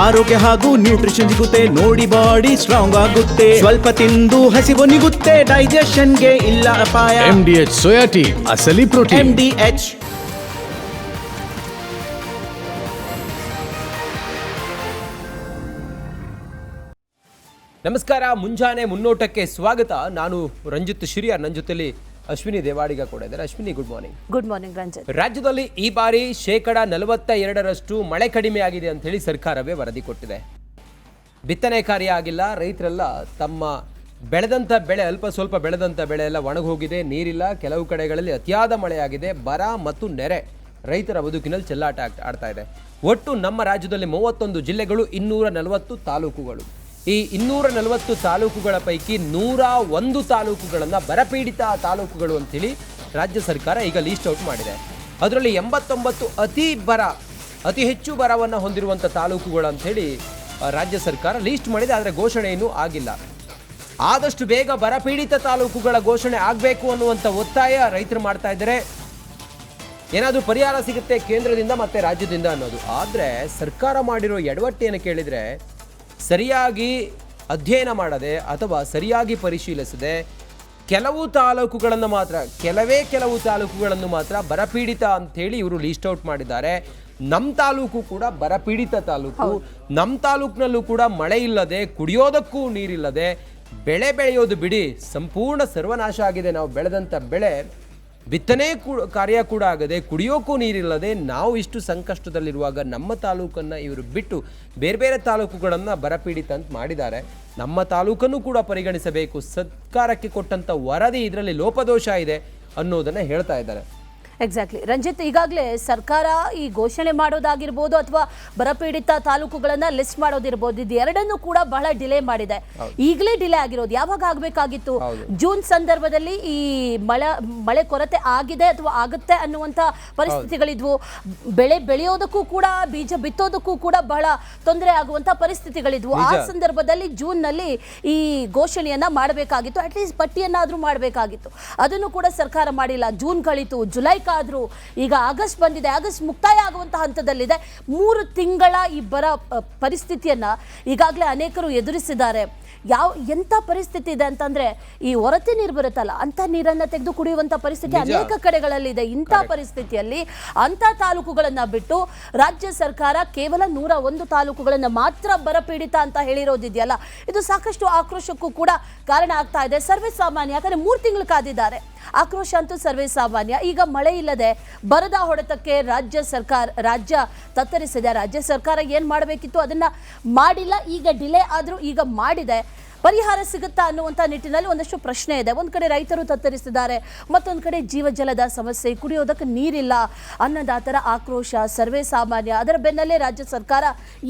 ಆರೋಗ್ಯ ಹಾಗೂ ನ್ಯೂಟ್ರಿಷನ್ ಸಿಗುತ್ತೆ, ನೋಡಿ ಬಾಡಿ ಸ್ಟ್ರಾಂಗ್ ಆಗುತ್ತೆ. ಸ್ವಲ್ಪ ತಿಂದು ಹಸಿವು ನಿಗುತ್ತೆ, ಡೈಜೆಷನ್ಗೆ ಇಲ್ಲ ಅಪಾಯ. MDH ಸೋಯಾ ಟೀ, ಅಸಲಿ ಪ್ರೋಟೀನ್. MDH. ನಮಸ್ಕಾರ, ಮುಂಜಾನೆ ಮುನ್ನೋಟಕ್ಕೆ ಸ್ವಾಗತ. ನಾನು ರಂಜಿತ್ ಶಿರಿಯಾರ್, ನನ್ನ ಜೊತೆಲಿ ಅಶ್ವಿನಿ ದೇವಾಡಿಗ ಕೂಡ ಇದ್ದಾರೆ. Ashwini, good morning. Good morning Ranjith. ರಾಜ್ಯದಲ್ಲಿ ಈ ಬಾರಿ 42% ಮಳೆ ಕಡಿಮೆ ಆಗಿದೆ ಅಂತ ಹೇಳಿ ಸರ್ಕಾರವೇ ವರದಿ ಕೊಟ್ಟಿದೆ. ಬಿತ್ತನೆ ಕಾರ್ಯ ಆಗಿಲ್ಲ, ರೈತರೆಲ್ಲ ತಮ್ಮ ಬೆಳೆದಂಥ ಬೆಳೆ, ಅಲ್ಪ ಸ್ವಲ್ಪ ಬೆಳೆದಂಥ ಬೆಳೆ ಎಲ್ಲ ಒಣಗೋಗಿದೆ, ನೀರಿಲ್ಲ. ಕೆಲವು ಕಡೆಗಳಲ್ಲಿ ಅತಿಯಾದ ಮಳೆಯಾಗಿದೆ. ಬರ ಮತ್ತು ನೆರೆ ರೈತರ ಬದುಕಿನಲ್ಲಿ ಚೆಲ್ಲಾಟ ಆಡ್ತಾ ಇದೆ. ಒಟ್ಟು ನಮ್ಮ ರಾಜ್ಯದಲ್ಲಿ 31 ಜಿಲ್ಲೆಗಳು, 240 ತಾಲೂಕುಗಳು. ಈ 240 ತಾಲೂಕುಗಳ ಪೈಕಿ 101 ತಾಲೂಕುಗಳನ್ನು ಬರಪೀಡಿತ ತಾಲೂಕುಗಳು ಅಂತೇಳಿ ರಾಜ್ಯ ಸರ್ಕಾರ ಈಗ ಲೀಸ್ಟ್ ಔಟ್ ಮಾಡಿದೆ. ಅದರಲ್ಲಿ 89 ಅತಿ ಹೆಚ್ಚು ಬರವನ್ನು ಹೊಂದಿರುವಂಥ ತಾಲೂಕುಗಳು ಅಂಥೇಳಿ ರಾಜ್ಯ ಸರ್ಕಾರ ಲೀಸ್ಟ್ ಮಾಡಿದೆ. ಆದರೆ ಘೋಷಣೆ ಇನ್ನೂ ಆಗಿಲ್ಲ. ಆದಷ್ಟು ಬೇಗ ಬರಪೀಡಿತ ತಾಲೂಕುಗಳ ಘೋಷಣೆ ಆಗಬೇಕು ಅನ್ನುವಂಥ ಒತ್ತಾಯ ರೈತರು ಮಾಡ್ತಾ ಇದ್ದಾರೆ. ಏನಾದರೂ ಪರಿಹಾರ ಸಿಗುತ್ತೆ ಕೇಂದ್ರದಿಂದ ಮತ್ತು ರಾಜ್ಯದಿಂದ ಅನ್ನೋದು. ಆದರೆ ಸರ್ಕಾರ ಮಾಡಿರೋ ಎಡವಟ್ಟೇನು ಕೇಳಿದರೆ, ಸರಿಯಾಗಿ ಅಧ್ಯಯನ ಮಾಡದೆ ಅಥವಾ ಸರಿಯಾಗಿ ಪರಿಶೀಲಿಸದೆ ಕೆಲವು ತಾಲೂಕುಗಳನ್ನು ಮಾತ್ರ ಬರಪೀಡಿತ ಅಂಥೇಳಿ ಇವರು ಲೀಸ್ಟ್ ಔಟ್ ಮಾಡಿದ್ದಾರೆ. ನಮ್ಮ ತಾಲೂಕು ಕೂಡ ಬರಪೀಡಿತ ತಾಲೂಕು. ನಮ್ಮ ತಾಲೂಕಿನಲ್ಲೂ ಕೂಡ ಮಳೆ ಇಲ್ಲದೆ, ಕುಡಿಯೋದಕ್ಕೂ ನೀರಿಲ್ಲದೆ, ಬೆಳೆ ಬೆಳೆಯೋದು ಬಿಡಿ, ಸಂಪೂರ್ಣ ಸರ್ವನಾಶ ಆಗಿದೆ. ನಾವು ಬೆಳೆದಂಥ ಬೆಳೆ ಬಿತ್ತನೆ ಕಾರ್ಯ ಕೂಡ ಆಗದೆ, ಕುಡಿಯೋಕ್ಕೂ ನೀರಿಲ್ಲದೆ ನಾವು ಇಷ್ಟು ಸಂಕಷ್ಟದಲ್ಲಿರುವಾಗ ನಮ್ಮ ತಾಲೂಕನ್ನು ಇವರು ಬಿಟ್ಟು ಬೇರೆ ಬೇರೆ ತಾಲೂಕುಗಳನ್ನು ಬರಪೀಡಿತ ಅಂತ ಮಾಡಿದ್ದಾರೆ. ನಮ್ಮ ತಾಲೂಕನ್ನು ಕೂಡ ಪರಿಗಣಿಸಬೇಕು. ಸರ್ಕಾರಕ್ಕೆ ಕೊಟ್ಟಂಥ ವರದಿ ಇದರಲ್ಲಿ ಲೋಪದೋಷ ಇದೆ ಅನ್ನೋದನ್ನು ಹೇಳ್ತಾ ಇದ್ದಾರೆ. ಎಕ್ಸಾಕ್ಟ್ಲಿ ರಂಜಿತ್, ಈಗಾಗಲೇ ಸರ್ಕಾರ ಈ ಘೋಷಣೆ ಮಾಡೋದಾಗಿರ್ಬೋದು ಅಥವಾ ಬರಪೀಡಿತ ತಾಲೂಕುಗಳನ್ನ ಲಿಸ್ಟ್ ಮಾಡೋದಿರ್ಬೋದು, ಇದು ಎರಡನ್ನೂ ಕೂಡ ಬಹಳ ಡಿಲೇ ಮಾಡಿದೆ. ಈಗಲೇ ಡಿಲೇ ಆಗಿರೋದು. ಯಾವಾಗ ಆಗಬೇಕಾಗಿತ್ತು? ಜೂನ್ ಸಂದರ್ಭದಲ್ಲಿ ಈ ಮಳೆ ಕೊರತೆ ಆಗಿದೆ ಅಥವಾ ಆಗುತ್ತೆ ಅನ್ನುವಂಥ ಪರಿಸ್ಥಿತಿಗಳಿದ್ವು. ಬೆಳೆ ಬೆಳೆಯೋದಕ್ಕೂ ಕೂಡ, ಬೀಜ ಬಿತ್ತೋದಕ್ಕೂ ಕೂಡ ಬಹಳ ತೊಂದರೆ ಆಗುವಂಥ ಪರಿಸ್ಥಿತಿಗಳಿದ್ವು. ಆ ಸಂದರ್ಭದಲ್ಲಿ ಜೂನ್ನಲ್ಲಿ ಈ ಘೋಷಣೆಯನ್ನ ಮಾಡಬೇಕಾಗಿತ್ತು. ಅಟ್ಲೀಸ್ಟ್ ಪಟ್ಟಿಯನ್ನಾದರೂ ಮಾಡಬೇಕಾಗಿತ್ತು. ಅದನ್ನು ಕೂಡ ಸರ್ಕಾರ ಮಾಡಿಲ್ಲ. ಜೂನ್ ಕಳೀತು, ಜುಲೈ ಆದ್ರೂ ಈಗ ಆಗಸ್ಟ್ ಬಂದಿದೆ. ಆಗಸ್ಟ್ ಮುಕ್ತಾಯ ಆಗುವಂತಹ ಹಂತದಲ್ಲಿದೆ. 3 ತಿಂಗಳ ಈ ಬರ ಪರಿಸ್ಥಿತಿಯನ್ನ ಈಗಾಗಲೇ ಅನೇಕರು ಎದುರಿಸಿದ್ದಾರೆ. ಎಂಥ ಪರಿಸ್ಥಿತಿ ಇದೆ ಅಂತಂದ್ರೆ, ಈ ಹೊರತಿ ನೀರು ಬರುತ್ತಲ್ಲ, ಅಂತ ನೀರನ್ನ ತೆಗೆದು ಕುಡಿಯುವಂತ ಪರಿಸ್ಥಿತಿ ಅನೇಕ ಕಡೆಗಳಲ್ಲಿ ಇದೆ. ಇಂಥ ಪರಿಸ್ಥಿತಿಯಲ್ಲಿ ಅಂತ ತಾಲೂಕುಗಳನ್ನ ಬಿಟ್ಟು ರಾಜ್ಯ ಸರ್ಕಾರ ಕೇವಲ 101 ತಾಲೂಕುಗಳನ್ನ ಮಾತ್ರ ಬರಪೀಡಿತ ಅಂತ ಹೇಳಿರೋದಿದೆಯಲ್ಲ, ಇದು ಸಾಕಷ್ಟು ಆಕ್ರೋಶಕ್ಕೂ ಕೂಡ ಕಾರಣ ಆಗ್ತಾ ಇದೆ. ಸರ್ವೇ ಸಾಮಾನ್ಯ, ಯಾಕಂದ್ರೆ 3 ತಿಂಗಳು ಕಾದಿದ್ದಾರೆ. ಆಕ್ರೋಶ ಅಂತೂ ಸರ್ವೇ ಸಾಮಾನ್ಯ. ಈಗ ಮಳೆ ಇಲ್ಲದೆ ಬರದ ಹೊಡೆತಕ್ಕೆ ರಾಜ್ಯ ತತ್ತರಿಸಿದೆ. ರಾಜ್ಯ ಸರ್ಕಾರ ಏನ್ ಮಾಡಬೇಕಿತ್ತು ಅದನ್ನ ಮಾಡಿಲ್ಲ. ಈಗ ಡಿಲೇ ಆದ್ರೂ ಈಗ ಮಾಡಿದೆ. ಪರಿಹಾರ ಸಿಗುತ್ತಾ ಅನ್ನುವಂಥ ನಿಟ್ಟಿನಲ್ಲಿ ಒಂದಷ್ಟು ಪ್ರಶ್ನೆ ಇದೆ. ಒಂದು ಕಡೆ ರೈತರು ತತ್ತರಿಸಿದ್ದಾರೆ, ಮತ್ತೊಂದು ಕಡೆ ಜೀವಜಲದ ಸಮಸ್ಯೆ, ಕುಡಿಯೋದಕ್ಕೆ ನೀರಿಲ್ಲ, ಅನ್ನದಾತರ ಆಕ್ರೋಶ ಸರ್ವೇ ಸಾಮಾನ್ಯ. ಅದರ ಬೆನ್ನಲ್ಲೇ ರಾಜ್ಯ ಸರ್ಕಾರ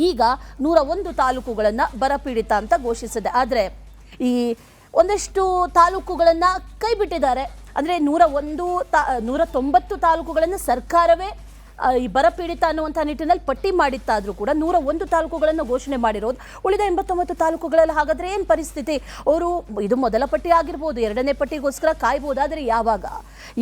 ಈಗ 101 ತಾಲೂಕುಗಳನ್ನು ಬರಪೀಡಿತ ಅಂತ ಘೋಷಿಸಿದೆ. ಆದರೆ ಈ ಒಂದಷ್ಟು ತಾಲೂಕುಗಳನ್ನ ಕೈ ಬಿಟ್ಟಿದ್ದಾರೆ. ಅಂದರೆ 190 ತಾಲೂಕುಗಳನ್ನು ಸರ್ಕಾರವೇ ಈ ಬರಪೀಡಿತ ಅನ್ನುವಂಥ ನಿಟ್ಟಿನಲ್ಲಿ ಪಟ್ಟಿ ಮಾಡಿತ್ತಾದರೂ ಕೂಡ 101 ತಾಲೂಕುಗಳನ್ನು ಘೋಷಣೆ ಮಾಡಿರೋದು. ಉಳಿದ 89 ತಾಲೂಕುಗಳಲ್ಲಿ ಹಾಗಾದರೆ ಏನು ಪರಿಸ್ಥಿತಿ? ಅವರು ಇದು ಮೊದಲ ಪಟ್ಟಿ ಆಗಿರ್ಬೋದು, ಎರಡನೇ ಪಟ್ಟಿಗೋಸ್ಕರ ಕಾಯ್ಬೋದು. ಆದರೆ ಯಾವಾಗ?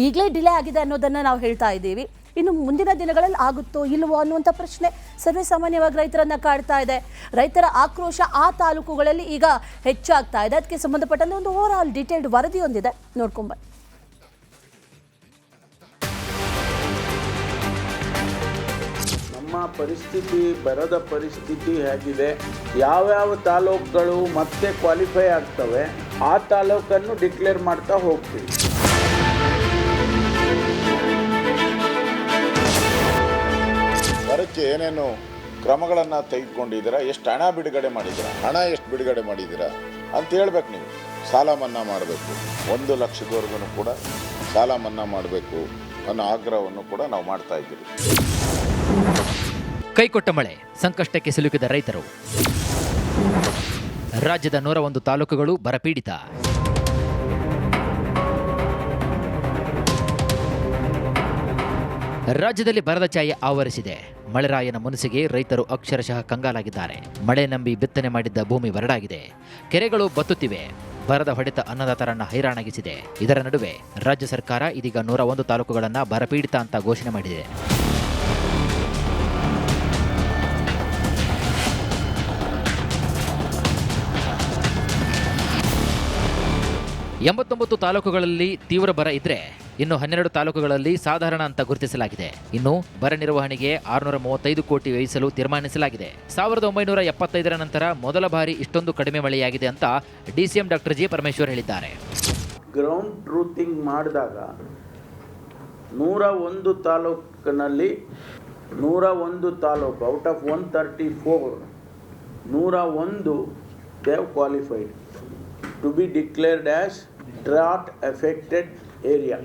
ಈಗಲೇ ಡಿಲೇ ಆಗಿದೆ ಅನ್ನೋದನ್ನು ನಾವು ಹೇಳ್ತಾ ಇದ್ದೀವಿ. ಇನ್ನು ಮುಂದಿನ ದಿನಗಳಲ್ಲಿ ಆಗುತ್ತೋ ಇಲ್ವೋ ಅನ್ನುವಂಥ ಪ್ರಶ್ನೆ ಸರ್ವೇ ಸಾಮಾನ್ಯವಾಗಿ ರೈತರನ್ನ ಕಾಡ್ತಾ ಇದೆ. ರೈತರ ಆಕ್ರೋಶ ಆ ತಾಲೂಕುಗಳಲ್ಲಿ ಈಗ ಹೆಚ್ಚಾಗ್ತಾ ಇದೆ. ಅದಕ್ಕೆ ಸಂಬಂಧಪಟ್ಟಂತೆ ಒಂದು ಓವರ್ ಆಲ್ ಡೀಟೇಲ್ಡ್ ವರದಿಯೊಂದಿದೆ, ನೋಡ್ಕೊಂಬ. ನಮ್ಮ ಪರಿಸ್ಥಿತಿ, ಬರದ ಪರಿಸ್ಥಿತಿ ಹೇಗಿದೆ, ಯಾವ್ಯಾವ ತಾಲೂಕುಗಳು ಮತ್ತೆ ಕ್ವಾಲಿಫೈ ಆಗ್ತವೆ, ಆ ತಾಲೂಕನ್ನು ಡಿಕ್ಲೇರ್ ಮಾಡ್ತಾ ಹೋಗ್ತೀವಿ. ಬರಕ್ಕೆ ಏನೇನು ಕ್ರಮಗಳನ್ನು ತೆಗೆದುಕೊಂಡಿದ್ದೀರಾ, ಎಷ್ಟು ಹಣ ಬಿಡುಗಡೆ ಮಾಡಿದ್ದೀರಾ, ಹಣ ಎಷ್ಟು ಬಿಡುಗಡೆ ಮಾಡಿದ್ದೀರಾ ಅಂತ ಹೇಳ್ಬೇಕು. ನೀವು ಸಾಲ ಮನ್ನಾ ಮಾಡಬೇಕು, 1 ಲಕ್ಷದವರೆಗೂ ಕೂಡ ಸಾಲ ಮನ್ನಾ ಮಾಡಬೇಕು ಅನ್ನೋ ಆಗ್ರಹವನ್ನು ಕೂಡ ನಾವು ಮಾಡ್ತಾ ಇದ್ದೀವಿ. ಕೈಕೊಟ್ಟ ಮಳೆ, ಸಂಕಷ್ಟಕ್ಕೆ ಸಿಲುಕಿದ ರೈತರು. ರಾಜ್ಯದ 101 ತಾಲೂಕುಗಳು ಬರಪೀಡಿತ. ರಾಜ್ಯದಲ್ಲಿ ಬರದ ಛಾಯೆ ಆವರಿಸಿದೆ. ಮಳೆರಾಯನ ಮುನಿಸಿಗೆ ರೈತರು ಅಕ್ಷರಶಃ ಕಂಗಾಲಾಗಿದ್ದಾರೆ. ಮಳೆ ನಂಬಿ ಬಿತ್ತನೆ ಮಾಡಿದ್ದ ಭೂಮಿ ಬರಡಾಗಿದೆ. ಕೆರೆಗಳು ಬತ್ತುತ್ತಿವೆ. ಬರದ ಹೊಡೆತ ಅನ್ನದಾತರನ್ನ ಹೈರಾಣಾಗಿಸಿದೆ. ಇದರ ನಡುವೆ ರಾಜ್ಯ ಸರ್ಕಾರ ಇದೀಗ 101 ತಾಲೂಕುಗಳನ್ನು ಬರಪೀಡಿತ ಅಂತ ಘೋಷಣೆ ಮಾಡಿದೆ. 89 ತಾಲೂಕುಗಳಲ್ಲಿ ತೀವ್ರ ಬರ ಇದ್ರೆ ಇನ್ನು 12 ತಾಲೂಕುಗಳಲ್ಲಿ ಸಾಧಾರಣ ಅಂತ ಗುರುತಿಸಲಾಗಿದೆ. ಇನ್ನು ಬರ ನಿರ್ವಹಣೆಗೆ 635 ಕೋಟಿ ವ್ಯಯಿಸಲು ತೀರ್ಮಾನಿಸಲಾಗಿದೆ. 1975ರ ನಂತರ ಮೊದಲ ಬಾರಿ ಇಷ್ಟೊಂದು ಕಡಿಮೆ ಮಳೆಯಾಗಿದೆ ಅಂತ ಡಿಸಿಎಂ ಡಾಕ್ಟರ್ ಜಿ ಪರಮೇಶ್ವರ್ ಹೇಳಿದ್ದಾರೆ. ಗ್ರೌಂಡ್ ಟ್ರೂತಿಂಗ್ ಮಾಡಿದಾಗ 101 ತಾಲೂಕಿನಲ್ಲಿ 101 taluk out of 134 101 they have qualified to be declared as drought affected area.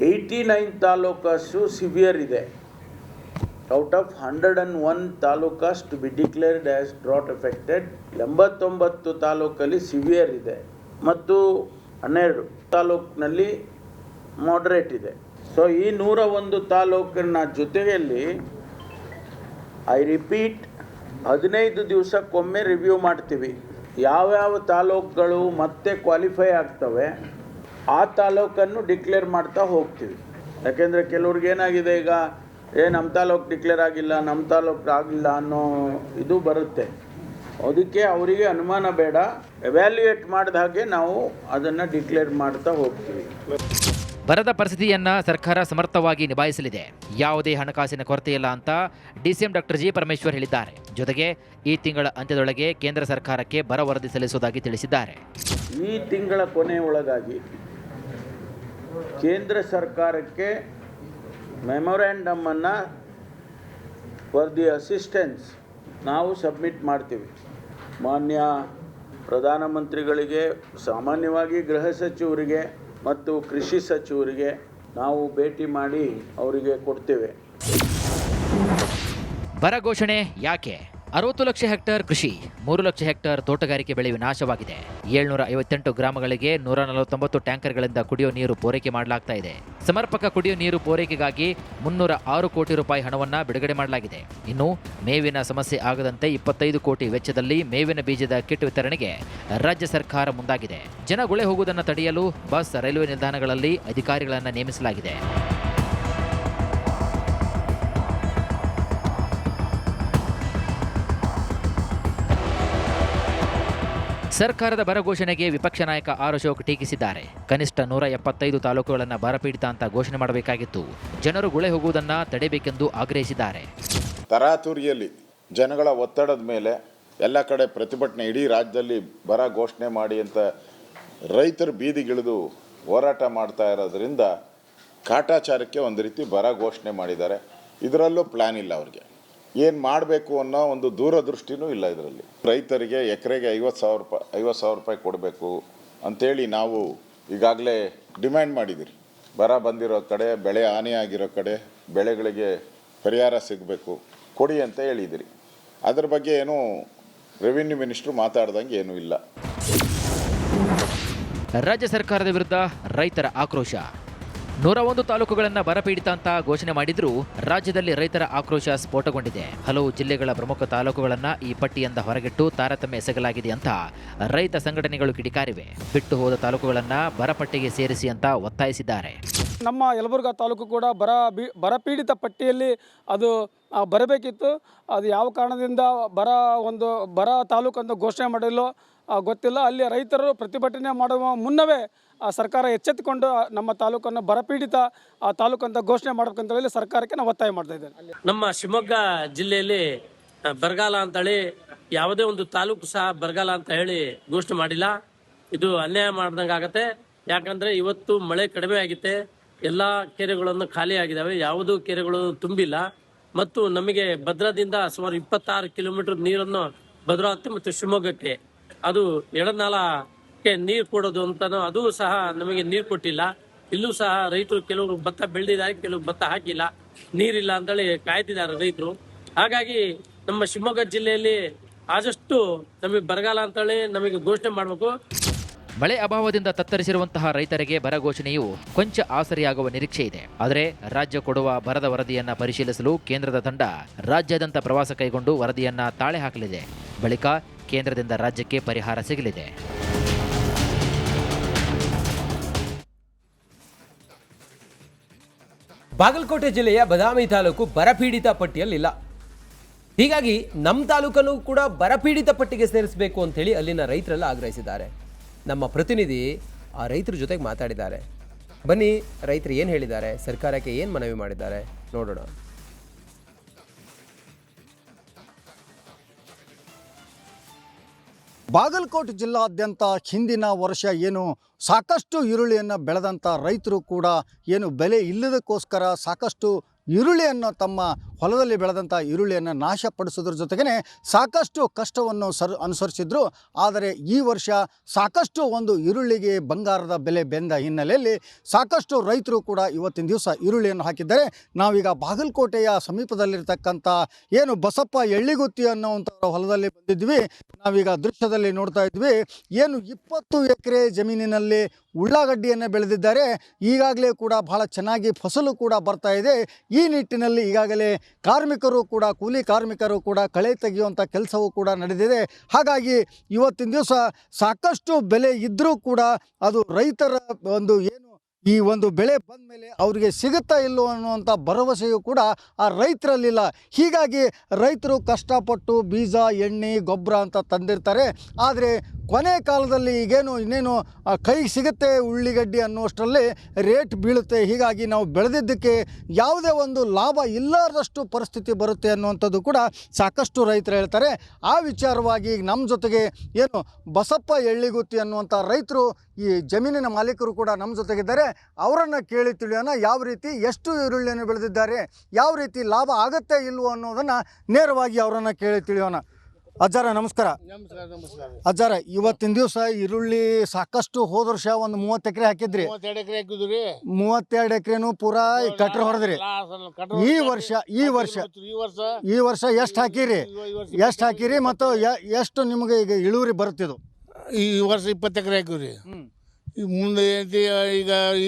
89 ತಾಲೂಕಷ್ಟು ಸಿವಿಯರ್ ಇದೆ. Out of 101 taluks to be declared as drought affected. 89 ತಾಲೂಕಲ್ಲಿ ಸಿವಿಯರ್ ಇದೆ ಮತ್ತು 12 ತಾಲೂಕಿನಲ್ಲಿ ಮಾಡ್ರೇಟ್ ಇದೆ. ಸೊ ಈ 101 ತಾಲೂಕಿನ ಜೊತೆಯಲ್ಲಿ ಐ ರಿಪೀಟ್ 15 ದಿವಸಕ್ಕೊಮ್ಮೆ ರಿವ್ಯೂ ಮಾಡ್ತೀವಿ. ಯಾವ್ಯಾವ ತಾಲೂಕುಗಳು ಮತ್ತೆ ಕ್ವಾಲಿಫೈ ಆಗ್ತವೆ ಆ ತಾಲೂಕನ್ನು ಡಿಕ್ಲೇರ್ ಮಾಡ್ತಾ ಹೋಗ್ತೀವಿ. ಯಾಕೆಂದರೆ ಕೆಲವ್ರಿಗೆ ಏನಾಗಿದೆ, ಈಗ ನಮ್ಮ ತಾಲೂಕು ಡಿಕ್ಲೇರ್ ಆಗಿಲ್ಲ, ನಮ್ಮ ತಾಲೂಕು ಆಗಿಲ್ಲ ಅನ್ನೋ ಇದು ಬರುತ್ತೆ. ಅದಕ್ಕೆ ಅವರಿಗೆ ಅನುಮಾನ ಬೇಡ, ಎವ್ಯಾಲ್ಯೂಯೇಟ್ ಮಾಡಿದ ಹಾಗೆ ನಾವು ಅದನ್ನು ಡಿಕ್ಲೇರ್ ಮಾಡ್ತಾ ಹೋಗ್ತೀವಿ. ಬರದ ಪರಿಸ್ಥಿತಿಯನ್ನ ಸರ್ಕಾರ ಸಮರ್ಥವಾಗಿ ನಿಭಾಯಿಸಲಿದೆ. ಯಾವುದೇ ಹಣಕಾಸಿನ ಕೊರತೆಯಿಲ್ಲ ಅಂತ ಡಿಸಿಎಂ ಡಾಕ್ಟರ್ ಜಿ ಪರಮೇಶ್ವರ್ ಹೇಳಿದ್ದಾರೆ. ಜೊತೆಗೆ ಈ ತಿಂಗಳ ಅಂತ್ಯದೊಳಗೆ ಕೇಂದ್ರ ಸರ್ಕಾರಕ್ಕೆ ಬರ ವರದಿ ಸಲ್ಲಿಸುವುದಾಗಿ ತಿಳಿಸಿದ್ದಾರೆ. ಈ ತಿಂಗಳ ಕೊನೆಯೊಳಗಾಗಿ ಕೇಂದ್ರ ಸರ್ಕಾರಕ್ಕೆ ಮೆಮೊರ್ಯಾಂಡಮನ್ನು ಫಾರ್ ದಿ ಅಸಿಸ್ಟೆನ್ಸ್ ನಾವು ಸಬ್ಮಿಟ್ ಮಾಡ್ತೀವಿ. ಮಾನ್ಯ ಪ್ರಧಾನಮಂತ್ರಿಗಳಿಗೆ, ಸಾಮಾನ್ಯವಾಗಿ ಗೃಹ ಸಚಿವರಿಗೆ ಮತ್ತು ಕೃಷಿ ಸಚಿವರಿಗೆ ನಾವು ಭೇಟಿ ಮಾಡಿ ಅವರಿಗೆ ಕೊಡ್ತೇವೆ. ಬರ ಘೋಷಣೆ ಯಾಕೆ? 60 ಲಕ್ಷ ಹೆಕ್ಟೇರ್ ಕೃಷಿ, 3 ಲಕ್ಷ ಹೆಕ್ಟೇರ್ ತೋಟಗಾರಿಕೆ ಬೆಳೆ ವಿನಾಶವಾಗಿದೆ. 758 ಗ್ರಾಮಗಳಿಗೆ 149 ಟ್ಯಾಂಕರ್ಗಳಿಂದ ಕುಡಿಯೋ ನೀರು ಪೂರೈಕೆ ಮಾಡಲಾಗ್ತಾ ಇದೆ. ಸಮರ್ಪಕ ಕುಡಿಯೋ ನೀರು ಪೂರೈಕೆಗಾಗಿ 306 ಕೋಟಿ ರೂಪಾಯಿ ಹಣವನ್ನು ಬಿಡುಗಡೆ ಮಾಡಲಾಗಿದೆ. ಇನ್ನು ಮೇವಿನ ಸಮಸ್ಯೆ ಆಗದಂತೆ 25 ಕೋಟಿ ವೆಚ್ಚದಲ್ಲಿ ಮೇವಿನ ಬೀಜದ ಕಿಟ್ ವಿತರಣೆಗೆ ರಾಜ್ಯ ಸರ್ಕಾರ ಮುಂದಾಗಿದೆ. ಜನ ಗುಳೆ ಹೋಗುವುದನ್ನು ತಡೆಯಲು ಬಸ್, ರೈಲ್ವೆ ನಿಲ್ದಾಣಗಳಲ್ಲಿ ಅಧಿಕಾರಿಗಳನ್ನು ನೇಮಿಸಲಾಗಿದೆ. ಸರ್ಕಾರದ ಬರ ಘೋಷಣೆಗೆ ವಿಪಕ್ಷ ನಾಯಕ ಆರ್ ಅಶೋಕ್ ಟೀಕಿಸಿದ್ದಾರೆ. ಕನಿಷ್ಠ 175 ತಾಲೂಕುಗಳನ್ನು ಬರಪೀಡಿತ ಅಂತ ಘೋಷಣೆ ಮಾಡಬೇಕಾಗಿತ್ತು. ಜನರು ಗುಳೆ ಹೋಗುವುದನ್ನು ತಡೆಯಬೇಕೆಂದು ಆಗ್ರಹಿಸಿದ್ದಾರೆ. ತರಾತುರಿಯಲ್ಲಿ ಜನಗಳ ಒತ್ತಡದ ಮೇಲೆ ಎಲ್ಲ ಕಡೆ ಪ್ರತಿಭಟನೆ, ಇಡೀ ರಾಜ್ಯದಲ್ಲಿ ಬರ ಘೋಷಣೆ ಮಾಡಿ ಅಂತ ರೈತರು ಬೀದಿಗಿಳಿದು ಹೋರಾಟ ಮಾಡ್ತಾ ಇರೋದ್ರಿಂದ ಕಾಟಾಚಾರಕ್ಕೆ ಒಂದು ರೀತಿ ಬರ ಘೋಷಣೆ ಮಾಡಿದ್ದಾರೆ. ಇದರಲ್ಲೂ ಪ್ಲ್ಯಾನ್ ಇಲ್ಲ, ಅವ್ರಿಗೆ ಏನು ಮಾಡಬೇಕು ಅನ್ನೋ ಒಂದು ದೂರದೃಷ್ಟಿನೂ ಇಲ್ಲ. ಇದರಲ್ಲಿ ರೈತರಿಗೆ ಎಕರೆಗೆ 50,000 ರೂಪಾಯಿ ಕೊಡಬೇಕು ಅಂಥೇಳಿ ನಾವು ಈಗಾಗಲೇ ಡಿಮ್ಯಾಂಡ್ ಮಾಡಿದ್ದೀರಿ. ಬರ ಬಂದಿರೋ ಕಡೆ, ಬೆಳೆ ಹಾನಿಯಾಗಿರೋ ಕಡೆ ಬೆಳೆಗಳಿಗೆ ಪರಿಹಾರ ಸಿಗಬೇಕು, ಕೊಡಿ ಅಂತ ಹೇಳಿದಿರಿ. ಅದ್ರ ಬಗ್ಗೆ ಏನೂ ರೆವಿನ್ಯೂ ಮಿನಿಸ್ಟ್ರು ಮಾತಾಡ್ದಂಗೆ ಏನೂ ಇಲ್ಲ. ರಾಜ್ಯ ಸರ್ಕಾರದ ವಿರುದ್ಧ ರೈತರ ಆಕ್ರೋಶ. 101 ತಾಲೂಕುಗಳನ್ನು ಬರಪೀಡಿತ ಅಂತ ಘೋಷಣೆ ಮಾಡಿದ್ರೂ ರಾಜ್ಯದಲ್ಲಿ ರೈತರ ಆಕ್ರೋಶ ಸ್ಫೋಟಗೊಂಡಿದೆ. ಹಲವು ಜಿಲ್ಲೆಗಳ ಪ್ರಮುಖ ತಾಲೂಕುಗಳನ್ನು ಈ ಪಟ್ಟಿಯಿಂದ ಹೊರಗಿಟ್ಟು ತಾರತಮ್ಯ ಎಸಗಲಾಗಿದೆ ಅಂತ ರೈತ ಸಂಘಟನೆಗಳು ಕಿಡಿಕಾರಿವೆ. ಬಿಟ್ಟು ಹೋದ ತಾಲೂಕುಗಳನ್ನು ಬರಪಟ್ಟಿಗೆ ಸೇರಿಸಿ ಅಂತ ಒತ್ತಾಯಿಸಿದ್ದಾರೆ. ನಮ್ಮ ಯಲಬುರ್ಗಾ ತಾಲೂಕು ಕೂಡ ಬರಪೀಡಿತ ಪಟ್ಟಿಯಲ್ಲಿ ಅದು ಬರಬೇಕಿತ್ತು. ಅದು ಯಾವ ಕಾರಣದಿಂದ ಬರ ತಾಲೂಕು ಅಂತ ಘೋಷಣೆ ಮಾಡಿಲ್ಲೋ ಗೊತ್ತಿಲ್ಲ. ಅಲ್ಲಿ ರೈತರು ಪ್ರತಿಭಟನೆ ಮಾಡುವ ಮುನ್ನವೇ ಸರ್ಕಾರ ಎಚ್ಚೆತ್ತುಕೊಂಡು ನಮ್ಮ ತಾಲೂಕನ್ನು ಬರಪೀಡಿತ ತಾಲೂಕು ಅಂತ ಘೋಷಣೆ ಮಾಡಬೇಕಂತ ಹೇಳಿ ಸರ್ಕಾರಕ್ಕೆ ನಾವು ಒತ್ತಾಯ ಮಾಡ್ತಾ ಇದ್ದೇವೆ. ನಮ್ಮ ಶಿವಮೊಗ್ಗ ಜಿಲ್ಲೆಯಲ್ಲಿ ಬರಗಾಲ ಅಂತೇಳಿ ಯಾವುದೇ ಒಂದು ತಾಲೂಕು ಸಹ ಬರಗಾಲ ಅಂತ ಹೇಳಿ ಘೋಷಣೆ ಮಾಡಿಲ್ಲ. ಇದು ಅನ್ಯಾಯ ಮಾಡ್ದಂಗೆ ಆಗತ್ತೆ. ಯಾಕಂದ್ರೆ ಇವತ್ತು ಮಳೆ ಕಡಿಮೆ ಆಗಿತ್ತೆ, ಎಲ್ಲ ಕೆರೆಗಳನ್ನು ಖಾಲಿ ಆಗಿದ್ದಾವೆ, ಯಾವುದೂ ಕೆರೆಗಳು ತುಂಬಿಲ್ಲ. ಮತ್ತು ನಮಗೆ ಭದ್ರಾದಿಂದ ಸುಮಾರು 26 ಕಿಲೋಮೀಟರ್ ನೀರನ್ನು ಭದ್ರಾವತಿ ಮತ್ತು ಶಿವಮೊಗ್ಗಕ್ಕೆ ಅದು ಎಡನಾಳಕ್ಕೆ ನೀರು ಕೊಡೋದು ಅಂತಾನು ಅದು ಸಹ ನಮಗೆ ನೀರು ಕೊಟ್ಟಿಲ್ಲ. ಇಲ್ಲೂ ಸಹ ರೈತರು ಕೆಲವರು ಭತ್ತ ಬೆಳೆದಿದ್ದಾರೆ, ಕೆಲವರು ಭತ್ತ ಹಾಕಿಲ್ಲ, ನೀರಿಲ್ಲ ಅಂತೇಳಿ ಕಾಯ್ತಿದ್ದಾರೆ ರೈತರು. ಹಾಗಾಗಿ ನಮ್ಮ ಶಿವಮೊಗ್ಗ ಜಿಲ್ಲೆಯಲ್ಲಿ ಆದಷ್ಟು ನಮಗೆ ಬರಗಾಲ ಅಂತೇಳಿ ನಮಗೆ ಘೋಷಣೆ ಮಾಡಬೇಕು. ಮಳೆ ಅಭಾವದಿಂದ ತತ್ತರಿಸಿರುವಂತಹ ರೈತರಿಗೆ ಬರ ಘೋಷಣೆಯು ಕೊಂಚ ಆಸರೆಯಾಗುವ ನಿರೀಕ್ಷೆ ಇದೆ. ಆದರೆ ರಾಜ್ಯ ಕೊಡುವ ಬರದ ವರದಿಯನ್ನ ಪರಿಶೀಲಿಸಲು ಕೇಂದ್ರದ ತಂಡ ರಾಜ್ಯಾದ್ಯಂತ ಪ್ರವಾಸ ಕೈಗೊಂಡು ವರದಿಯನ್ನ ತಾಳೆ ಹಾಕಲಿದೆ. ಬಳಿಕ ಕೇಂದ್ರದಿಂದ ರಾಜ್ಯಕ್ಕೆ ಪರಿಹಾರ ಸಿಗಲಿದೆ. ಬಾಗಲಕೋಟೆ ಜಿಲ್ಲೆಯ ಬದಾಮಿ ತಾಲೂಕು ಬರಪೀಡಿತ ಪಟ್ಟಿಯಲ್ಲಿಲ್ಲ. ಹೀಗಾಗಿ ನಮ್ಮ ತಾಲೂಕನ್ನು ಕೂಡ ಬರಪೀಡಿತ ಪಟ್ಟಿಗೆ ಸೇರಿಸಬೇಕು ಅಂತೇಳಿ ಅಲ್ಲಿನ ರೈತರೆಲ್ಲ ಆಗ್ರಹಿಸಿದ್ದಾರೆ. ನಮ್ಮ ಪ್ರತಿನಿಧಿ ಆ ರೈತರ ಜೊತೆಗೆ ಮಾತಾಡಿದ್ದಾರೆ. ಬನ್ನಿ ರೈತರು ಏನು ಹೇಳಿದ್ದಾರೆ, ಸರ್ಕಾರಕ್ಕೆ ಏನು ಮನವಿ ಮಾಡಿದ್ದಾರೆ ನೋಡೋಣ. ಬಾಗಲಕೋಟೆ ಜಿಲ್ಲಾದ್ಯಂತ ಹಿಂದಿನ ವರ್ಷ ಏನು ಸಾಕಷ್ಟು ಈರುಳ್ಳಿಯನ್ನು ಬೆಳೆದಂಥ ರೈತರು ಕೂಡ ಏನು ಬೆಲೆ ಇಲ್ಲದಕ್ಕೋಸ್ಕರ ಸಾಕಷ್ಟು ಈರುಳ್ಳಿಯನ್ನು ತಮ್ಮ ಹೊಲದಲ್ಲಿ ಬೆಳೆದಂಥ ಈರುಳ್ಳಿಯನ್ನು ನಾಶಪಡಿಸೋದ್ರ ಜೊತೆಗೇ ಸಾಕಷ್ಟು ಕಷ್ಟವನ್ನು ಅನುಸರಿಸಿದ್ರು. ಆದರೆ ಈ ವರ್ಷ ಸಾಕಷ್ಟು ಒಂದು ಈರುಳ್ಳಿಗೆ ಬಂಗಾರದ ಬೆಲೆ ಬೆಂದ ಹಿನ್ನೆಲೆಯಲ್ಲಿ ಸಾಕಷ್ಟು ರೈತರು ಕೂಡ ಇವತ್ತಿನ ದಿವಸ ಈರುಳ್ಳಿಯನ್ನು ಹಾಕಿದ್ದಾರೆ. ನಾವೀಗ ಬಾಗಲಕೋಟೆಯ ಸಮೀಪದಲ್ಲಿರ್ತಕ್ಕಂಥ ಏನು ಬಸಪ್ಪ ಎಳ್ಳಿಗುತ್ತಿ ಅನ್ನೋವಂಥ ಹೊಲದಲ್ಲಿ ಬಂದಿದ್ವಿ. ನಾವೀಗ ದೃಶ್ಯದಲ್ಲಿ ನೋಡ್ತಾ ಇದ್ವಿ, ಏನು 20 ಎಕರೆ ಜಮೀನಿನಲ್ಲಿ ಉಳ್ಳಾಗಡ್ಡಿಯನ್ನು ಬೆಳೆದಿದ್ದಾರೆ. ಈಗಾಗಲೇ ಕೂಡ ಬಹಳ ಚೆನ್ನಾಗಿ ಫಸಲು ಕೂಡ ಬರ್ತಾ ಇದೆ. ಈ ನಿಟ್ಟಿನಲ್ಲಿ ಈಗಾಗಲೇ ಕಾರ್ಮಿಕರು ಕೂಡ ಕೂಲಿ ಕಾರ್ಮಿಕರು ಕೂಡ ಕಳೆ ತೆಗೆಯುವಂಥ ಕೆಲಸವೂ ಕೂಡ ನಡೆದಿದೆ. ಹಾಗಾಗಿ ಇವತ್ತಿನ ದಿವಸ ಸಾಕಷ್ಟು ಬೆಲೆ ಇದ್ದರೂ ಕೂಡ ಅದು ರೈತರ ಒಂದು ಏನು ಈ ಒಂದು ಬೆಳೆ ಬಂದ ಮೇಲೆ ಅವರಿಗೆ ಸಿಗುತ್ತಾ ಇಲ್ಲೋ ಅನ್ನುವಂಥ ಭರವಸೆಯೂ ಕೂಡ ಆ ರೈತರಲ್ಲಿಲ್ಲ. ಹೀಗಾಗಿ ರೈತರು ಕಷ್ಟಪಟ್ಟು ಬೀಜ ಎಣ್ಣೆ ಗೊಬ್ಬರ ಅಂತ ತಂದಿರ್ತಾರೆ. ಆದರೆ ಕೊನೆ ಕಾಲದಲ್ಲಿ ಈಗೇನು ಇನ್ನೇನು ಕೈಗೆ ಸಿಗುತ್ತೆ ಉಳ್ಳಿಗಡ್ಡಿ ಅನ್ನುವಷ್ಟರಲ್ಲಿ ರೇಟ್ ಬೀಳುತ್ತೆ. ಹೀಗಾಗಿ ನಾವು ಬೆಳೆದಿದ್ದಕ್ಕೆ ಯಾವುದೇ ಒಂದು ಲಾಭ ಇಲ್ಲದಷ್ಟು ಪರಿಸ್ಥಿತಿ ಬರುತ್ತೆ ಅನ್ನುವಂಥದ್ದು ಕೂಡ ಸಾಕಷ್ಟು ರೈತರು ಹೇಳ್ತಾರೆ. ಆ ವಿಚಾರವಾಗಿ ನಮ್ಮ ಜೊತೆಗೆ ಏನು ಬಸಪ್ಪ ಎಳ್ಳಿಗುತ್ತಿ ಅನ್ನುವಂಥ ರೈತರು, ಈ ಜಮೀನಿನ ಮಾಲೀಕರು ಕೂಡ ನಮ್ಮ ಜೊತೆಗಿದ್ದಾರೆ. ಅವರನ್ನು ಕೇಳಿ ತಿಳಿಯೋಣ, ಯಾವ ರೀತಿ ಎಷ್ಟು ಈರುಳ್ಳಿಯನ್ನು ಬೆಳೆದಿದ್ದಾರೆ, ಯಾವ ರೀತಿ ಲಾಭ ಆಗುತ್ತೆ ಇಲ್ವೋ ಅನ್ನೋದನ್ನು ನೇರವಾಗಿ ಅವರನ್ನು ಕೇಳಿ ತಿಳಿಯೋಣ. ಅಜ್ಜಾರ ನಮಸ್ಕಾರ. ಅಜ್ಜಾರ, ಇವತ್ತಿನ ದಿವಸ ಈರುಳ್ಳಿ ಸಾಕಷ್ಟು ಹೋದ ವರ್ಷ ಒಂದು 30 ಎಕರೆ ಹಾಕಿದ್ರಿ. 32 ಎಕರೆನು ಪೂರಾ ಕಟ್ರ ಹೊಡೆದ್ರಿ. ಈ ವರ್ಷ ಎಷ್ಟು ಹಾಕಿರಿ ಮತ್ತು ಎಷ್ಟು ನಿಮಗೆ ಈಗ ಇಳುವರಿ ಬರುತ್ತಿದ್ದು? ಈ ವರ್ಷ 20 ಎಕರೆ ಹಾಕಿವ್ರಿ. ಈಗ ಮುಂದೆ ಏನೈತಿ,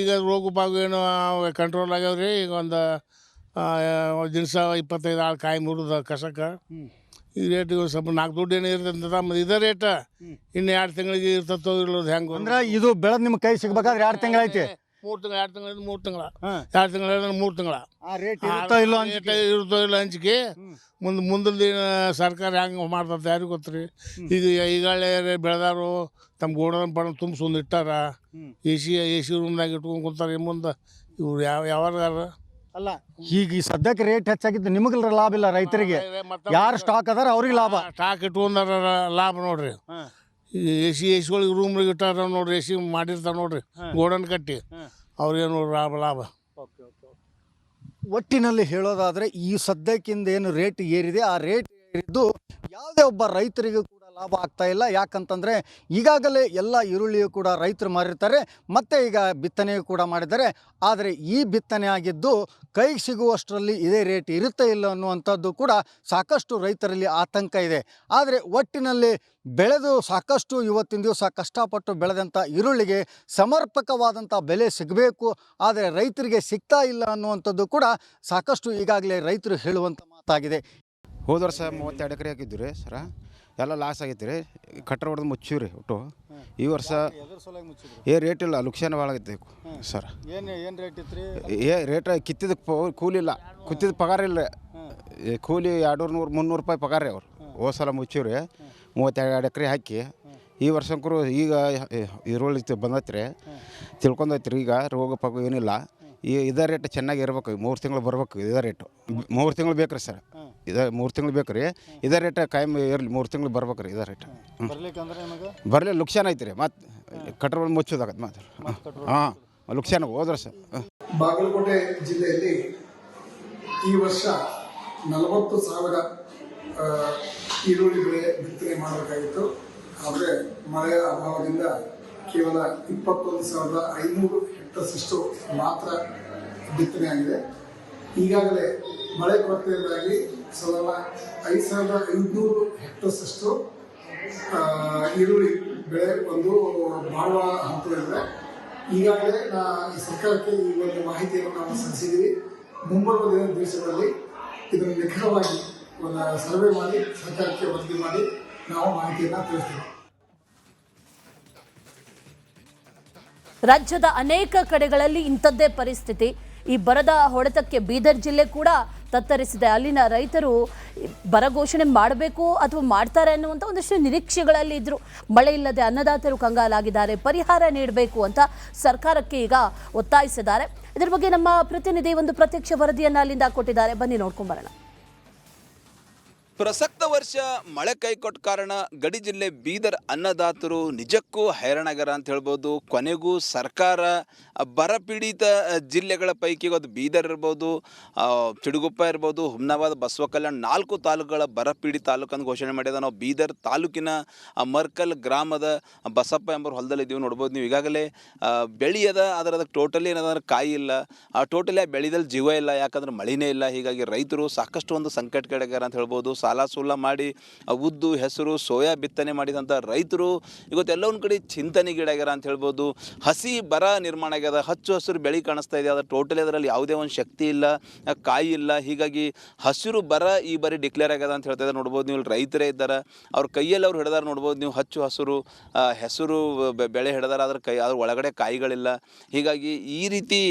ಈಗ ರೋಗ ಪಾಗು ಏನು ಕಂಟ್ರೋಲ್ ಆಗ್ಯಾವ್ರಿ. ಈಗ ಒಂದು ದಿವಸ 25 ಆಳು ಕಾಯಿ ಮುರಿದ ಕಸಕ್ಕೆ. ಈ ರೇಟ್ ಸ್ವಲ್ಪ 4 ದುಡ್ಡು ಏನು ಇರ್ತಂತ ಇದೇ ರೇಟ್. ಇನ್ನು 2 ತಿಂಗಳಿಗೆ ಇರ್ತೋ ಇರೋದು ಹೆಂಗೆ ಅಂದ್ರೆ ಇದು ಬೆಳೆದ್ ನಿಮ್ಮ ಕೈ ಸಿಗ್ಬೇಕಾದ್ರೆ 2 ತಿಂಗಳೈತಿ. 3 ತಿಂಗಳು 2 ತಿಂಗಳಿಂದ 3 ತಿಂಗಳ 2 ತಿಂಗಳ 3 ತಿಂಗಳ ಇರುತ್ತೋ ಇಲ್ಲ ಹಂಚಿಕೆ. ಮುಂದಿನ ಸರ್ಕಾರ ಹೆಂಗೆ ಮಾಡ್ತಂತ ಯಾರಿಗೂ ಗೊತ್ತ್ರಿ. ಈಗ ಈಗಾಗಲೇ ಬೆಳೆದಾರು ತಮ್ಮ ಗೋಡನ್ ಪಣ ತುಂಬಿಸ್ಕೊಂಡು ಇಟ್ಟಾರ. ಎ ಸಿ ರೂಮ್ನಾಗ ಇಟ್ಕೊಂಡು ಕುಂತಾರೆ. ಮುಂದೆ ಇವ್ರು ಯಾವಾಗಾರ ಅಲ್ಲ, ಈಗ ಈ ಸದ್ಯಕ್ಕೆ ರೇಟ್ ಹೆಚ್ಚಾಗಿದ್ದು ನಿಮಗೆ ಲಾಭ ಇಲ್ಲ, ರೈತರಿಗೆ. ಯಾರು ಸ್ಟಾಕ್ ಅದಾರ ಅವ್ರಿಗೆ ಲಾಭ. ಸ್ಟಾಕ್ ಇಟ್ಕೊಂಡಾರ ಲಾಭ ನೋಡ್ರಿ. ಎ ಸಿಗಳಿಗೆ ರೂಮ್ನಾಗ ಇಟ್ಟಾರ ನೋಡ್ರಿ, ಎ ಸಿ ಮಾಡಿರ್ತಾರ ನೋಡ್ರಿ ಗೋಡನ್ ಕಟ್ಟಿ, ಅವ್ರೇನು ನೋಡ್ರಿ ಲಾಭ. ಒಟ್ಟಿನಲ್ಲಿ ಹೇಳೋದಾದರೆ ಈ ಸದ್ಯಕ್ಕಿಂದ ಏನು ರೇಟ್ ಏರಿದೆ, ಆ ರೇಟ್ ಏರಿದ್ದು ಯಾವುದೇ ಒಬ್ಬ ರೈತರಿಗೂ ಕೂಡ ಲಾಭ ಆಗ್ತಾ ಇಲ್ಲ. ಯಾಕಂತಂದರೆ ಈಗಾಗಲೇ ಎಲ್ಲ ಈರುಳ್ಳಿಯೂ ಕೂಡ ರೈತರು ಮಾರಿರ್ತಾರೆ, ಮತ್ತು ಈಗ ಬಿತ್ತನೆಯೂ ಕೂಡ ಮಾಡಿದ್ದಾರೆ. ಆದರೆ ಈ ಬಿತ್ತನೆ ಆಗಿದ್ದು ಕೈಗೆ ಸಿಗುವಷ್ಟರಲ್ಲಿ ಇದೇ ರೇಟ್ ಇರುತ್ತೆ ಇಲ್ಲ ಅನ್ನುವಂಥದ್ದು ಕೂಡ ಸಾಕಷ್ಟು ರೈತರಲ್ಲಿ ಆತಂಕ ಇದೆ. ಆದರೆ ಒಟ್ಟಿನಲ್ಲಿ ಬೆಳೆದು ಸಾಕಷ್ಟು ಇವತ್ತಿನ ದಿವಸ ಕಷ್ಟಪಟ್ಟು ಬೆಳೆದಂಥ ಈರುಳ್ಳಿಗೆ ಸಮರ್ಪಕವಾದಂಥ ಬೆಲೆ ಸಿಗಬೇಕು, ಆದರೆ ರೈತರಿಗೆ ಸಿಗ್ತಾ ಇಲ್ಲ ಅನ್ನುವಂಥದ್ದು ಕೂಡ ಸಾಕಷ್ಟು ಈಗಾಗಲೇ ರೈತರು ಹೇಳುವಂಥ ಮಾತಾಗಿದೆ. ಹೋದ ವರ್ಷ 32 ಎಕರೆ ಹಾಕಿದ್ವಿ ರೀ ಸರ, ಎಲ್ಲ ಲಾಸ್ ಆಗೈತಿ ರೀ. ಕಟ್ರ ಹೊಡೆದು ಮುಚ್ಚಿವಿ ರೀ ಒಟ್ಟು. ಈ ವರ್ಷ ರೇಟ್ ಇಲ್ಲ, ಲುಕ್ಷಾನ ಭಾಳ ಆಗೈತಿ ಸರ್. ಏನು ರೇಟ್ ಇತ್ತು ರೇಟ್ ಕಿತ್ತಿದ ಕೂಲಿಲ್ಲ, ಕಿತ್ತಿದ ಪಗಾರ ಇಲ್ಲ ರೀ. ಕೂಲಿ 200-300 ರೂಪಾಯಿ ಪಗಾರ ರೀ ಅವ್ರು. ಹೋದ ಸಲ ಮುಚ್ಚಿವಿ ರೀ 32 ಎಕರೆ ಹಾಕಿ. ಈ ವರ್ಷಕ್ಕೂ ಈಗ ಈರುಳ್ಳಿ ಬಂದೈತಿ ರೀ, ತಿಳ್ಕೊಂಡೈತಿ ರೀ. ಈಗ ರೋಗ ಪಾಗು ಏನಿಲ್ಲ. ಇದೇ ರೇಟ್ ಚೆನ್ನಾಗಿ ಇರ್ಬೇಕು. 3 ತಿಂಗಳು ಬರ್ಬೇಕು. ಇದೇ ರೇಟು 3 ತಿಂಗಳು ಬೇಕು ರೀ ಸರ್. 3 ತಿಂಗಳು ಬೇಕು ರೀ. ಇದೇ ರೇಟ್ ಕಾಯಂ ಇರಲಿ, 3 ತಿಂಗಳು ಬರ್ಬೇಕು ರೀ. ಇದೇ ರೇಟ್ ಬರಲಿ ಲುಕ್ಷಾನ ಐತಿ ರೀ. ಮತ್ತು ಕಟ್ರ ಮುಚ್ಚೋದಾಗತ್ತೆ ಮಾತ್ರ. ಹಾಂ, ಲುಕ್ಷಾನ ಹೋದ್ರ ಸರ್. ಬಾಗಲಕೋಟೆ ಜಿಲ್ಲೆಯಲ್ಲಿ ಈ ವರ್ಷ 40,000 ಈರುಳ್ಳಿ ಬೆಳೆ ಬಿತ್ತನೆ ಮಾಡಬೇಕಾಗಿತ್ತು. ಆದರೆ ಮಳೆಯ ಅಭಾವದಿಂದ ಕೇವಲ 21,500 ಹೆಕ್ಟರ್ಸಷ್ಟು ಮಾತ್ರ ಬಿತ್ತನೆ ಆಗಿದೆ. ಈಗಾಗಲೇ ಮಳೆ ಕೊರತೆಯಿಂದಾಗಿ ಸಾಧಾರಣ 5,500 ಹೆಕ್ಟರ್ಸಷ್ಟು ಈರುಳ್ಳಿ ಬೆಳೆ ಒಂದು ಮಾಡುವ ಹಂತದಲ್ಲಿದೆ. ಈಗಾಗಲೇ ಸರ್ಕಾರಕ್ಕೆ ಈ ಒಂದು ಮಾಹಿತಿಯನ್ನು ನಾವು ಸಲ್ಲಿಸಿದ್ದೀವಿ. ಮುಂಬರುವ ದಿವಸಗಳಲ್ಲಿ ಇದನ್ನು ನಿಖರವಾಗಿ ಒಂದು ಸರ್ವೆ ಮಾಡಿ ಸರ್ಕಾರಕ್ಕೆ ವರದಿ ಮಾಡಿ ನಾವು ಮಾಹಿತಿಯನ್ನು ತಿಳಿಸ್ತೀವಿ. ರಾಜ್ಯದ ಅನೇಕ ಕಡೆಗಳಲ್ಲಿ ಇಂಥದ್ದೇ ಪರಿಸ್ಥಿತಿ. ಈ ಬರದ ಹೊಡೆತಕ್ಕೆ ಬೀದರ್ ಜಿಲ್ಲೆ ಕೂಡ ತತ್ತರಿಸಿದೆ. ಅಲ್ಲಿನ ರೈತರು ಬರ ಘೋಷಣೆ ಮಾಡಬೇಕು ಅಥವಾ ಮಾಡ್ತಾರೆ ಅನ್ನುವಂಥ ಒಂದಷ್ಟು ನಿರೀಕ್ಷೆಗಳಲ್ಲಿ ಇದ್ರು. ಮಳೆ ಇಲ್ಲದೆ ಅನ್ನದಾತರು ಕಂಗಾಲಾಗಿದ್ದಾರೆ, ಪರಿಹಾರ ನೀಡಬೇಕು ಅಂತ ಸರ್ಕಾರಕ್ಕೆ ಈಗ ಒತ್ತಾಯಿಸಿದ್ದಾರೆ. ಇದರ ಬಗ್ಗೆ ನಮ್ಮ ಪ್ರತಿನಿಧಿ ಒಂದು ಪ್ರತ್ಯಕ್ಷ ವರದಿಯನ್ನು ಅಲ್ಲಿಂದ ಕೊಟ್ಟಿದ್ದಾರೆ, ಬನ್ನಿ ನೋಡ್ಕೊಂಡು ಬರೋಣ. ಪ್ರಸಕ್ತ ವರ್ಷ ಮಳೆ ಕೈಕೊಟ್ಟ ಕಾರಣ ಗಡಿ ಜಿಲ್ಲೆ ಬೀದರ್ ಅನ್ನದಾತರು ನಿಜಕ್ಕೂ ಹೈರಾಣಾಗ್ಯಾರ ಅಂತ ಹೇಳ್ಬೋದು. ಕೊನೆಗೂ ಸರ್ಕಾರ ಬರಪೀಡಿತ ಜಿಲ್ಲೆಗಳ ಪೈಕಿ ಅದು ಬೀದರ್ ಇರ್ಬೋದು, ಚಿಡುಗುಪ್ಪ ಇರ್ಬೋದು, ಹುಮ್ನಾಬಾದ್, ಬಸವ ಕಲ್ಯಾಣ 4 ತಾಲೂಕುಗಳ ಬರಪೀಡಿತ ತಾಲೂಕನ್ನು ಘೋಷಣೆ ಮಾಡಿದ. ನಾವು ಬೀದರ್ ತಾಲೂಕಿನ ಮರ್ಕಲ್ ಗ್ರಾಮದ ಬಸಪ್ಪ ಎಂಬ ಹೊಲದಲ್ಲಿ ಇದ್ದೀವಿ. ನೋಡ್ಬೋದು ನೀವು ಈಗಾಗಲೇ ಬೆಳೆ ಅದ, ಅದಕ್ಕೆ ಟೋಟಲಿ ಏನಂದ್ರೆ ಕಾಯಿ ಇಲ್ಲ, ಟೋಟಲಿ ಆ ಬೆಳೆದಲ್ಲಿ ಜೀವ ಇಲ್ಲ, ಯಾಕಂದ್ರೆ ಮಳೆನೇ ಇಲ್ಲ. ಹೀಗಾಗಿ ರೈತರು ಸಾಕಷ್ಟು ಒಂದು ಸಂಕಟಕ್ಕೆಡಗ್ಯಾರ ಅಂತ ಹೇಳ್ಬೋದು. ಸಾಲ ಸೂಲ ಮಾಡಿ ಉದ್ದು, ಹೆಸರು, ಸೋಯಾ ಬಿತ್ತನೆ ಮಾಡಿದಂಥ ರೈತರು ಇವತ್ತೆಲ್ಲ ಒಂದು ಕಡೆ ಚಿಂತನೆಗೀಡಾಗ್ಯಾರ ಅಂತ ಹೇಳ್ಬೋದು. ಹಸಿ ಬರ ನಿರ್ಮಾಣ ಆಗ್ಯದ, ಹಚ್ಚು ಹಸಿರು ಬೆಳೆ ಕಾಣಿಸ್ತಾ ಇದೆ, ಅದು ಟೋಟಲಿ ಅದರಲ್ಲಿ ಯಾವುದೇ ಒಂದು ಶಕ್ತಿ ಇಲ್ಲ, ಕಾಯಿ ಇಲ್ಲ. ಹೀಗಾಗಿ ಹಸಿರು ಬರ ಈ ಬಾರಿ ಡಿಕ್ಲೇರ್ ಆಗ್ಯದ ಅಂತ ಹೇಳ್ತಾ ಇದ್ದಾರೆ. ನೋಡ್ಬೋದು ನೀವು ರೈತರೇ ಇದ್ದಾರೆ, ಅವ್ರ ಕೈಯಲ್ಲಿ ಅವ್ರು ಹಿಡಿದಾರೆ. ನೋಡ್ಬೋದು ನೀವು ಹಚ್ಚು ಹಸಿರು ಹೆಸರು ಬೆಳೆ ಹಿಡಿದಾರೆ, ಅದ್ರ ಒಳಗಡೆ ಕಾಯಿಗಳಿಲ್ಲ. ಹೀಗಾಗಿ ಈ ರೀತಿ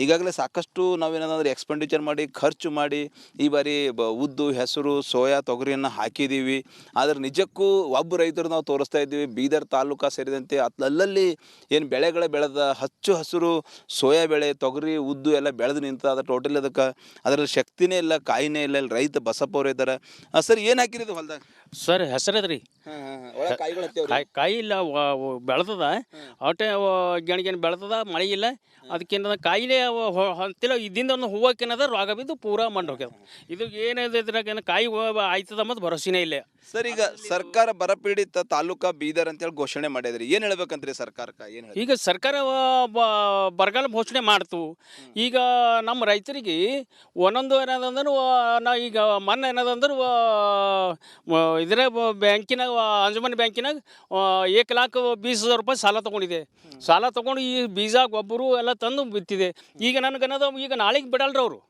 ಈಗಾಗಲೇ ಸಾಕಷ್ಟು ನಾವೇನಂದ್ರೆ ಎಕ್ಸ್ಪೆಂಡಿಚರ್ ಮಾಡಿ ಖರ್ಚು ಮಾಡಿ ಈ ಬಾರಿ ಉದ್ದು, ಹೆಸರು, ಸೋಯಾ, ತೊಗರಿಯನ್ನು ಹಾಕಿದ್ದೀವಿ. ಆದರೆ ನಿಜಕ್ಕೂ ಒಬ್ಬ ರೈತರು ನಾವು ತೋರಿಸ್ತಾ ಇದ್ದೀವಿ. ಬೀದರ್ ತಾಲೂಕು ಸೇರಿದಂತೆ ಅಲ್ಲಲ್ಲಿ ಏನು ಬೆಳೆಗಳ ಬೆಳೆದ ಹಚ್ಚು ಹಸಿರು ಸೋಯಾ ಬೆಳೆ, ತೊಗರಿ, ಉದ್ದು ಎಲ್ಲ ಬೆಳೆದು ನಿಂತ, ಅದು ಟೋಟಲಿ ಅದರಲ್ಲಿ ಶಕ್ತಿನೇ ಇಲ್ಲ, ಕಾಯಿನೇ ಇಲ್ಲ. ಇಲ್ಲಿ ರೈತ ಬಸಪ್ಪ ಅವರು ಇದ್ದಾರೆ. ಸರ್ ಏನು ಹಾಕಿರೋದು ಹೊಲ್ದಾಗ? ಸರ್ ಹೆಸರದ್ರಿ, ಕಾಯಿ ಇಲ್ಲ, ಬೆಳೆದದ ಒಟ್ಟೆ ಗೆಣಗೆಣ್ ಬೆಳೆದದ, ಮಳೆ ಇಲ್ಲ, ಅದಕ್ಕೇನದ ಕಾಯಿಲೆ ಅಂತಿಲ್ಲ. ಇದಿಂದ ಒಂದು ಹೂವಕ್ಕೇನದ ರೋಗ ಬಿದ್ದು ಪೂರಾ ಮಂಡ್ ಹೋಗ್ಯದ. ಇದು ಏನಿದೆ ಇದ್ರಾಗ ಕಾಯಿ ಆಯ್ತದ ಮತ್ತು ಭರೋಸಿನೇ ಇಲ್ಲ. ಸರ್ ಈಗ ಸರ್ಕಾರ ಬರಪೀಡಿತ ತಾಲೂಕಾ ಬೀದರ್ ಅಂತೇಳಿ ಘೋಷಣೆ ಮಾಡಿದ್ರಿ, ಏನು ಹೇಳ್ಬೇಕಂತ್ರಿ ಸರ್ಕಾರಕ್ಕೆ? ಏನು ಈಗ ಸರ್ಕಾರ ಬರಗಾಲ ಘೋಷಣೆ ಮಾಡ್ತು. ಈಗ ನಮ್ಮ ರೈತರಿಗೆ ಒಂದೊಂದು ಏನದಂದ್ರೆ ನಾ ಈಗ ಮೊನ್ನೆ ಏನದಂದ್ರೆ ಇದರ ಬ್ಯಾಂಕಿನಾಗ, ಅಂಜುಮನ್ ಬ್ಯಾಂಕಿನಾಗ 1,20,000 ರೂಪಾಯಿ ಸಾಲ ತೊಗೊಂಡಿದೆ. ಸಾಲ ತೊಗೊಂಡು ಈ ಬೀಜ ಗೊಬ್ಬರು ಎಲ್ಲ ತಂದು ಬಿತ್ತಿದೆ. ಈಗ ನನಗನ್ನೋದು ಈಗ ನಾಳೆಗೆ ಬಿಡಲ್ರಿ ಅವರು.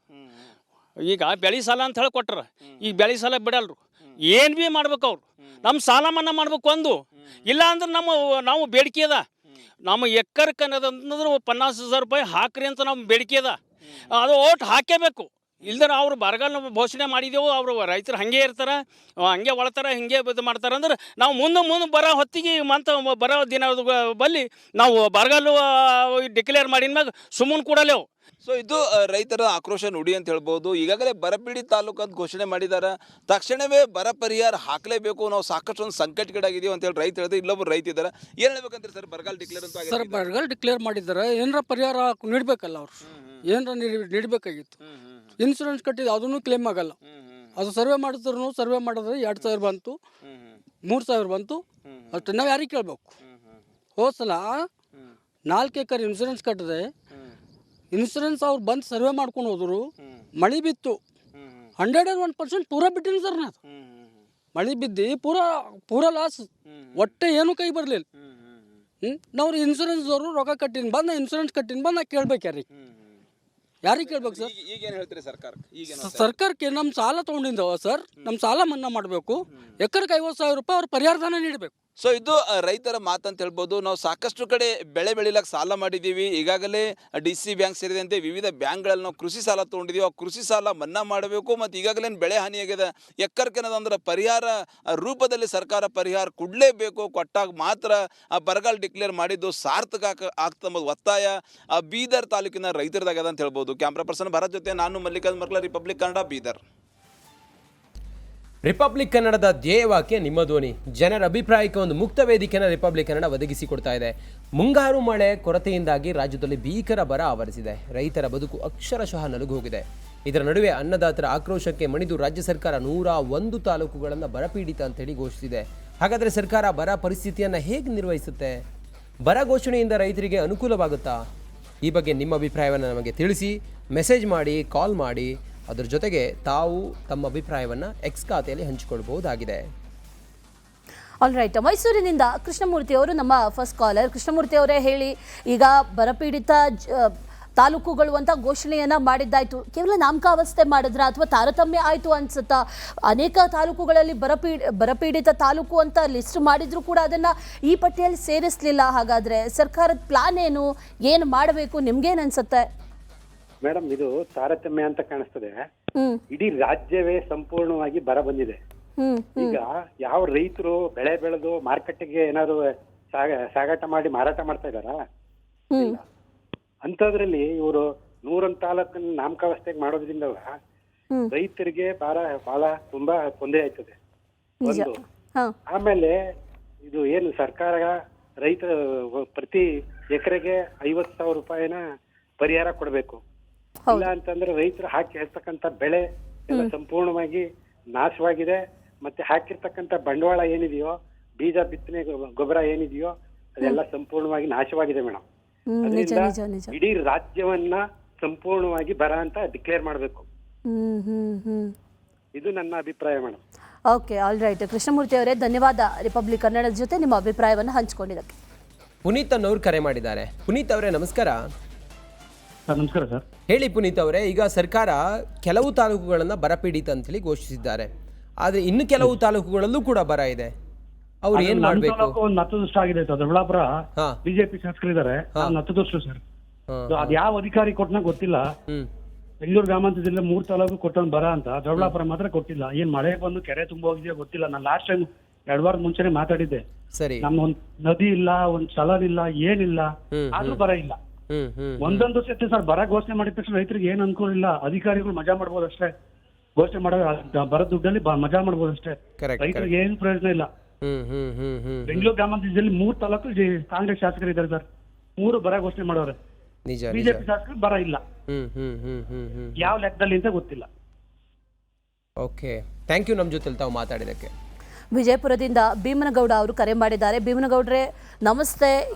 ಈಗ ಬೆಳೆ ಸಾಲ ಅಂತ ಹೇಳಿ ಕೊಟ್ಟಾರ, ಈಗ ಬೆಳೆ ಸಾಲ ಬಿಡಲ್ರು. ಏನು ಭೀ ಮಾಡ್ಬೇಕು ಅವ್ರು. ನಮ್ಮ ಸಾಲ ಮನ್ನಾ ಮಾಡ್ಬೇಕು ಒಂದು, ಇಲ್ಲ ಅಂದ್ರೆ ನಾವು ಬೇಡಿಕೆ ಅದ. ನಮ್ಮ ಎಕರ್ಕ್ಕೆ ಅನ್ನೋದಂತಂದ್ರೆ 50,000 ರೂಪಾಯಿ ಹಾಕ್ರಿ ಅಂತ ನಮ್ಮ ಬೇಡಿಕೆ ಅದ. ಅದು ಓಟ್ ಹಾಕೇಬೇಕು. ಇಲ್ದ್ರೆ ಅವ್ರು ಬರಗಾಲ ಘೋಷಣೆ ಮಾಡಿದೆವು, ಅವರು ರೈತರು ಹಾಗೆ ಇರ್ತಾರೆ, ಹಂಗೆ ಒಳ್ತಾರೆ, ಹಿಂಗೆ ಇದು ಮಾಡ್ತಾರೆ ಅಂದ್ರೆ ನಾವು ಮುಂದೆ ಬರೋ ಹೊತ್ತಿಗೆ ಬರೋ ದಿನ ಬಲ್ಲಿ ನಾವು ಬರಗಾಲ ಡಿಕ್ಲೇರ್ ಮಾಡಿದ ಮ್ಯಾಗ ಸುಮ್ಮನೆ ಕೂಡಲೇವು. ಸೊ ಇದು ರೈತರ ಆಕ್ರೋಶ ನುಡಿ ಅಂತ ಹೇಳ್ಬೋದು. ಈಗಾಗಲೇ ಬರಪೀಡಿತ ತಾಲೂಕು ಅಂತ ಘೋಷಣೆ ಮಾಡಿದ್ದಾರೆ. ತಕ್ಷಣವೇ ಬರ ಪರಿಹಾರ ಹಾಕಲೇಬೇಕು, ನಾವು ಸಾಕಷ್ಟು ಒಂದು ಸಂಕಟಗೀಡಾಗಿದ್ದೀವಿ ಅಂತೇಳಿ ರೈತ ಹೇಳಿದ್ರೆ. ಇಲ್ಲೊಬ್ಬರು ರೈತ ಇದ್ದಾರೆ, ಏನು ಹೇಳ್ಬೇಕಂದ್ರೆ ಸರ್ ಬರಗಾಲ ಡಿಕ್ಲೇರ್ ಅಂತ? ಸರ್ ಬರಗಾಲ ಡಿಕ್ಲೇರ್ ಮಾಡಿದ್ದಾರೆ, ಏನಾರ ಪರಿಹಾರ ನೀಡಬೇಕಲ್ಲ ಅವ್ರು, ಏನಾರ ನೀಡಬೇಕಾಗಿತ್ತು. ಇನ್ಶೂರೆನ್ಸ್ ಕಟ್ಟಿದ್ದು ಅದನ್ನು ಕ್ಲೇಮ್ ಆಗಲ್ಲ. ಅದು ಸರ್ವೆ ಮಾಡಿದ್ರು, ಸರ್ವೆ ಮಾಡಿದ್ರೆ 2,000 ಬಂತು, 3,000 ಬಂತು, ಅಷ್ಟು ನಾವು ಯಾರಿಗೆ ಕೇಳಬೇಕು? ಹೋದ್ಸಲ 4 ಎಕರೆ ಇನ್ಶೂರೆನ್ಸ್ ಕಟ್ಟಿದೆ. ಇನ್ಶೂರೆನ್ಸ್ ಅವ್ರು ಬಂದು ಸರ್ವೆ ಮಾಡ್ಕೊಂಡು ಹೋದ್ರು, ಮಳೆ ಬಿತ್ತು, 101% ಪೂರ ಬಿಟ್ಟಿಲ್ಲ ಸರ್. ನಾನು ಮಳೆ ಬಿದ್ದು ಪೂರ ಲಾಸ್, ಒಟ್ಟೆ ಏನೂ ಕೈ ಬರಲಿಲ್ಲ. ನಾವು ಇನ್ಶೂರೆನ್ಸ್ದವರು ರೊಕ್ಕ ಕಟ್ಟಿನ ಬಂದ, ಇನ್ಶೂರೆನ್ಸ್ ಕಟ್ಟಿನ ಬಂದು ನಾ ಕೇಳ್ಬೇಕು ಯಾರಿಗೆ ಕೇಳ್ಬೇಕು ಸರ್? ಈಗೇನು ಹೇಳ್ತೀರಿ ಸರ್ಕಾರಕ್ಕೆ? ಸರ್ಕಾರಕ್ಕೆ ನಮ್ಮ ಸಾಲ ತೊಗೊಂಡಿದ್ದವ ಸರ್, ನಮ್ಮ ಸಾಲ ಮನ್ನಾ ಮಾಡಬೇಕು. ಎಕರೆಗೆ 50,000 ರೂಪಾಯಿ ಅವ್ರು ಪರಿಹಾರಧನ ನೀಡಬೇಕು. ಸೊ ಇದು ರೈತರ ಮಾತಂತ ಹೇಳ್ಬೋದು. ನಾವು ಸಾಕಷ್ಟು ಕಡೆ ಬೆಳೆ ಬೆಳಿಲಕ್ಕೆ ಸಾಲ ಮಾಡಿದ್ದೀವಿ. ಈಗಾಗಲೇ DC ಬ್ಯಾಂಕ್ ಸೇರಿದಂತೆ ವಿವಿಧ ಬ್ಯಾಂಕ್ಗಳಲ್ಲಿ ನಾವು ಕೃಷಿ ಸಾಲ ತೊಗೊಂಡಿದ್ದೀವಿ. ಆ ಕೃಷಿ ಸಾಲ ಮನ್ನಾ ಮಾಡಬೇಕು. ಮತ್ತು ಈಗಾಗಲೇ ಬೆಳೆ ಹಾನಿಯಾಗಿದೆ, ಎಕ್ಕರ್ಕೆನದಂದ್ರೆ ಪರಿಹಾರ ರೂಪದಲ್ಲಿ ಸರ್ಕಾರ ಪರಿಹಾರ ಕೊಡಲೇಬೇಕು. ಕೊಟ್ಟಾಗ ಮಾತ್ರ ಆ ಬರಗಾಲ ಡಿಕ್ಲೇರ್ ಮಾಡಿದ್ದು ಸಾರ್ಥಕ ಆಗ್ತಂಬುದು ಒತ್ತಾಯ ಬೀದರ್ ತಾಲೂಕಿನ ರೈತರದಾಗ್ಯದ ಅಂತ ಹೇಳ್ಬೋದು. ಕ್ಯಾಮ್ರಾ ಪರ್ಸನ್ ಭರತ್ ಜೊತೆ ನಾನು ಮಲ್ಲಿಕಾರ್ಜುನ್ ಮರ್ಕಲ, ರಿಪಬ್ಲಿಕ್ ಕನ್ನಡ, ಬೀದರ್. ರಿಪಬ್ಲಿಕ್ ಕನ್ನಡದ ಧ್ಯೇಯವಾಕ್ಯ ನಿಮ್ಮ ಧ್ವನಿ. ಜನರ ಅಭಿಪ್ರಾಯಕ್ಕೆ ಒಂದು ಮುಕ್ತ ವೇದಿಕೆಯನ್ನು ರಿಪಬ್ಲಿಕ್ ಕನ್ನಡ ಒದಗಿಸಿಕೊಡ್ತಾ ಇದೆ. ಮುಂಗಾರು ಮಳೆ ಕೊರತೆಯಿಂದಾಗಿ ರಾಜ್ಯದಲ್ಲಿ ಭೀಕರ ಬರ ಆವರಿಸಿದೆ. ರೈತರ ಬದುಕು ಅಕ್ಷರಶಃ ನಲುಗು ಹೋಗಿದೆ. ಇದರ ನಡುವೆ ಅನ್ನದಾತರ ಆಕ್ರೋಶಕ್ಕೆ ಮಣಿದು ರಾಜ್ಯ ಸರ್ಕಾರ 101 ತಾಲೂಕುಗಳನ್ನು ಬರಪೀಡಿತ ಅಂತೇಳಿ ಘೋಷಿಸಿದೆ. ಹಾಗಾದರೆ ಸರ್ಕಾರ ಬರ ಪರಿಸ್ಥಿತಿಯನ್ನು ಹೇಗೆ ನಿರ್ವಹಿಸುತ್ತೆ? ಬರ ಘೋಷಣೆಯಿಂದ ರೈತರಿಗೆ ಅನುಕೂಲವಾಗುತ್ತಾ? ಈ ಬಗ್ಗೆ ನಿಮ್ಮ ಅಭಿಪ್ರಾಯವನ್ನು ನಮಗೆ ತಿಳಿಸಿ, ಮೆಸೇಜ್ ಮಾಡಿ, ಕಾಲ್ ಮಾಡಿ. ಅದರ ಜೊತೆಗೆ ತಾವು ತಮ್ಮ ಅಭಿಪ್ರಾಯವನ್ನು ಎಕ್ಸ್ ಖಾತೆಯಲ್ಲಿ ಹಂಚಿಕೊಳ್ಳಬಹುದಾಗಿದೆ. ಆಲ್ ರೈಟ್, ಮೈಸೂರಿನಿಂದ ಕೃಷ್ಣಮೂರ್ತಿ ಅವರು ನಮ್ಮ ಫಸ್ಟ್ ಕಾಲರ್. ಕೃಷ್ಣಮೂರ್ತಿ ಅವರೇ ಹೇಳಿ, ಈಗ ಬರಪೀಡಿತ ತಾಲೂಕುಗಳು ಅಂತ ಘೋಷಣೆಯನ್ನು ಮಾಡಿದ್ದಾಯಿತು, ಕೇವಲ ನಾಮಕಾವಸ್ಥೆ ಮಾಡಿದ್ರ ಅಥವಾ ತಾರತಮ್ಯ ಆಯಿತು ಅನ್ಸುತ್ತಾ? ಅನೇಕ ತಾಲೂಕುಗಳಲ್ಲಿ ಬರಪೀಡಿತ ತಾಲೂಕು ಅಂತ ಲಿಸ್ಟ್ ಮಾಡಿದ್ರು ಕೂಡ ಅದನ್ನು ಈ ಪಟ್ಟಿಯಲ್ಲಿ ಸೇರಿಸಲಿಲ್ಲ. ಹಾಗಾದರೆ ಸರ್ಕಾರದ ಪ್ಲಾನ್ ಏನು, ಏನು ಮಾಡಬೇಕು, ನಿಮ್ಗೇನು ಅನ್ಸುತ್ತೆ? ಮೇಡಮ್, ಇದು ತಾರತಮ್ಯ ಅಂತ ಕಾಣಿಸ್ತದೆ. ಇಡೀ ರಾಜ್ಯವೇ ಸಂಪೂರ್ಣವಾಗಿ ಬರ ಬಂದಿದೆ. ಈಗ ಯಾವ ರೈತರು ಬೆಳೆ ಬೆಳೆದು ಮಾರುಕಟ್ಟೆಗೆ ಏನಾದ್ರು ಸಾಗಾಟ ಮಾಡಿ ಮಾರಾಟ ಮಾಡ್ತಾ ಇದಾರಾ? ಇಲ್ಲ. ಅಂಥದ್ರಲ್ಲಿ ಇವರು 101 ತಾಲೂಕನ್ನ ನಾಮಕಾವಸ್ಥೆಗೆ ಮಾಡೋದ್ರಿಂದ ರೈತರಿಗೆ ಬಹಳ ತುಂಬಾ ತೊಂದರೆ ಆಯ್ತದೆ. ಒಂದು ಆಮೇಲೆ ಇದು ಏನು ಸರ್ಕಾರ ರೈತ ಪ್ರತಿ ಎಕರೆಗೆ 50,000 ರೂಪಾಯಿನ ಪರಿಹಾರ ಕೊಡಬೇಕು. ಇಲ್ಲ ಅಂತಂದ್ರೆ ರೈತರು ಹಾಕಿ ಹೇಳ್ತಕ್ಕಂಥ ಬೆಳೆ ಎಲ್ಲ ಸಂಪೂರ್ಣವಾಗಿ ನಾಶವಾಗಿದೆ. ಮತ್ತೆ ಹಾಕಿರ್ತಕ್ಕಂಥ ಬಂಡವಾಳ ಏನಿದೆಯೋ, ಬೀಜ ಬಿತ್ತನೆ ಗೊಬ್ಬರ ಏನಿದೆಯೋ ಅದೆಲ್ಲ ಸಂಪೂರ್ಣವಾಗಿ ನಾಶವಾಗಿದೆ ಮೇಡಮ್. ಅದರಿಂದ ಇಡೀ ರಾಜ್ಯವನ್ನ ಸಂಪೂರ್ಣವಾಗಿ ಬರ ಅಂತ ಡಿಕ್ಲೇರ್ ಮಾಡಬೇಕು. ಇದು ನನ್ನ ಅಭಿಪ್ರಾಯ madam. Okay, all right. Krishnamurthy ಅವರೇ, ಧನ್ಯವಾದ ರಿಪಬ್ಲಿಕ್ ಕನ್ನಡದ ಜೊತೆ ನಿಮ್ಮ ಅಭಿಪ್ರಾಯವನ್ನು ಹಂಚಿಕೊಂಡಿದ್ದಕ್ಕೆ. ಪುನೀತ್ ಅನ್ನೋರು ಕರೆ ಮಾಡಿದ್ದಾರೆ. ಪುನೀತ್ ಅವರೇ ನಮಸ್ಕಾರ. ನಮಸ್ಕಾರ ಸರ್. ಹೇಳಿ ಪುನೀತ್ ಅವರೇ, ಈಗ ಸರ್ಕಾರ ಕೆಲವು ತಾಲೂಕುಗಳನ್ನು ಬರಪೀಡಿತ ಅಂತೇಳಿ ಘೋಷಿಸಿದ್ದಾರೆ, ಆದರೆ ಇನ್ನು ಕೆಲವು ತಾಲೂಕುಗಳಲ್ಲೂ ಕೂಡ ಬರ ಇದೆ. ಅವ್ರು ಏನ್ ಮಾಡಬೇಕು? ಒಂದು 10 ವರ್ಷ ಆಗಿದೆ ಸರ್. ದೊಡ್ಡಬಳ್ಳಾಪುರ ಬಿಜೆಪಿ ಶಾಸಕರಿದ್ದಾರೆ, 10 ವರ್ಷ ಸರ್. ಅದ್ ಯಾವ ಅಧಿಕಾರಿ ಕೊಟ್ಟನ ಗೊತ್ತಿಲ್ಲ. ಬೆಂಗಳೂರು ಗ್ರಾಮಾಂತರ ಜಿಲ್ಲೆ 3 ತಾಲೂಕು ಕೊಟ್ಟೊಂದು ಬರ ಅಂತ, ದೊಡ್ಡಬಳ್ಳಾಪುರ ಮಾತ್ರ ಕೊಟ್ಟಿಲ್ಲ. ಏನ್ ಮಳೆ ಬಂದು ಕೆರೆ ತುಂಬ ಹೋಗಿದೆಯೋ ಗೊತ್ತಿಲ್ಲ. ನಾನು ಲಾಸ್ಟ್ ಟೈಮ್ 2 ವಾರದ ಮುಂಚೆನೆ ಮಾತಾಡಿದ್ದೆ. ಸರಿ, ನಮ್ಮ ಒಂದ್ ನದಿ ಇಲ್ಲ, ಒಂದ್ ಚಲನ್ ಇಲ್ಲ, ಏನಿಲ್ಲ, ಆದ್ರೂ ಬರ ಇಲ್ಲ. ಒಂದೊಂದು ಸತಿ ಸರ್ ಬರ ಘೋಷಣೆ ಮಾಡಿದ ತಕ್ಷಣ ರೈತರಿಗೆ ಏನ್ ಅನುಕೂಲ ಇಲ್ಲ. ಅಧಿಕಾರಿಗಳು ಮಜಾ ಮಾಡ್ಬೋದು ಅಷ್ಟೇ, ಘೋಷಣೆ ಮಾಡೋ ಬರ ದುಡ್ಡಲ್ಲಿ ಮಜಾ ಮಾಡ್ಬೋದು ಅಷ್ಟೇ. ರೈತರಿಗೆ ಏನು ಪ್ರಯೋಜನ ಇಲ್ಲ. ಬೆಂಗಳೂರು ಗ್ರಾಮಾಂತರ ಜಿಲ್ಲೆ 3 ತಾಲೂಕು ಕಾಂಗ್ರೆಸ್ ಶಾಸಕರಿದ್ದಾರೆ ಸರ್. 3 ಬರ ಘೋಷಣೆ ಮಾಡೋರೆ. ಬಿಜೆಪಿ ಶಾಸಕರು ಬರ ಇಲ್ಲ. ಯಾವ ಲೆಕ್ಕದಲ್ಲಿ ಅಂತ ಗೊತ್ತಿಲ್ಲ. ಓಕೆ, ಥ್ಯಾಂಕ್ ಯು ನಮ್ಮ ಜೊತೆ ತಾವು ಮಾತಾಡಿದಕ್ಕೆ. ವಿಜಯಪುರದಿಂದ ಭೀಮನಗೌಡ ಅವರು ಕರೆ ಮಾಡಿದ್ದಾರೆ. ಭೀಮನಗೌಡ್ರೆ ನಮಸ್ತೆ.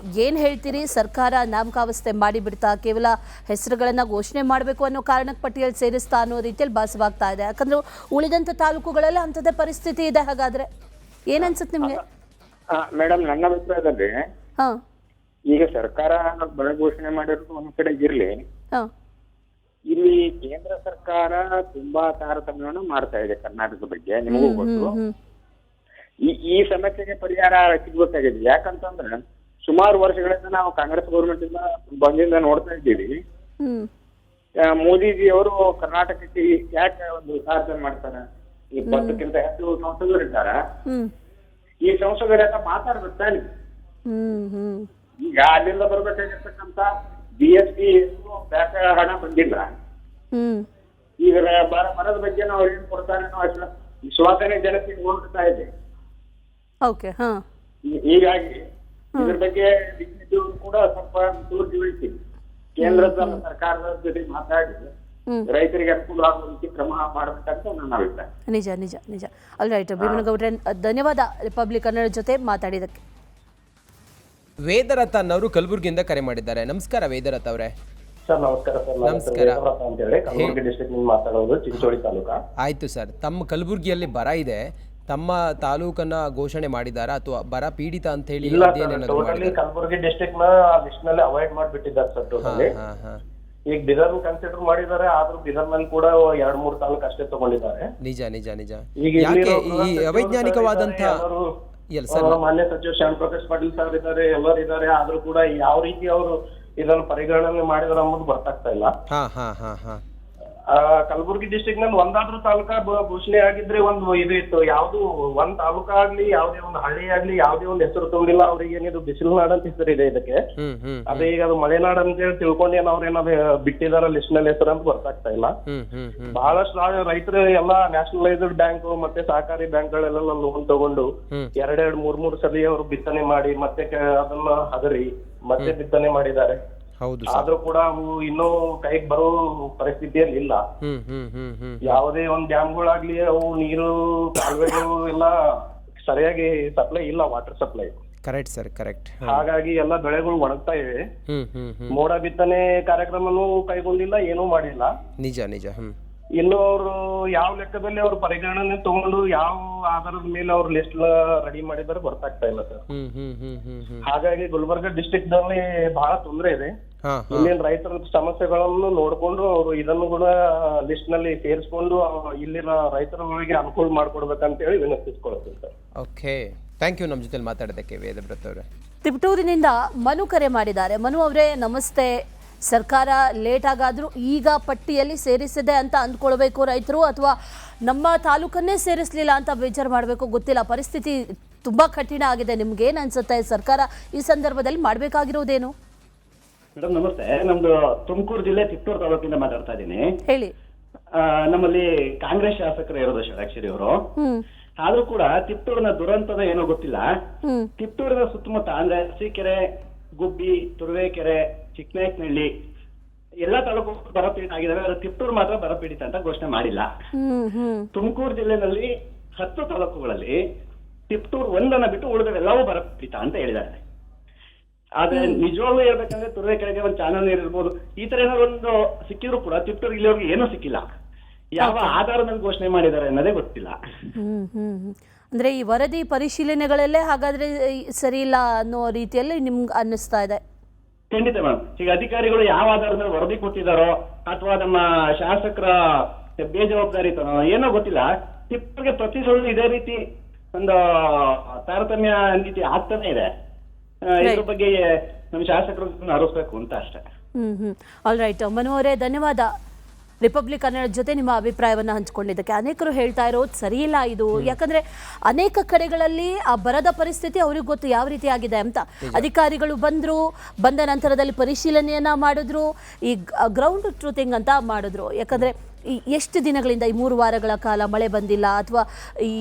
ಏನು ಹೇಳ್ತೀರಿ? ಸರ್ಕಾರ ನಾಮಕಾವಸ್ಥೆ ಮಾಡಿಬಿಡ್ತಾ, ಕೇವಲ ಹೆಸರುಗಳನ್ನು ಘೋಷಣೆ ಮಾಡಬೇಕು ಅನ್ನೋ ಕಾರಣಕ್ಕೆ ಪಟ್ಟಿಯಲ್ಲಿ ಸೇರಿಸ್ತಾ ಅನ್ನೋ ರೀತಿಯಲ್ಲಿ ಭಾಸವಾಗ್ತಾ ಇದೆ. ಯಾಕಂದ್ರೆ ಉಳಿದಂಥ ತಾಲೂಕುಗಳೆಲ್ಲ ಅಂಥದ್ದೇ ಪರಿಸ್ಥಿತಿ ಇದೆ. ಹಾಗಾದ್ರೆ ಏನನ್ಸುತ್ತೆ ನಿಮಗೆ? ಮೇಡಮ್, ನನ್ನ ಅಭಿಪ್ರಾಯದಲ್ಲಿ ಈಗ ಸರ್ಕಾರ ಬರ ಘೋಷಣೆ ಮಾಡಿರೋದು ಒಂದ್ ಕಡೆ ಇರ್ಲಿ, ಇಲ್ಲಿ ಕೇಂದ್ರ ಸರ್ಕಾರ ತುಂಬಾ ತಾರತಮ್ಯವನ್ನು ಮಾಡ್ತಾ ಇದೆ ಕರ್ನಾಟಕದ ಬಗ್ಗೆ, ನಿಮಗೂ ಗೊತ್ತು. ಈ ಸಮಸ್ಯೆಗೆ ಪರಿಹಾರ ಸಿಗ್ಬೇಕಾಗಿದೆ. ಯಾಕಂತಂದ್ರೆ ಸುಮಾರು ವರ್ಷಗಳಿಂದ ನಾವು ಕಾಂಗ್ರೆಸ್ ಗೌರ್ಮೆಂಟ್ ಇಂದ ಬಂದಿಂದ ನೋಡ್ತಾ ಇದ್ದೀವಿ. ಮೋದಿಜಿ ಅವರು ಕರ್ನಾಟಕಕ್ಕೆ ಯಾಕೆ ಒಂದು ತಾರತಮ್ಯ ಮಾಡ್ತಾರೆ? 20ಕ್ಕಿಂತ ಹೆಚ್ಚು ಸಂಸದರು ಇದ್ದಾರ. ಈ ಸಂಸದರೆಲ್ಲ ಮಾತಾಡ್ಬೇಕು ತಾನೆ. ಈಗ ಅಲ್ಲಿಂದ ಬರ್ಬೇಕಾಗಿರ್ತಕ್ಕಂತ BSP ಹಣ ಬಂದಿಲ್ಲ. ಈಗ ಬರದ ಬಗ್ಗೆ ನಾವು ಏನ್ ಕೊಡ್ತಾರೆ ಅನ್ನೋ ವಿಶ್ವಾಸನೆ ಜನತೆಗೆ ಹೋಗ್ತಾ ಇದೆ. ಹೀಗಾಗಿ ಇದ್ರ ಬಗ್ಗೆ ಕೂಡ ಸ್ವಲ್ಪ ತಿಳಿಸಿ ಕೇಂದ್ರದ ಸರ್ಕಾರದ ಜೊತೆ ಮಾತಾಡಿ ರೈತರಿಗೆ ಅನುಕೂಲ ಆಗುವ ರೀತಿ ಕ್ರಮ ಮಾಡಬೇಕಂತ ನನ್ನ ಅಭಿಪ್ರಾಯ. ನಿಜ ನಿಜ ನಿಜ. ಆಲ್ ರೈಟ್ ಭೀಮನಗೌಡ್ರೆ, ಧನ್ಯವಾದ ರಿಪಬ್ಲಿಕ್ ಕನ್ನಡ ಜೊತೆ ಮಾತಾಡಿದಕ್ಕೆ. ವೇದರಥ ಅನ್ನವರು ಕಲಬುರಗಿಯಿಂದ ಕರೆ ಮಾಡಿದ್ದಾರೆ. ನಮಸ್ಕಾರ ವೇದರಥ ಅವರೇ. ಸರ್ ನಮಸ್ಕಾರ ಸರ್. ನಮಸ್ಕಾರ. ಅಂತ ಹೇಳಿ ಕಲಬುರಗಿ ಡಿಸ್ಟ್ರಿಕ್ಟ್ ನಿಂದ ಮಾತಾಡೋದು, ಚಿಂಚೋಳಿ ತಾಲೂಕಾ. ಆಯ್ತು ಸರ್, ತಮ್ಮ ಕಲಬುರಗಿಯಲ್ಲಿ ಬರ ಇದೆ, ತಮ್ಮ ತಾಲೂಕನ್ನ ಘೋಷಣೆ ಮಾಡಿದಾರಾ ಅಥವಾ ಬರ ಪೀಡಿತ ಅಂತ ಹೇಳಿ? ಟೋಟಲಿ ಕಲಬುರಗಿ ಡಿಸ್ಟ್ರಿಕ್ಟ್ ನ ಲಿಸ್ಟ್ ನಲ್ಲಿ ಅವಾಯ್ಡ್ ಮಾಡಿಬಿಟ್ಟಿದ್ದಾರೆ ಸರ್ ಟೋಟಲಿ. ಈಗ ಬಿದರ್ ಕನ್ಸಿಡರ್ ಮಾಡಿದ್ದಾರೆ, ಆದ್ರೂ ಬಿದರ್ ನಲ್ಲಿ ಕೂಡ 2-3 ತಾಲೂಕು ಅಷ್ಟೇ ತಗೊಂಡಿದ್ದಾರೆ. ನಿಜ ನಿಜ ನಿಜ. ಯಾಕೆ ಈ ಅವೈಜ್ಞಾನಿಕವಾದಂತ ಮಾನ್ಯ ಸಚಿವ ಶ್ಯಾಮ್ ಪ್ರಕಾಶ್ ಪಾಟೀಲ್ ಸರ್ ಇದ್ದಾರೆ, ಎಲ್ಲರೂ ಇದ್ದಾರೆ, ಆದ್ರೂ ಕೂಡ ಯಾವ ರೀತಿ ಅವರು ಇದನ್ನು ಪರಿಗಣನೆ ಮಾಡಿದಾರೆ ಅನ್ನೋದು ಗೊತ್ತಾಗ್ತಾ ಇಲ್ಲ. ಕಲಬುರಗಿ ಡಿಸ್ಟ್ರಿಕ್ಟ್ ನಲ್ಲಿ ಒಂದಾದ್ರೂ ತಾಲೂಕಾ ಘೋಷಣೆ ಆಗಿದ್ರೆ ಒಂದು ಇದು ಇತ್ತು. ಯಾವ್ದು ಒಂದ್ ತಾಲೂಕಾ ಆಗ್ಲಿ, ಯಾವ್ದೇ ಒಂದು ಹಳ್ಳಿ ಆಗ್ಲಿ, ಯಾವ್ದೇ ಒಂದು ಹೆಸರು ತುಂಬಿಲ್ಲ. ಅವ್ರಿಗೆ ಏನಿದು ಬಿಸಿಲು ನಾಡ್ ಅಂತ ಹೆಸರು ಇದೆ ಇದಕ್ಕೆ. ಅದೇ ಈಗ ಅದು ಮಲೆನಾಡ್ ಅಂತ ಹೇಳಿ ತಿಳ್ಕೊಂಡೇನು ಅವ್ರೇನಾದ್ರು ಬಿಟ್ಟಿದಾರ ಲಿಸ್ಟ್ ನಲ್ಲಿ ಹೆಸರು ಅಂತ ಗೊತ್ತಾಗ್ತಾ ಇಲ್ಲ. ಬಹಳಷ್ಟು ರೈತರು ಎಲ್ಲಾ ನ್ಯಾಷನಲೈಸ್ಡ್ ಬ್ಯಾಂಕ್ ಮತ್ತೆ ಸಹಕಾರಿ ಬ್ಯಾಂಕ್ ಗಳೆಲ್ಲ ಲೋನ್ ತಗೊಂಡು 2-3 ಸಲ ಅವರು ಬಿತ್ತನೆ ಮಾಡಿ ಮತ್ತೆ ಅದನ್ನ ಹದರಿ ಮತ್ತೆ ಬಿತ್ತನೆ ಮಾಡಿದ್ದಾರೆ. ಆದ್ರೂ ಕೂಡ ಅವು ಇನ್ನೂ ಕೈಗೆ ಬರೋ ಪರಿಸ್ಥಿತಿಯಲ್ಲಿ ಇಲ್ಲ. ಯಾವುದೇ ಒಂದ್ ಡ್ಯಾಮ್ಗಳಾಗ್ಲಿ ಅವು ನೀರು ಕಾಲುವೆಗಳು ಎಲ್ಲ ಸರಿಯಾಗಿ ಸಪ್ಲೈ ಇಲ್ಲ, water supply. Correct sir, correct. ಹಾಗಾಗಿ ಎಲ್ಲ ಬೆಳೆಗಳು ಒಣಗ್ತಾ ಇವೆ. ಮೋಡ ಬಿತ್ತನೆ ಕಾರ್ಯಕ್ರಮನೂ ಕೈಗೊಂಡಿಲ್ಲ, ಏನೂ ಮಾಡಿಲ್ಲ. ನಿಜ ನಿಜ. ಇನ್ನು ಅವರು ಯಾವ ಲೆಕ್ಕದಲ್ಲಿ ಅವ್ರು ಪರಿಗಣನೆ ತಗೊಂಡು ಯಾವ ಆಧಾರದ ಮೇಲೆ ಅವ್ರ ಲಿಸ್ಟ್ ರೆಡಿ ಮಾಡಿದಾರೆ ಗೊತ್ತಾಗ್ತಾ ಇಲ್ಲ ಸರ್. ಹಾಗಾಗಿ ಗುಲ್ಬರ್ಗ ಡಿಸ್ಟ್ರಿಕ್ಟ್ ನಲ್ಲಿ ಬಹಳ ತೊಂದರೆ ಇದೆ. ಇಲ್ಲಿನ ರೈತರ ಸಮಸ್ಯೆಗಳನ್ನು ನೋಡ್ಕೊಂಡು ಅವರು ಇದನ್ನು ಕೂಡ ಲಿಸ್ಟ್ ನಲ್ಲಿ ಸೇರಿಸ್ಕೊಂಡು ಇಲ್ಲಿನ ರೈತರಿಗೆ ಅನುಕೂಲ ಮಾಡ್ಕೊಡ್ಬೇಕಂತ ಹೇಳಿ ವಿನಂತಿಸ್ಕೊಳ್ತೀನಿ ಸರ್. ಓಕೆ, ಥ್ಯಾಂಕ್ ಯು ನಮ್ಮ ಜೊತೆ ಮಾತಾಡೋದಕ್ಕೆ ವೇದವ್ರತ್ ಅವರೇ. ತಿಪಟೂರಿನಿಂದ ಮನು ಕರೆ ಮಾಡಿದ್ದಾರೆ. ಮನು ಅವರೇ ನಮಸ್ತೆ. ಸರ್ಕಾರ ಲೇಟ್ ಆಗಾದರೂ ಈಗ ಪಟ್ಟಿಯಲ್ಲಿ ಸೇರಿಸಿದೆ ಅಂತ ಅಂದ್ಕೊಳ್ಬೇಕು ರೈತರು, ಅಥವಾ ನಮ್ಮ ತಾಲೂಕನ್ನೇ ಸೇರಿಸಲಿಲ್ಲ ಅಂತ ಬೇಜಾರು ಮಾಡಬೇಕು, ಗೊತ್ತಿಲ್ಲ. ಪರಿಸ್ಥಿತಿ ತುಂಬ ಕಠಿಣ ಆಗಿದೆ. ನಿಮ್ಗೆ ಏನು ಅನ್ಸುತ್ತೆ, ಸರ್ಕಾರ ಈ ಸಂದರ್ಭದಲ್ಲಿ ಮಾಡಬೇಕಾಗಿರೋದೇನು? ಮೇಡಮ್ ನಮಸ್ತೆ, ನಮ್ದು ತುಮಕೂರು ಜಿಲ್ಲೆ ತಿಪ್ಟೂರು ತಾಲೂಕಿಂದ ಮಾತಾಡ್ತಾ ಇದ್ದೀನಿ. ಹೇಳಿ. ನಮ್ಮಲ್ಲಿ ಕಾಂಗ್ರೆಸ್ ಶಾಸಕರು ಇರೋದು ಷಡಾಕ್ಷರಿ ಅವರು. ಆದ್ರೂ ಕೂಡ ತಿಪ್ಟೂರಿನ ದುರಂತದ ಏನೋ ಗೊತ್ತಿಲ್ಲ. ತಿಪ್ಟೂರಿನ ಸುತ್ತಮುತ್ತ ಅಂದ್ರೆ ಅರಸೀಕೆರೆ, ಗುಬ್ಬಿ, ತುರುವೇಕೆರೆ, ಚಿಕ್ಕನಾಯಕನಹಳ್ಳಿ ಎಲ್ಲಾ ತಾಲೂಕು ಬರಪೀಡಿತ ಆಗಿದಾವೆ. ಆದ್ರೆ ತಿಪ್ಟೂರು ಮಾತ್ರ ಬರಪೀಡಿತ ಅಂತ ಘೋಷಣೆ ಮಾಡಿಲ್ಲ. ತುಮಕೂರು ಜಿಲ್ಲೆನಲ್ಲಿ 10 ತಾಲೂಕುಗಳಲ್ಲಿ ತಿಪ್ಟೂರು ಒಂದನ್ನ ಬಿಟ್ಟು ಉಳಿದವೆಲ್ಲವೂ ಬರಪೀಡಿತ ಅಂತ ಹೇಳಿದ್ದಾರೆ. ಆದ್ರೆ ನಿಜವಾಗ್ಲೂ ಹೇಳ್ಬೇಕಂದ್ರೆ ತುರುವೇಕೆರೆಗೆ ಒಂದು ಚಾನಲ್ ನೀರು ಇರ್ಬೋದು, ಈ ತರ ಏನಾದ್ರು ಒಂದು ಸಿಕ್ಕಿದ್ರು ಕೂಡ ತಿಪ್ಟೂರು ಇಲ್ಲಿವರೆಗೂ ಏನೂ ಸಿಕ್ಕಿಲ್ಲ. ಯಾವ ಆಧಾರದ ಮೇಲೆ ಘೋಷಣೆ ಮಾಡಿದ್ದಾರೆ ಅನ್ನೋದೇ ಗೊತ್ತಿಲ್ಲ. ಅಂದ್ರೆ ಈ ವರದಿ ಪರಿಶೀಲನೆಗಳಲ್ಲೇ ಹಾಗಾದ್ರೆ ಸರಿ ಇಲ್ಲ ಅನ್ನೋ ರೀತಿಯಲ್ಲಿ ನಿಮ್ಗೆ ಅನ್ನಿಸ್ತಾ ಇದೆ? ಖಂಡಿತ ಮೇಡಮ್. ಈಗ ಅಧಿಕಾರಿಗಳು ಯಾವ ಆಧಾರದ ಮೇಲೆ ವರದಿ ಕೊಟ್ಟಿದ್ದಾರೋ ಅಥವಾ ನಮ್ಮ ಶಾಸಕರ ಬೇಜವಾಬ್ದಾರಿತನೋ ಏನೋ ಗೊತ್ತಿಲ್ಲ, ತಿಪ್ಪಗೆ ಪ್ರತಿ ಸಲ ಇದೇ ರೀತಿ ಒಂದು ತಾರತಮ್ಯ ನೀತಿ ಆಗ್ತಾನೆ ಇದೆ. ಇದ್ರ ಬಗ್ಗೆ ನಮ್ಮ ಶಾಸಕರು ಆರೋಪಿಸಬೇಕು ಅಂತ ಅಷ್ಟೇ. ಆಲ್ ರೈಟ್ ಮನು ಅವರೇ, ಧನ್ಯವಾದ. ರಿಪಬ್ಲಿಕ್ ಕನ್ನಡ ಜೊತೆ ನಿಮ್ಮ ಅಭಿಪ್ರಾಯವನ್ನು ಹಂಚಿಕೊಂಡಿದ್ದಕ್ಕೆ. ಅನೇಕರು ಹೇಳ್ತಾ ಇರೋದು ಸರಿಯಿಲ್ಲ ಇದು, ಯಾಕಂದ್ರೆ ಅನೇಕ ಕಡೆಗಳಲ್ಲಿ ಆ ಬರದ ಪರಿಸ್ಥಿತಿ ಅವ್ರಿಗೆ ಗೊತ್ತು ಯಾವ ರೀತಿ ಆಗಿದೆ ಅಂತ. ಅಧಿಕಾರಿಗಳು ಬಂದ ನಂತರದಲ್ಲಿ ಪರಿಶೀಲನೆಯನ್ನ ಮಾಡಿದ್ರು, ಈ ಗ್ರೌಂಡ್ ಟ್ರೂತಿಂಗ್ ಅಂತ ಮಾಡಿದ್ರು. ಯಾಕಂದ್ರೆ ಎಷ್ಟು ದಿನಗಳಿಂದ ಈ 3 ವಾರಗಳ ಕಾಲ ಮಳೆ ಬಂದಿಲ್ಲ, ಅಥವಾ ಈ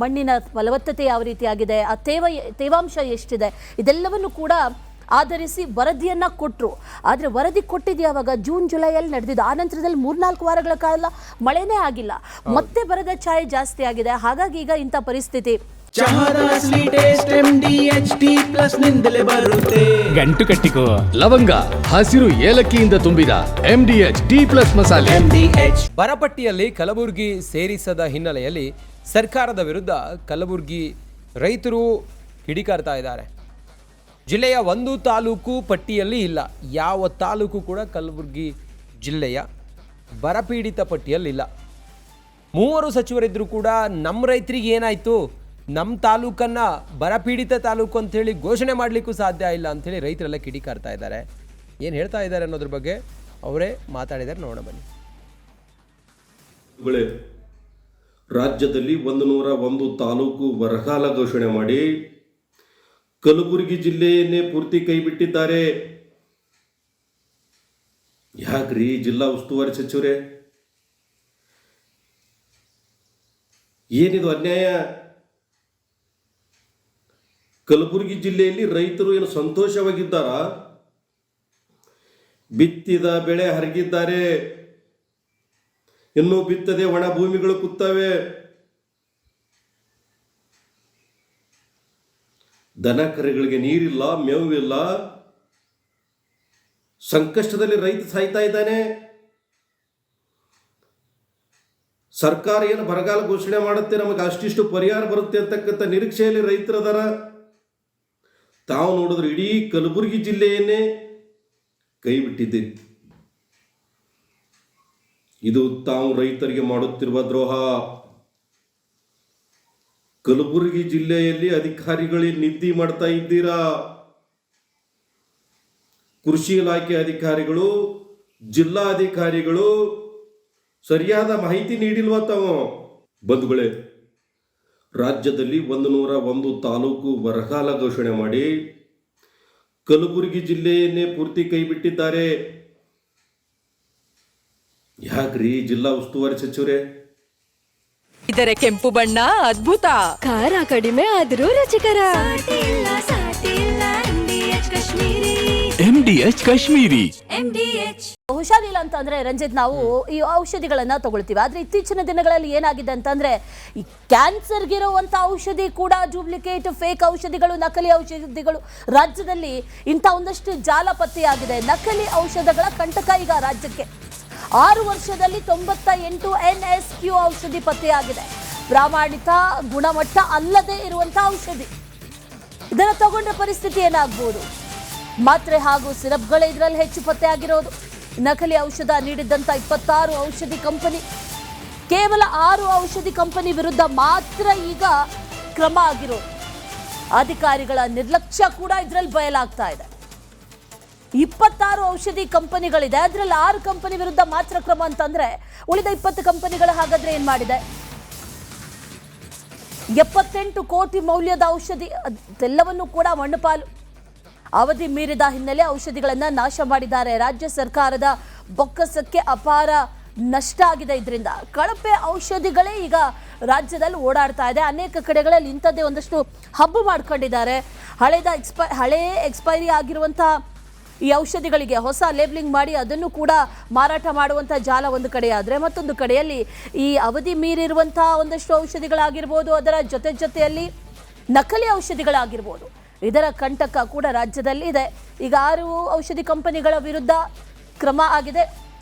ಮಣ್ಣಿನ ಫಲವತ್ತತೆ ಯಾವ ರೀತಿ ಆಗಿದೆ, ಆ ತೇವಾಂಶ ಎಷ್ಟಿದೆ, ಇದೆಲ್ಲವನ್ನು ಕೂಡ ಆಧರಿಸಿ ವರದಿಯನ್ನ ಕೊಟ್ಟರು. ಆದರೆ ವರದಿ ಕೊಟ್ಟಿದ್ದು ಯಾವಾಗ? ಜೂನ್ ಜುಲೈಯಲ್ಲಿ ನಡೆದಿದ್ದು. ಆ ನಂತರದಲ್ಲಿ 3-4 ವಾರಗಳ ಕಾಲ ಮಳೆನೇ ಆಗಿಲ್ಲ, ಮತ್ತೆ ಬರದ ಛಾಯೆ ಜಾಸ್ತಿ ಆಗಿದೆ. ಹಾಗಾಗಿ ಈಗ ಇಂಥ ಪರಿಸ್ಥಿತಿ. ಗಂಟು ಕಟ್ಟಿಕೋ ಲವಂಗ, ಹಸಿರು ಏಲಕ್ಕಿಯಿಂದ ತುಂಬಿದ MDH ಮಸಾಲೆ. ಬರಪಟ್ಟಿಯಲ್ಲಿ ಕಲಬುರಗಿ ಸೇರಿಸದ ಹಿನ್ನೆಲೆಯಲ್ಲಿ ಸರ್ಕಾರದ ವಿರುದ್ಧ ಕಲಬುರಗಿ ರೈತರು ಕಿಡಿಕಾರ್ತಾ ಇದ್ದಾರೆ. ಜಿಲ್ಲೆಯ ಒಂದು ತಾಲೂಕು ಪಟ್ಟಿಯಲ್ಲಿ ಇಲ್ಲ. ಯಾವ ತಾಲೂಕು ಕೂಡ ಕಲಬುರಗಿ ಜಿಲ್ಲೆಯ ಬರಪೀಡಿತ ಪಟ್ಟಿಯಲ್ಲಿಲ್ಲ. 3 ಸಚಿವರಿದ್ದರೂ ಕೂಡ ನಮ್ಮ ರೈತರಿಗೆ ಏನಾಯಿತು, ನಮ್ಮ ತಾಲೂಕನ್ನು ಬರಪೀಡಿತ ತಾಲೂಕು ಅಂಥೇಳಿ ಘೋಷಣೆ ಮಾಡಲಿಕ್ಕೂ ಸಾಧ್ಯ ಇಲ್ಲ ಅಂಥೇಳಿ ರೈತರೆಲ್ಲ ಕಿಡಿಕಾರ್ತಾ ಇದ್ದಾರೆ. ಏನು ಹೇಳ್ತಾ ಇದ್ದಾರೆ ಅನ್ನೋದ್ರ ಬಗ್ಗೆ ಅವರೇ ಮಾತಾಡಿದ್ದಾರೆ, ನೋಡೋಣ ಬನ್ನಿ. ರಾಜ್ಯದಲ್ಲಿ 101 ತಾಲೂಕು ಬರಗಾಲ ಘೋಷಣೆ ಮಾಡಿ ಕಲಬುರಗಿ ಜಿಲ್ಲೆಯನ್ನೇ ಪೂರ್ತಿ ಕೈ ಬಿಟ್ಟಿದ್ದಾರೆ. ಯಾಕ್ರಿ ಜಿಲ್ಲಾ ಉಸ್ತುವಾರಿ ಸಚಿವರೇ, ಏನಿದು ಅನ್ಯಾಯ? ಕಲಬುರಗಿ ಜಿಲ್ಲೆಯಲ್ಲಿ ರೈತರು ಏನು ಸಂತೋಷವಾಗಿದ್ದಾರಾ? ಬಿತ್ತಿದ ಬೆಳೆ ಹರಗಿದ್ದಾರೆ, ಇನ್ನೂ ಬಿತ್ತದೆ ಒಣ ಭೂಮಿಗಳು ಕುತ್ತವೆ. ದನ ಕರುಗಳಿಗೆ ನೀರಿಲ್ಲ, ಮೇವಿಲ್ಲ, ಸಂಕಷ್ಟದಲ್ಲಿ ರೈತ ಸಾಯ್ತಾ ಇದ್ದಾನೆ. ಸರ್ಕಾರ ಏನು ಬರಗಾಲ ಘೋಷಣೆ ಮಾಡುತ್ತೆ, ನಮಗೆ ಅಷ್ಟಿಷ್ಟು ಪರಿಹಾರ ಬರುತ್ತೆ ಅಂತಕ್ಕಂಥ ನಿರೀಕ್ಷೆಯಲ್ಲಿ ರೈತರದಾರ. ತಾವು ನೋಡಿದ್ರೆ ಇಡೀ ಕಲಬುರಗಿ ಜಿಲ್ಲೆಯನ್ನೇ ಕೈ ಬಿಟ್ಟಿದೆ. ಇದು ತಾವು ರೈತರಿಗೆ ಮಾಡುತ್ತಿರುವ ದ್ರೋಹ. ಕಲಬುರಗಿ ಜಿಲ್ಲೆಯಲ್ಲಿ ಅಧಿಕಾರಿಗಳಿಗೆ ನಿದ್ದೆ ಮಾಡ್ತಾ ಇದ್ದೀರಾ. ಕೃಷಿ ಇಲಾಖೆ ಅಧಿಕಾರಿಗಳು, ಜಿಲ್ಲಾ ಅಧಿಕಾರಿಗಳು ಸರಿಯಾದ ಮಾಹಿತಿ ನೀಡಿಲ್ವ ತಾವು? ಬಂಧುಗಳೇ, ರಾಜ್ಯದಲ್ಲಿ 101 ತಾಲೂಕು ಬರಗಾಲ ಘೋಷಣೆ ಮಾಡಿ ಕಲಬುರಗಿ ಜಿಲ್ಲೆಯನ್ನೇ ಪೂರ್ತಿ ಕೈ ಬಿಟ್ಟಿದ್ದಾರೆ. ಯಾಕ್ರಿ ಜಿಲ್ಲಾ ಉಸ್ತುವಾರಿ ಸಚಿವರೇ? ಇದರ ಕೆಂಪು ಬಣ್ಣ ಅದ್ಭುತ, ಖಾರ ಕಡಿಮೆ ಆದರೂ ರುಚಿಕರ. MDH ಕಾಶ್ಮೀರಿ. ಹುಷಾರಿಲ್ಲ ಅಂತಂದ್ರೆ ರಂಜಿತ್, ನಾವು ಈ ಔಷಧಿಗಳನ್ನ ತಗೊಳ್ತೀವಿ. ಆದ್ರೆ ಇತ್ತೀಚಿನ ದಿನಗಳಲ್ಲಿ ಏನಾಗಿದೆ ಅಂತಂದ್ರೆ ಈ ಕ್ಯಾನ್ಸರ್ಗಿರುವಂತ ಔಷಧಿ ಕೂಡ ಡೂಪ್ಲಿಕೇಟ್, ಫೇಕ್ ಔಷಧಿಗಳು, ನಕಲಿ ಔಷಧಿಗಳು ರಾಜ್ಯದಲ್ಲಿ ಇಂಥ ಒಂದಷ್ಟು ಜಾಲ ಪತ್ತೆಯಾಗಿದೆ. ನಕಲಿ ಔಷಧಗಳ ಕಂಟಕ ಈಗ ರಾಜ್ಯಕ್ಕೆ. 6 ವರ್ಷದಲ್ಲಿ 98 NSQ ಔಷಧಿ ಪತ್ತೆಯಾಗಿದೆ. ಪ್ರಾಮಾಣಿಕ ಗುಣಮಟ್ಟ ಅಲ್ಲದೆ ಇರುವಂತ ಔಷಧಿ. ಇದನ್ನು ತಗೊಂಡ ಪರಿಸ್ಥಿತಿ ಏನಾಗಬಹುದು? ಮಾತ್ರೆ ಹಾಗೂ ಸಿರಪ್ಗಳೇ ಇದರಲ್ಲಿ ಹೆಚ್ಚು ಪತ್ತೆಯಾಗಿರೋದು. ನಕಲಿ ಔಷಧ ನೀಡಿದ್ದಂಥ 26 ಔಷಧಿ ಕಂಪನಿ, ಕೇವಲ 6 ಔಷಧಿ ಕಂಪನಿ ವಿರುದ್ಧ ಮಾತ್ರ ಈಗ ಕ್ರಮ ಆಗಿರೋದು. ಅಧಿಕಾರಿಗಳ ನಿರ್ಲಕ್ಷ್ಯ ಕೂಡ ಇದರಲ್ಲಿ ಬಯಲಾಗ್ತಾ ಇದೆ. 26 ಔಷಧಿ ಕಂಪನಿಗಳಿದೆ, ಅದರಲ್ಲಿ 6 ಕಂಪನಿ ವಿರುದ್ಧ ಮಾತ್ರ ಕ್ರಮ ಅಂತಂದ್ರೆ ಉಳಿದ 20 ಕಂಪನಿಗಳು ಹಾಗಾದ್ರೆ ಏನ್ ಮಾಡಿದೆ? 78 ಕೋಟಿ ಮೌಲ್ಯದ ಔಷಧಿ ಅದೆಲ್ಲವನ್ನೂ ಕೂಡ ಮಣ್ಣುಪಾಲು. ಅವಧಿ ಮೀರಿದ ಹಿನ್ನೆಲೆ ಔಷಧಿಗಳನ್ನ ನಾಶ ಮಾಡಿದ್ದಾರೆ. ರಾಜ್ಯ ಸರ್ಕಾರದ ಬೊಕ್ಕಸಕ್ಕೆ ಅಪಾರ ನಷ್ಟ ಆಗಿದೆ. ಇದರಿಂದ ಕಳಪೆ ಔಷಧಿಗಳೇ ಈಗ ರಾಜ್ಯದಲ್ಲಿ ಓಡಾಡ್ತಾ ಇದೆ. ಅನೇಕ ಕಡೆಗಳಲ್ಲಿ ಇಂಥದ್ದೇ ಒಂದಷ್ಟು ಹಬ್ಬ ಮಾಡ್ಕೊಂಡಿದ್ದಾರೆ. ಹಳೆ ಎಕ್ಸ್ಪೈರಿ ಆಗಿರುವಂತಹ ಈ ಔಷಧಿಗಳಿಗೆ ಹೊಸ ಲೇಬ್ಲಿಂಗ್ ಮಾಡಿ ಅದನ್ನು ಕೂಡ ಮಾರಾಟ ಮಾಡುವಂಥ ಜಾಲ ಒಂದು ಕಡೆ ಆದರೆ, ಮತ್ತೊಂದು ಕಡೆಯಲ್ಲಿ ಈ ಅವಧಿ ಮೀರಿರುವಂತಹ ಒಂದಷ್ಟು ಔಷಧಿಗಳಾಗಿರ್ಬೋದು, ಅದರ ಜೊತೆಯಲ್ಲಿ ನಕಲಿ ಔಷಧಿಗಳಾಗಿರ್ಬೋದು, ಇದರ ಕಂಟಕ ಕೂಡ ರಾಜ್ಯದಲ್ಲಿ ಇದೆ. ಈಗ 6 ಔಷಧಿ ಕಂಪನಿಗಳ ವಿರುದ್ಧ ಕ್ರಮ ಆಗಿದೆ.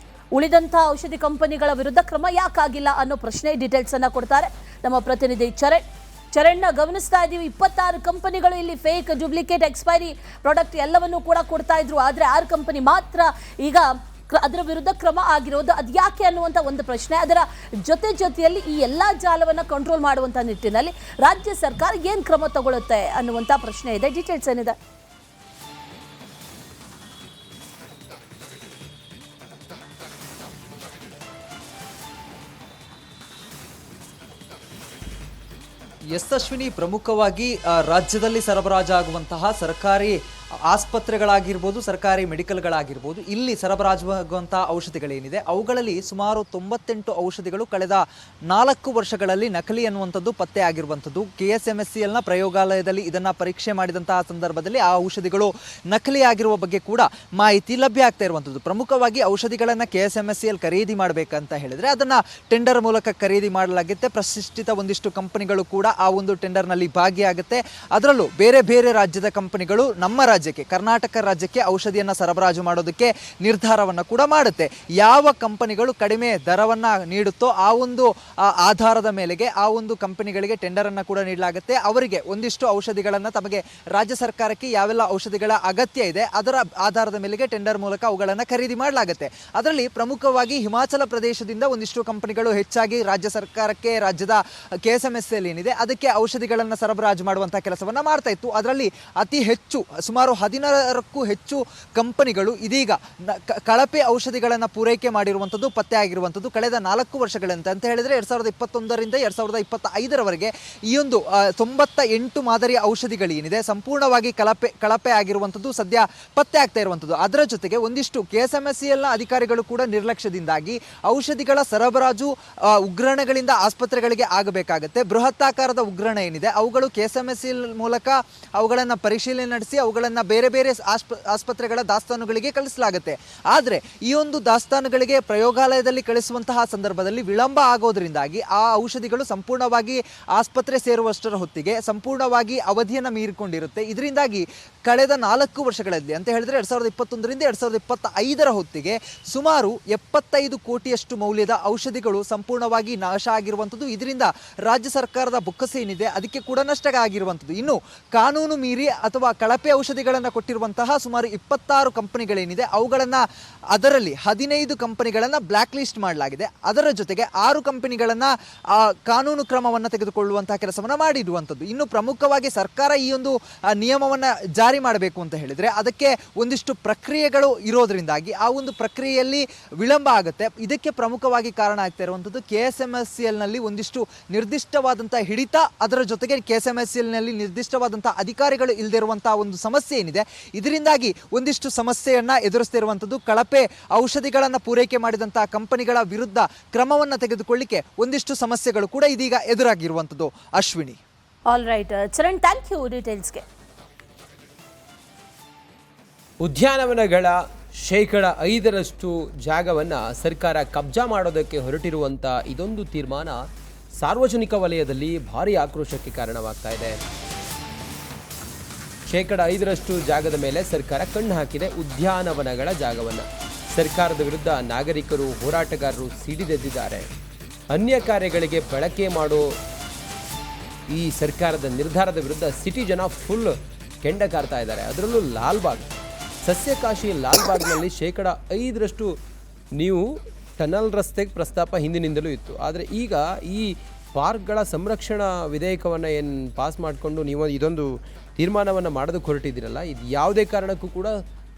ಉಳಿದಂಥ ಔಷಧಿ ಕಂಪನಿಗಳ ವಿರುದ್ಧ ಕ್ರಮ ಯಾಕಾಗಿಲ್ಲ ಅನ್ನೋ ಪ್ರಶ್ನೆ ಡೀಟೇಲ್ಸ್ ಅನ್ನ ಕೊಡ್ತಾರೆ ನಮ್ಮ ಪ್ರತಿನಿಧಿ ಚರಣ್ನ ಗಮನಿಸ್ತಾ ಇದ್ದೀವಿ. 26 ಕಂಪನಿಗಳು ಇಲ್ಲಿ ಫೇಕ್, ಡುಪ್ಲಿಕೇಟ್, ಎಕ್ಸ್ಪೈರಿ ಪ್ರಾಡಕ್ಟ್ ಎಲ್ಲವನ್ನೂ ಕೂಡ ಕೊಡ್ತಾ ಇದ್ರು. ಆದರೆ 6 ಕಂಪನಿ ಮಾತ್ರ ಈಗ ಅದರ ವಿರುದ್ಧ ಕ್ರಮ ಆಗಿರೋದು ಅದು ಯಾಕೆ ಅನ್ನುವಂಥ ಒಂದು ಪ್ರಶ್ನೆ. ಅದರ ಜೊತೆಯಲ್ಲಿ ಈ ಎಲ್ಲ ಜಾಲವನ್ನು ಕಂಟ್ರೋಲ್ ಮಾಡುವಂಥ ನಿಟ್ಟಿನಲ್ಲಿ ರಾಜ್ಯ ಸರ್ಕಾರ ಏನು ಕ್ರಮ ತಗೊಳುತ್ತೆ ಅನ್ನುವಂಥ ಪ್ರಶ್ನೆ ಇದೆ. ಡೀಟೇಲ್ಸ್ ಏನಿದೆ? ಅಶ್ವಿನಿ, ಪ್ರಮುಖವಾಗಿ ರಾಜ್ಯದಲ್ಲಿ ಸರಬರಾಜಾಗುವಂತಹ ಸರ್ಕಾರಿ ಆಸ್ಪತ್ರೆಗಳಾಗಿರ್ಬೋದು, ಸರ್ಕಾರಿ ಮೆಡಿಕಲ್ಗಳಾಗಿರ್ಬೋದು, ಇಲ್ಲಿ ಸರಬರಾಜಾಗುವಂತಹ ಔಷಧಿಗಳೇನಿದೆ ಅವುಗಳಲ್ಲಿ ಸುಮಾರು 98 ಔಷಧಿಗಳು ಕಳೆದ 4 ವರ್ಷಗಳಲ್ಲಿ ನಕಲಿ ಅನ್ನುವಂಥದ್ದು ಪತ್ತೆ ಆಗಿರುವಂಥದ್ದು. KSMSCLನ ಪ್ರಯೋಗಾಲಯದಲ್ಲಿ ಇದನ್ನು ಪರೀಕ್ಷೆ ಮಾಡಿದಂತಹ ಸಂದರ್ಭದಲ್ಲಿ ಆ ಔಷಧಿಗಳು ನಕಲಿ ಆಗಿರುವ ಬಗ್ಗೆ ಕೂಡ ಮಾಹಿತಿ ಲಭ್ಯ ಆಗ್ತಾ ಇರುವಂಥದ್ದು. ಪ್ರಮುಖವಾಗಿ ಔಷಧಿಗಳನ್ನು KSMSCL ಖರೀದಿ ಮಾಡಬೇಕಂತ ಹೇಳಿದರೆ ಅದನ್ನು ಟೆಂಡರ್ ಮೂಲಕ ಖರೀದಿ ಮಾಡಲಾಗುತ್ತೆ. ಪ್ರತಿಷ್ಠಿತ ಒಂದಿಷ್ಟು ಕಂಪನಿಗಳು ಕೂಡ ಆ ಒಂದು ಟೆಂಡರ್ನಲ್ಲಿ ಭಾಗಿಯಾಗುತ್ತೆ. ಅದರಲ್ಲೂ ಬೇರೆ ಬೇರೆ ರಾಜ್ಯದ ಕಂಪನಿಗಳು ನಮ್ಮ ರಾಜ್ಯಕ್ಕೆ, ಕರ್ನಾಟಕ ರಾಜ್ಯಕ್ಕೆ ಔಷಧಿಯನ್ನು ಸರಬರಾಜು ಮಾಡೋದಕ್ಕೆ ನಿರ್ಧಾರವನ್ನು ಕೂಡ ಮಾಡುತ್ತೆ. ಯಾವ ಕಂಪನಿಗಳು ಕಡಿಮೆ ದರವನ್ನು ನೀಡುತ್ತೋ ಆ ಒಂದು ಆಧಾರದ ಮೇಲೆಗೆ ಆ ಒಂದು ಕಂಪನಿಗಳಿಗೆ ಟೆಂಡರನ್ನು ಕೂಡ ನೀಡಲಾಗುತ್ತೆ. ಅವರಿಗೆ ಒಂದಿಷ್ಟು ಔಷಧಿಗಳನ್ನು ತಮಗೆ ರಾಜ್ಯ ಸರ್ಕಾರಕ್ಕೆ ಯಾವೆಲ್ಲ ಔಷಧಿಗಳ ಅಗತ್ಯ ಇದೆ ಅದರ ಆಧಾರದ ಮೇಲೆಗೆ ಟೆಂಡರ್ ಮೂಲಕ ಅವುಗಳನ್ನು ಖರೀದಿ ಮಾಡಲಾಗುತ್ತೆ. ಅದರಲ್ಲಿ ಪ್ರಮುಖವಾಗಿ ಹಿಮಾಚಲ ಪ್ರದೇಶದಿಂದ ಒಂದಿಷ್ಟು ಕಂಪನಿಗಳು ಹೆಚ್ಚಾಗಿ ರಾಜ್ಯ ಸರ್ಕಾರಕ್ಕೆ, ರಾಜ್ಯದ KSMSCL ಏನಿದೆ ಅದಕ್ಕೆ ಔಷಧಿಗಳನ್ನು ಸರಬರಾಜು ಮಾಡುವಂಥ ಕೆಲಸವನ್ನು ಮಾಡ್ತಾ ಇತ್ತು. ಅದರಲ್ಲಿ ಅತಿ ಹೆಚ್ಚು ಸುಮಾರು 16ಕ್ಕೂ ಹೆಚ್ಚು ಕಂಪನಿಗಳು ಇದೀಗ ಕಳಪೆ ಔಷಧಿಗಳನ್ನು ಪೂರೈಕೆ ಮಾಡಿರುವಂಥದ್ದು ಪತ್ತೆ ಆಗಿರುವಂಥದ್ದು ಕಳೆದ 4 ವರ್ಷಗಳಂತ ಅಂತ ಹೇಳಿದರೆ 2021ರಿಂದ 2025ರವರೆಗೆ ಈ ಒಂದು 98 ಮಾದರಿಯ ಔಷಧಿಗಳೇನಿದೆ ಸಂಪೂರ್ಣವಾಗಿ ಕಳಪೆ ಆಗಿರುವಂಥದ್ದು ಸದ್ಯ ಪತ್ತೆ ಆಗ್ತಾ ಇರುವಂಥದ್ದು. ಅದರ ಜೊತೆಗೆ ಒಂದಿಷ್ಟು KSMSCLನ ಅಧಿಕಾರಿಗಳು ಕೂಡ ನಿರ್ಲಕ್ಷ್ಯದಿಂದಾಗಿ ಔಷಧಿಗಳ ಸರಬರಾಜು ಉಗ್ರಾಣಗಳಿಂದ ಆಸ್ಪತ್ರೆಗಳಿಗೆ ಆಗಬೇಕಾಗತ್ತೆ. ಬೃಹತ್ತಾಕಾರದ ಉಗ್ರಾಣ ಏನಿದೆ ಅವುಗಳು KSMSCL ಮೂಲಕ ಅವುಗಳನ್ನು ಪರಿಶೀಲನೆ ನಡೆಸಿ ಅವುಗಳನ್ನು ಬೇರೆ ಬೇರೆ ಆಸ್ಪತ್ರೆಗಳ ದಾಸ್ತಾನುಗಳಿಗೆ ಕಳಿಸಲಾಗುತ್ತೆ. ಆದರೆ ಈ ಒಂದು ದಾಸ್ತಾನುಗಳಿಗೆ ಪ್ರಯೋಗಾಲಯದಲ್ಲಿ ಕಳಿಸುವಂತಹ ಸಂದರ್ಭದಲ್ಲಿ ವಿಳಂಬ ಆಗೋದ್ರಿಂದಾಗಿ ಆ ಔಷಧಿಗಳು ಸಂಪೂರ್ಣವಾಗಿ ಆಸ್ಪತ್ರೆ ಸೇರುವಷ್ಟರ ಹೊತ್ತಿಗೆ ಸಂಪೂರ್ಣವಾಗಿ ಅವಧಿಯನ್ನು ಮೀರಿಕೊಂಡಿರುತ್ತೆ. ಇದರಿಂದಾಗಿ ಕಳೆದ 4 ವರ್ಷಗಳಲ್ಲಿ ಅಂತ ಹೇಳಿದ್ರೆ 2021ರಿಂದ 2025ರ ಹೊತ್ತಿಗೆ ಸುಮಾರು 75 ಕೋಟಿಯಷ್ಟು ಮೌಲ್ಯದ ಔಷಧಿಗಳು ಸಂಪೂರ್ಣವಾಗಿ ನಾಶ ಆಗಿರುವಂಥದ್ದು. ಇದರಿಂದ ರಾಜ್ಯ ಸರ್ಕಾರದ ಬೊಕ್ಕಸ ಏನಿದೆ ಅದಕ್ಕೆ ಕೂಡ ನಷ್ಟ ಆಗಿರುವಂಥದ್ದು. ಇನ್ನು ಕಾನೂನು ಮೀರಿ ಅಥವಾ ಕಳಪೆ ಔಷಧಿಗಳನ್ನು ಕೊಟ್ಟಿರುವಂತಹ ಸುಮಾರು 26 ಕಂಪನಿಗಳೇನಿದೆ ಅವುಗಳನ್ನು ಅದರಲ್ಲಿ 15 ಕಂಪನಿಗಳನ್ನು ಬ್ಲ್ಯಾಕ್ ಲಿಸ್ಟ್ ಮಾಡಲಾಗಿದೆ. ಅದರ ಜೊತೆಗೆ 6 ಕಂಪನಿಗಳನ್ನು ಕಾನೂನು ಕ್ರಮವನ್ನು ತೆಗೆದುಕೊಳ್ಳುವಂತಹ ಕೆಲಸವನ್ನು ಮಾಡಿರುವಂಥದ್ದು. ಇನ್ನು ಪ್ರಮುಖವಾಗಿ ಸರ್ಕಾರ ಈ ಒಂದು ನಿಯಮವನ್ನು ಜಾರಿ ಮಾಡಬೇಕು ಅಂತ ಹೇಳಿದರೆ ಅದಕ್ಕೆ ಒಂದಿಷ್ಟು ಪ್ರಕ್ರಿಯೆಗಳು ಇರೋದ್ರಿಂದಾಗಿ ಆ ಒಂದು ಪ್ರಕ್ರಿಯೆಯಲ್ಲಿ ವಿಳಂಬ ಆಗುತ್ತೆ. ಇದಕ್ಕೆ ಪ್ರಮುಖವಾಗಿ ಕಾರಣ ಆಗ್ತಾ ಇರುವಂಥದ್ದು KSMSCLನಲ್ಲಿ ಒಂದಿಷ್ಟು ನಿರ್ದಿಷ್ಟವಾದಂಥ ಹಿಡಿತ, ಅದರ ಜೊತೆಗೆ KSMSCLನಲ್ಲಿ ನಿರ್ದಿಷ್ಟವಾದಂಥ ಅಧಿಕಾರಿಗಳು ಇಲ್ಲದಿರುವಂತಹ ಒಂದು ಸಮಸ್ಯೆ ಏನಿದೆ ಇದರಿಂದಾಗಿ ಒಂದಿಷ್ಟು ಸಮಸ್ಯೆಯನ್ನು ಎದುರಿಸ್ತಿರುವಂಥದ್ದು. ಕಳಪೆ ಔಷಧಿಗಳನ್ನು ಪೂರೈಕೆ ಮಾಡಿದಂತಹ ಕಂಪನಿಗಳ ವಿರುದ್ಧ ಕ್ರಮವನ್ನು ತೆಗೆದುಕೊಳ್ಳಿಕ್ಕೆ ಒಂದಿಷ್ಟು ಸಮಸ್ಯೆಗಳು ಕೂಡ ಇದೀಗ ಎದುರಾಗಿರುವಂಥದ್ದು. Ashwini. All right Charan, thank you ಡೀಟೇಲ್ಸ್ಗೆ. ಉದ್ಯಾನವನಗಳ 5% ಜಾಗವನ್ನು ಸರ್ಕಾರ ಕಬ್ಜಾ ಮಾಡೋದಕ್ಕೆ ಹೊರಟಿರುವಂಥ ಇದೊಂದು ತೀರ್ಮಾನ ಸಾರ್ವಜನಿಕ ವಲಯದಲ್ಲಿ ಭಾರಿ ಆಕ್ರೋಶಕ್ಕೆ ಕಾರಣವಾಗ್ತಾ ಇದೆ. 5% ಜಾಗದ ಮೇಲೆ ಸರ್ಕಾರ ಕಣ್ಣು ಹಾಕಿದೆ. ಉದ್ಯಾನವನಗಳ ಜಾಗವನ್ನು ಸರ್ಕಾರದ ವಿರುದ್ಧ ನಾಗರಿಕರು, ಹೋರಾಟಗಾರರು ಸಿಡಿದೆದ್ದಿದ್ದಾರೆ. ಅನ್ಯ ಕಾರ್ಯಗಳಿಗೆ ಬಳಕೆ ಮಾಡೋ ಈ ಸರ್ಕಾರದ ನಿರ್ಧಾರದ ವಿರುದ್ಧ ಸಿಟಿ ಜನ ಫುಲ್ ಕೆಂಡ ಕಾರ್ತಾ ಇದ್ದಾರೆ. ಅದರಲ್ಲೂ ಲಾಲ್ಬಾಗ್, ಸಸ್ಯಕಾಶಿ ಲಾಲ್ಬಾಗ್ನಲ್ಲಿ 5% ನೀವು ಟನಲ್ ರಸ್ತೆಗೆ ಪ್ರಸ್ತಾಪ ಹಿಂದಿನಿಂದಲೂ ಇತ್ತು. ಆದರೆ ಈಗ ಈ ಪಾರ್ಕ್ಗಳ ಸಂರಕ್ಷಣಾ ವಿಧೇಯಕವನ್ನು ಏನು ಪಾಸ್ ಮಾಡಿಕೊಂಡು ನೀವು ಇದೊಂದು ತೀರ್ಮಾನವನ್ನು ಮಾಡೋದಕ್ಕೆ ಹೊರಟಿದ್ದೀರಲ್ಲ, ಇದು ಯಾವುದೇ ಕಾರಣಕ್ಕೂ ಕೂಡ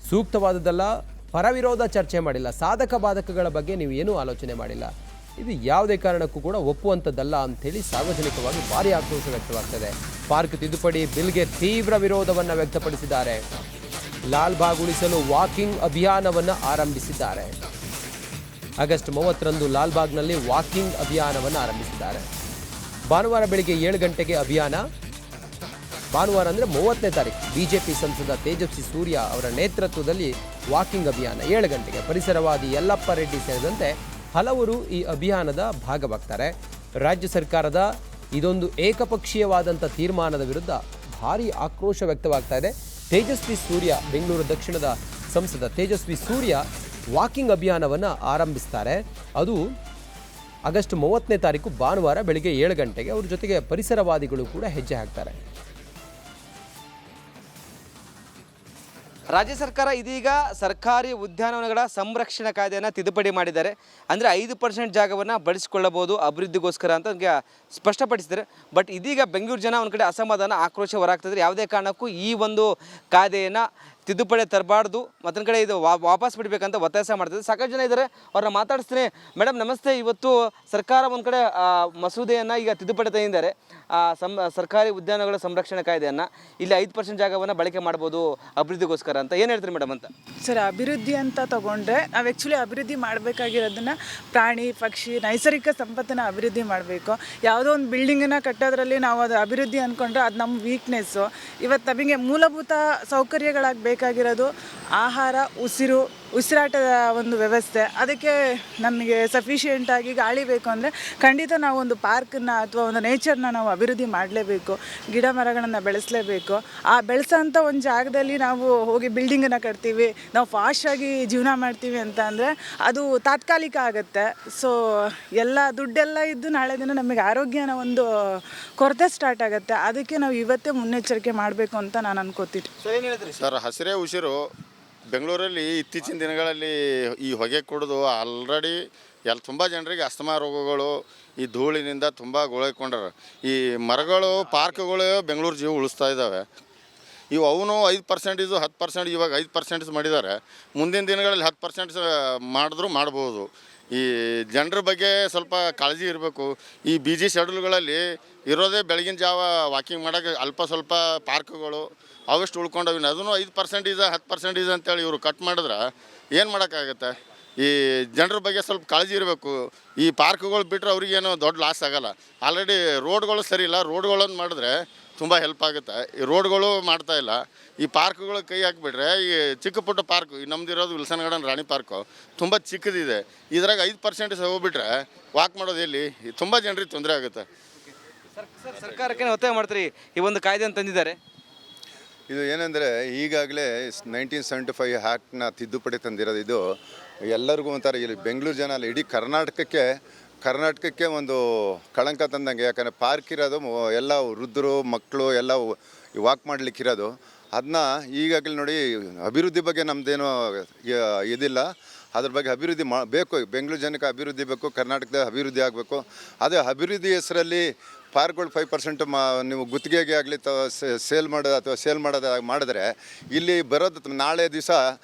ಸೂಕ್ತವಾದದ್ದಲ್ಲ. ಪರವಿರೋಧ ಚರ್ಚೆ ಮಾಡಿಲ್ಲ, ಸಾಧಕ ಬಾಧಕಗಳ ಬಗ್ಗೆ ನೀವು ಏನೂ ಆಲೋಚನೆ ಮಾಡಿಲ್ಲ. ಇದು ಯಾವುದೇ ಕಾರಣಕ್ಕೂ ಕೂಡ ಒಪ್ಪುವಂಥದ್ದಲ್ಲ ಅಂಥೇಳಿ ಸಾರ್ವಜನಿಕವಾಗಿ ಭಾರಿ ಆಕ್ರೋಶ ವ್ಯಕ್ತವಾಗ್ತದೆ. ಪಾರ್ಕ್ ತಿದ್ದುಪಡಿ ಬಿಲ್ಗೆ ತೀವ್ರ ವಿರೋಧವನ್ನು ವ್ಯಕ್ತಪಡಿಸಿದ್ದಾರೆ. ಲಾಲ್ಬಾಗ್ ಉಳಿಸಲು ವಾಕಿಂಗ್ ಅಭಿಯಾನವನ್ನು ಆರಂಭಿಸಿದ್ದಾರೆ. ಆಗಸ್ಟ್ 30ರಂದು ಲಾಲ್ಬಾಗ್ನಲ್ಲಿ ವಾಕಿಂಗ್ ಅಭಿಯಾನವನ್ನು ಆರಂಭಿಸಿದ್ದಾರೆ. ಭಾನುವಾರ ಬೆಳಿಗ್ಗೆ 7 ಗಂಟೆಗೆ ಅಭಿಯಾನ. ಭಾನುವಾರ ಅಂದರೆ 30ನೇ ತಾರೀಕು ಬಿಜೆಪಿ ಸಂಸದ ತೇಜಸ್ವಿ ಸೂರ್ಯ ಅವರ ನೇತೃತ್ವದಲ್ಲಿ ವಾಕಿಂಗ್ ಅಭಿಯಾನ 7 ಗಂಟೆಗೆ. ಪರಿಸರವಾದಿ ಯಲ್ಲಪ್ಪ ರೆಡ್ಡಿ ಸೇರಿದಂತೆ ಹಲವರು ಈ ಅಭಿಯಾನದ ಭಾಗವಾಗ್ತಾರೆ. ರಾಜ್ಯ ಸರ್ಕಾರದ ಇದೊಂದು ಏಕಪಕ್ಷೀಯವಾದಂಥ ತೀರ್ಮಾನದ ವಿರುದ್ಧ ಭಾರಿ ಆಕ್ರೋಶ ವ್ಯಕ್ತವಾಗ್ತಾ ಇದೆ. ತೇಜಸ್ವಿ ಸೂರ್ಯ, ಬೆಂಗಳೂರು ದಕ್ಷಿಣದ ಸಂಸದ ತೇಜಸ್ವಿ ಸೂರ್ಯ ವಾಕಿಂಗ್ ಅಭಿಯಾನವನ್ನು ಆರಂಭಿಸ್ತಾರೆ. ಅದು ಆಗಸ್ಟ್ 30ನೇ ತಾರೀಕು ಭಾನುವಾರ ಬೆಳಿಗ್ಗೆ 7 ಗಂಟೆಗೆ. ಅವ್ರ ಜೊತೆಗೆ ಪರಿಸರವಾದಿಗಳು ಕೂಡ ಹೆಜ್ಜೆ ಹಾಕ್ತಾರೆ. ರಾಜ್ಯ ಸರ್ಕಾರ ಇದೀಗ ಸರ್ಕಾರಿ ಉದ್ಯಾನವನಗಳ ಸಂರಕ್ಷಣಾ ಕಾಯ್ದೆಯನ್ನು ತಿದ್ದುಪಡಿ ಮಾಡಿದ್ದಾರೆ. ಅಂದರೆ 5% ಜಾಗವನ್ನು ಬಳಸಿಕೊಳ್ಳಬಹುದು ಅಭಿವೃದ್ಧಿಗೋಸ್ಕರ ಅಂತ ನನಗೆ ಸ್ಪಷ್ಟಪಡಿಸಿದ್ದಾರೆ. ಬಟ್ ಇದೀಗ ಬೆಂಗಳೂರು ಜನ ಒಂದು ಕಡೆ ಅಸಮಾಧಾನ, ಆಕ್ರೋಶ ಹೊರಾಗ್ತಿದ್ದಾರೆ. ಯಾವುದೇ ಕಾರಣಕ್ಕೂ ಈ ಒಂದು ಕಾಯ್ದೆಯನ್ನು ತಿದ್ದುಪಡಿ ತರಬಾರ್ದು, ಮತ್ತೊಂದು ಕಡೆ ಇದು ವಾಪಸ್ ಬಿಡಬೇಕಂತ ಒತ್ತಾಯ ಮಾಡ್ತಿದ್ದಾರೆ. ಸಾಕಷ್ಟು ಜನ ಇದ್ದಾರೆ, ಅವ್ರನ್ನ ಮಾತಾಡಿಸ್ತೀನಿ. ಮೇಡಮ್ ನಮಸ್ತೆ. ಇವತ್ತು ಸರ್ಕಾರ ಒಂದು ಕಡೆ ಮಸೂದೆಯನ್ನು ಈಗ ತಿದ್ದುಪಡಿ ತಂದಿದ್ದಾರೆ, ಸರ್ಕಾರಿ ಉದ್ಯಾನಗಳ ಸಂರಕ್ಷಣಾ ಕಾಯ್ದೆಯನ್ನು. ಇಲ್ಲಿ 5% ಜಾಗವನ್ನು ಬಳಕೆ ಮಾಡ್ಬೋದು ಅಭಿವೃದ್ಧಿಗೋಸ್ಕರ ಅಂತ ಏನು ಹೇಳ್ತೀರಿ ಮೇಡಮ್ ಅಂತ? ಸರ್, ಅಭಿವೃದ್ಧಿ ಅಂತ ತಗೊಂಡ್ರೆ ನಾವು ಆ್ಯಕ್ಚುಲಿ ಅಭಿವೃದ್ಧಿ ಮಾಡಬೇಕಾಗಿರೋದನ್ನ ಪ್ರಾಣಿ ಪಕ್ಷಿ ನೈಸರ್ಗಿಕ ಸಂಪತ್ತನ್ನು ಅಭಿವೃದ್ಧಿ ಮಾಡಬೇಕು. ಯಾವುದೋ ಒಂದು ಬಿಲ್ಡಿಂಗನ್ನು ಕಟ್ಟೋದ್ರಲ್ಲಿ ನಾವು ಅದು ಅಭಿವೃದ್ಧಿ ಅಂದ್ಕೊಂಡ್ರೆ ಅದು ನಮ್ಮ ವೀಕ್ನೆಸ್ಸು. ಇವತ್ತು ನಮಗೆ ಮೂಲಭೂತ ಸೌಕರ್ಯಗಳಾಗಿ ಬೇಕಾಗಿರೋದು ಆಹಾರ, ಉಸಿರಾಟದ ಒಂದು ವ್ಯವಸ್ಥೆ. ಅದಕ್ಕೆ ನಮಗೆ ಸಫಿಷಿಯೆಂಟಾಗಿ ಗಾಳಿ ಬೇಕು ಅಂದರೆ ಖಂಡಿತ ನಾವು ಒಂದು ಪಾರ್ಕನ್ನು ಅಥವಾ ಒಂದು ನೇಚರ್ನ ನಾವು ಅಭಿವೃದ್ಧಿ ಮಾಡಲೇಬೇಕು, ಗಿಡ ಮರಗಳನ್ನು ಬೆಳೆಸಲೇಬೇಕು. ಆ ಬೆಳೆಸೋಂಥ ಒಂದು ಜಾಗದಲ್ಲಿ ನಾವು ಹೋಗಿ ಬಿಲ್ಡಿಂಗನ್ನು ಕಟ್ತೀವಿ, ನಾವು ಫಾಸ್ಟಾಗಿ ಜೀವನ ಮಾಡ್ತೀವಿ ಅಂತ ಅಂದರೆ ಅದು ತಾತ್ಕಾಲಿಕ ಆಗುತ್ತೆ. ಸೊ ಎಲ್ಲ ದುಡ್ಡೆಲ್ಲ ಇದ್ದು ನಾಳೆ ದಿನ ನಮಗೆ ಆರೋಗ್ಯನ ಒಂದು ಕೊರತೆ ಸ್ಟಾರ್ಟ್ ಆಗುತ್ತೆ. ಅದಕ್ಕೆ ನಾವು ಇವತ್ತೇ ಮುನ್ನೆಚ್ಚರಿಕೆ ಮಾಡಬೇಕು ಅಂತ ನಾನು ಅನ್ಕೋತೀನಿ. ಸರ್, ಹಸಿರೇ ಉಸಿರು. ಬೆಂಗಳೂರಲ್ಲಿ ಇತ್ತೀಚಿನ ದಿನಗಳಲ್ಲಿ ಈ ಹೊಗೆ ಕುಡಿದು ಆಲ್ರೆಡಿ ತುಂಬ ಜನರಿಗೆ ಅಸ್ತಮಾ ರೋಗಗಳು ಈ ಧೂಳಿನಿಂದ ತುಂಬ ಗೋಳೈಕೊಂಡಾರ. ಈ ಮರಗಳು, ಪಾರ್ಕ್ಗಳು ಬೆಂಗಳೂರು ಜೀವ ಉಳಿಸ್ತಾ ಇದ್ದಾವೆ. ಇವು ಅವನು 5% 10%, ಇವಾಗ 5% ಮಾಡಿದ್ದಾರೆ. ಮುಂದಿನ ದಿನಗಳಲ್ಲಿ 10% ಮಾಡಿದ್ರು ಮಾಡ್ಬೋದು. ಈ ಜನರ ಬಗ್ಗೆ ಸ್ವಲ್ಪ ಕಾಳಜಿ ಇರಬೇಕು. ಈ ಬಿಜಿ ಶೆಡ್ಯೂಲ್ಗಳಲ್ಲಿ ಇರೋದೇ ಬೆಳಗಿನ ಜಾವ ವಾಕಿಂಗ್ ಮಾಡೋಕ್ಕೆ ಅಲ್ಪ ಸ್ವಲ್ಪ ಪಾರ್ಕ್ಗಳು ಅವಷ್ಟು ಉಳ್ಕೊಂಡವಿನ. ಅದನ್ನು 5% 10% ಅಂತೇಳಿ ಇವರು ಕಟ್ ಮಾಡಿದ್ರೆ ಏನು ಮಾಡೋಕ್ಕಾಗತ್ತೆ? ಈ ಜನರ ಬಗ್ಗೆ ಸ್ವಲ್ಪ ಕಾಳಜಿ ಇರಬೇಕು. ಈ ಪಾರ್ಕ್ಗಳು ಬಿಟ್ಟರೆ ಅವ್ರಿಗೇನು ದೊಡ್ಡ ಲಾಸ್ ಆಗೋಲ್ಲ. ಆಲ್ರೆಡಿ ರೋಡ್ಗಳು ಸರಿ ಇಲ್ಲ, ರೋಡ್ಗಳನ್ನು ಮಾಡಿದ್ರೆ ತುಂಬ ಹೆಲ್ಪ್ ಆಗುತ್ತೆ. ಈ ರೋಡ್ಗಳು ಮಾಡ್ತಾ ಇಲ್ಲ. ಈ ಪಾರ್ಕ್ಗಳು ಕೈ ಹಾಕಿಬಿಟ್ರೆ ಈ ಚಿಕ್ಕ ಪುಟ್ಟ ಪಾರ್ಕು, ಈ ನಮ್ಮದಿರೋದು ವಿಲ್ಸನ್ ಗಾರ್ಡನ್ ರಾಣಿ ಪಾರ್ಕು ತುಂಬ ಚಿಕ್ಕದಿದೆ. ಇದ್ರಾಗ 5% ಹೋಗ್ಬಿಟ್ರೆ ವಾಕ್ ಮಾಡೋದು ಎಲ್ಲಿ? ತುಂಬ ಜನರಿಗೆ ತೊಂದರೆ ಆಗುತ್ತೆ. ಸರ್ಕಾರಕ್ಕೆ ಒತ್ತಾಯ ಮಾಡ್ತೀರಿ ಈ ಒಂದು ಕಾಯ್ದೆ ತಂದಿದ್ದಾರೆ. ಇದು ಏನಂದರೆ ಈಗಾಗಲೇ 1975 ಆ್ಯಕ್ಟ್ನ ತಿದ್ದುಪಡಿ ತಂದಿರೋದು. ಇದು ಎಲ್ಲರಿಗೂ ಒಂಥರ ಇಲ್ಲಿ ಬೆಂಗಳೂರು ಜನ ಅಲ್ಲ, ಇಡೀ ಕರ್ನಾಟಕಕ್ಕೆ ಒಂದು ಕಳಂಕ ತಂದಂಗೆ. ಯಾಕಂದರೆ ಪಾರ್ಕ್ ಇರೋದು ಎಲ್ಲ ವೃದ್ಧರು, ಮಕ್ಕಳು ಎಲ್ಲ ವಾಕ್ ಮಾಡಲಿಕ್ಕಿರೋದು. ಅದನ್ನ ಈಗಾಗಲೇ ನೋಡಿ, ಅಭಿವೃದ್ಧಿ ಬಗ್ಗೆ ನಮ್ಮದೇನೋ ಇದಿಲ್ಲ. ಅದ್ರ ಬಗ್ಗೆ ಅಭಿವೃದ್ಧಿ ಬೇಕು. ಬೆಂಗಳೂರು ಜನಕ್ಕೆ ಅಭಿವೃದ್ಧಿ ಬೇಕು, ಕರ್ನಾಟಕದ ಅಭಿವೃದ್ಧಿ ಆಗಬೇಕು. ಅದೇ ಅಭಿವೃದ್ಧಿ ಹೆಸರಲ್ಲಿ ಪಾರ್ಕ್ಗಳು 5% ನೀವು ಗುತ್ತಿಗೆಗೆ ಆಗಲಿ ಸೇಲ್ ಮಾಡೋದು ಅಥವಾ ಮಾಡಿದ್ರೆ ಇಲ್ಲಿ ಬರೋದು ನಾಳೆ ದಿವಸ